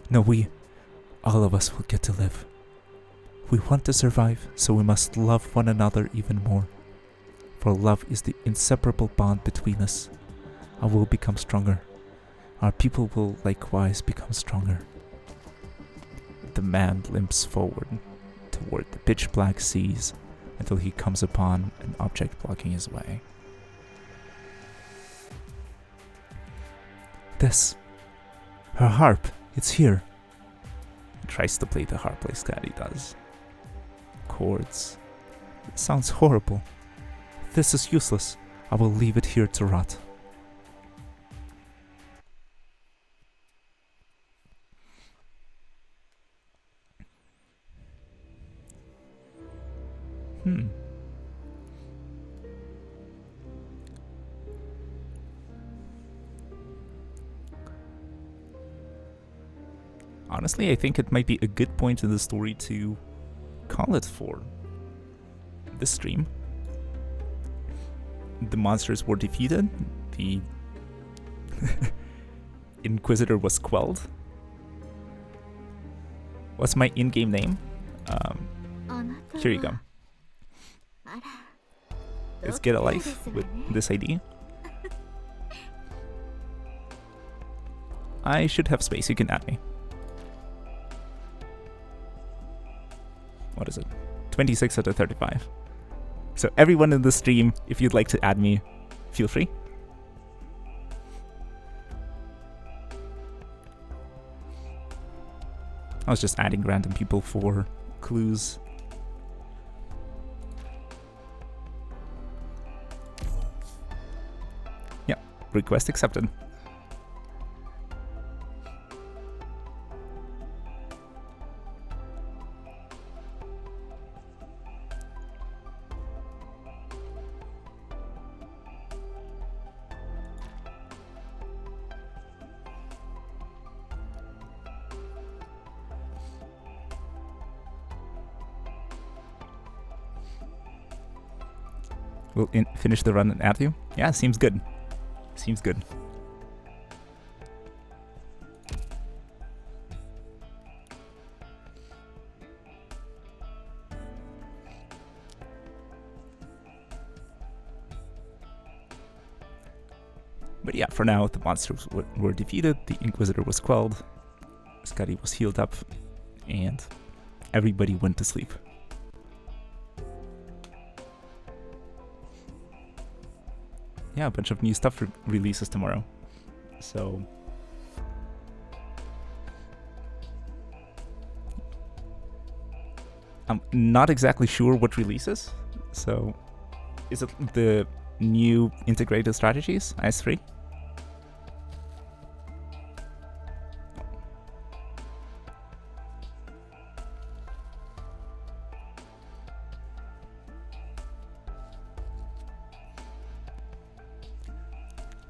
We, all of us will get to live. We want to survive, so we must love one another even more. For love is the inseparable bond between us. I will become stronger. Our people will likewise become stronger. The man limps forward toward the pitch-black seas until he comes upon an object blocking his way. This. Her harp. It's here. He tries to play the harp like Scotty does. Chords. It sounds horrible. This is useless. I will leave it here to rot. Honestly, I think it might be a good point in the story to call it for this stream. The monsters were defeated, the Inquisitor was quelled. What's my in-game name? Here you go. It's GetaLyfe with this ID. I should have space, you can add me. What is it? 26 out of 35. So everyone in the stream, if you'd like to add me, feel free. I was just adding random people for clues. Yeah, request accepted. We'll finish the run and add you? Yeah, seems good. Seems good. But yeah, for now, the monsters were defeated, the Inquisitor was quelled, Scotty was healed up, and everybody went to sleep. Yeah, a bunch of new stuff releases tomorrow. So I'm not exactly sure what releases. So is it the new integrated strategies, IS3?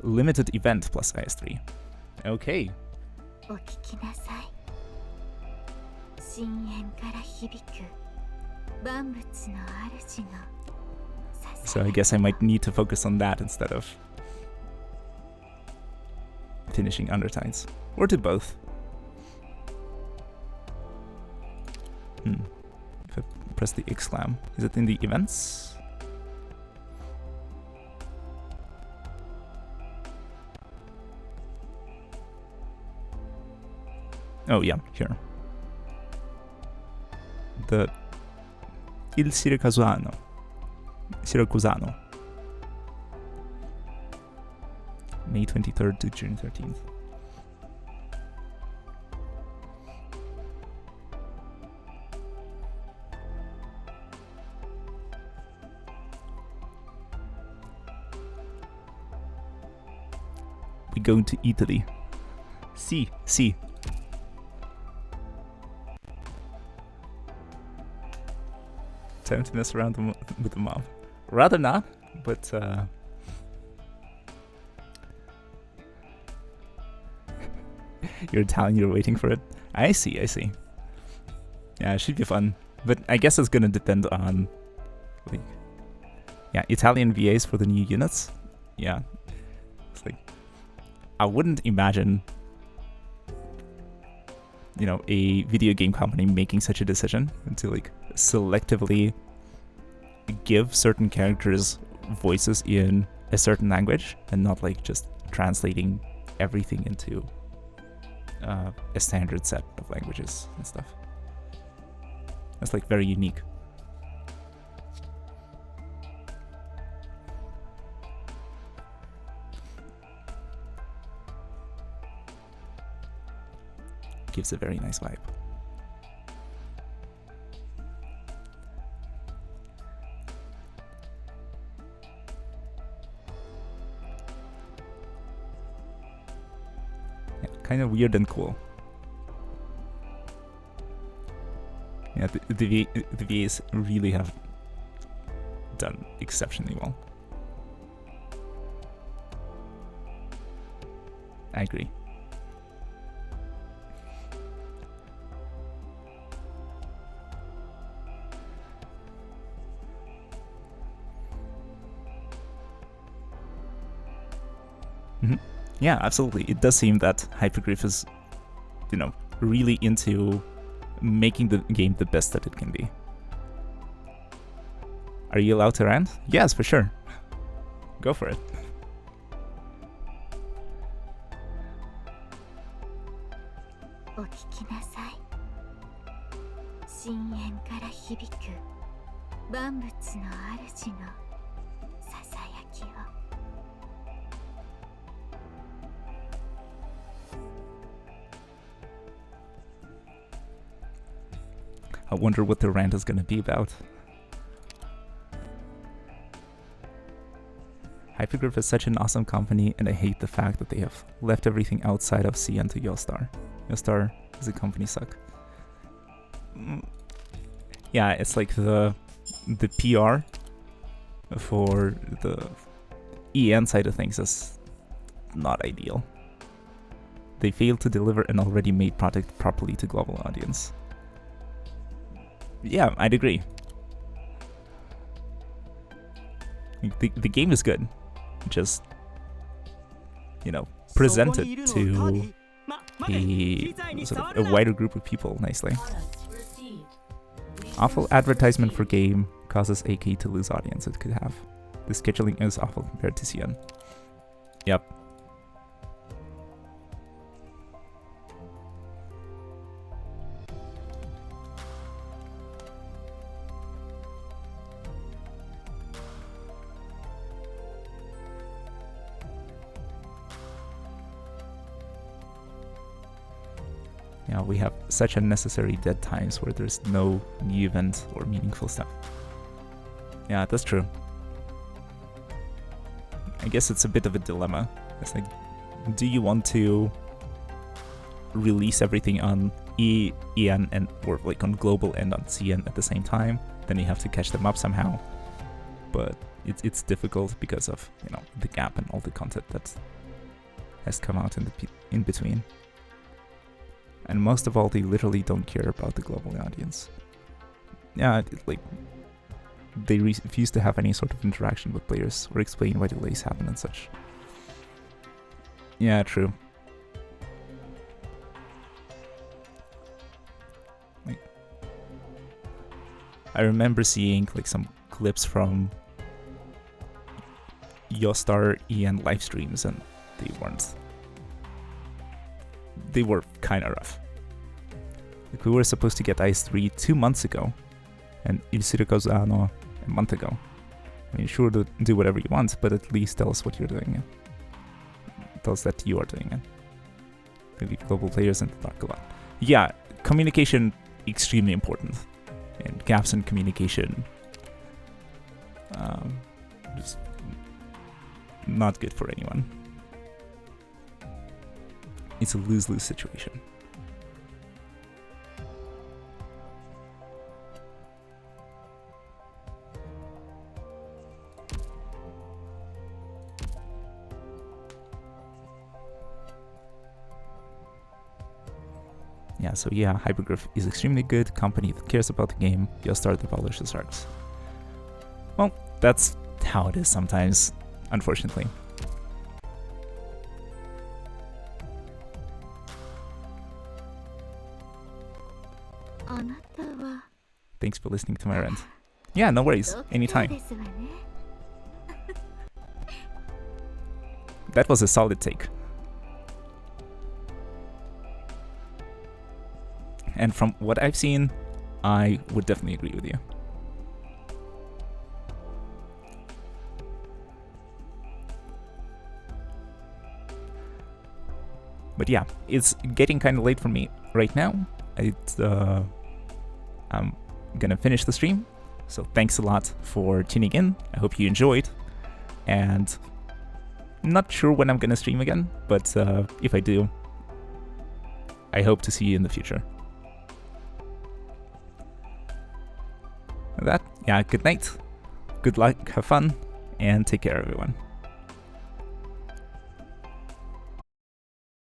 Limited event plus IS3. Okay. お聞きなさい。深淵から響く万物の主の So I guess I might need to focus on that instead of finishing Undertides. Or do both. If I press the exclam, is it in the events? Oh yeah, here. The Il Siricasuano. Sirakusano. May 23rd to June 13th. We're going to Italy. See. Time to mess around with the mob. Rather not, but you're Italian, you're waiting for it. I see. Yeah, it should be fun. But I guess it's gonna depend on, like, yeah, Italian VAs for the new units. Yeah. It's like, I wouldn't imagine, you know, a video game company making such a decision to, like, selectively give certain characters voices in a certain language and not, like, just translating everything into a standard set of languages and stuff. That's, like, very unique. Gives a very nice vibe. Yeah, kind of weird and cool. Yeah, the VAs really have done exceptionally well. I agree. Yeah, absolutely. It does seem that Hypergriff is, you know, really into making the game the best that it can be. Are you allowed to rant? Yes, for sure. Go for it. お聞きなさい。深淵から響く万物の主のささやきを。I wonder what the rant is going to be about. Hypergriff is such an awesome company, and I hate the fact that they have left everything outside of CN to Yostar. Yostar is a company suck. Yeah, it's like the PR for the EN side of things is not ideal. They failed to deliver an already made product properly to global audience. Yeah, I'd agree. The game is good. Just, you know, present it to a sort of a wider group of people nicely. Products received. Awful advertisement for game causes AK to lose audience it could have. The scheduling is awful compared to CN. Yep. Yeah, we have such unnecessary dead times where there's no new event or meaningful stuff. Yeah, that's true. I guess it's a bit of a dilemma. It's like, do you want to release everything on EN and or like on global and on CN at the same time? Then you have to catch them up somehow. But it's difficult because of, you know, the gap and all the content that has come out in between. And most of all, they literally don't care about the global audience. Yeah, like, they refuse to have any sort of interaction with players or explain why delays happen and such. Yeah, true. Like, I remember seeing like some clips from Yostar EN live streams, and they were kind of rough. Like, we were supposed to get Ice 3 2 months ago, and Sirakusano a month ago. I mean, sure, do whatever you want, but at least tell us what you're doing. Tell us that you are doing it. They leave global players in the dark a lot. Yeah, communication, extremely important. And gaps in communication, just not good for anyone. It's a lose-lose situation. Yeah, so yeah, Hypergriff is extremely good company that cares about the game, just start the publisher's arcs. Well, that's how it is sometimes, unfortunately. Thanks for listening to my rant. Yeah, no worries, anytime. That was a solid take. And from what I've seen, I would definitely agree with you. But yeah, it's getting kind of late for me right now. I'm gonna finish the stream. So thanks a lot for tuning in. I hope you enjoyed. And not sure when I'm gonna stream again, but if I do, I hope to see you in the future. With that, yeah, good night, good luck, have fun, and take care, everyone.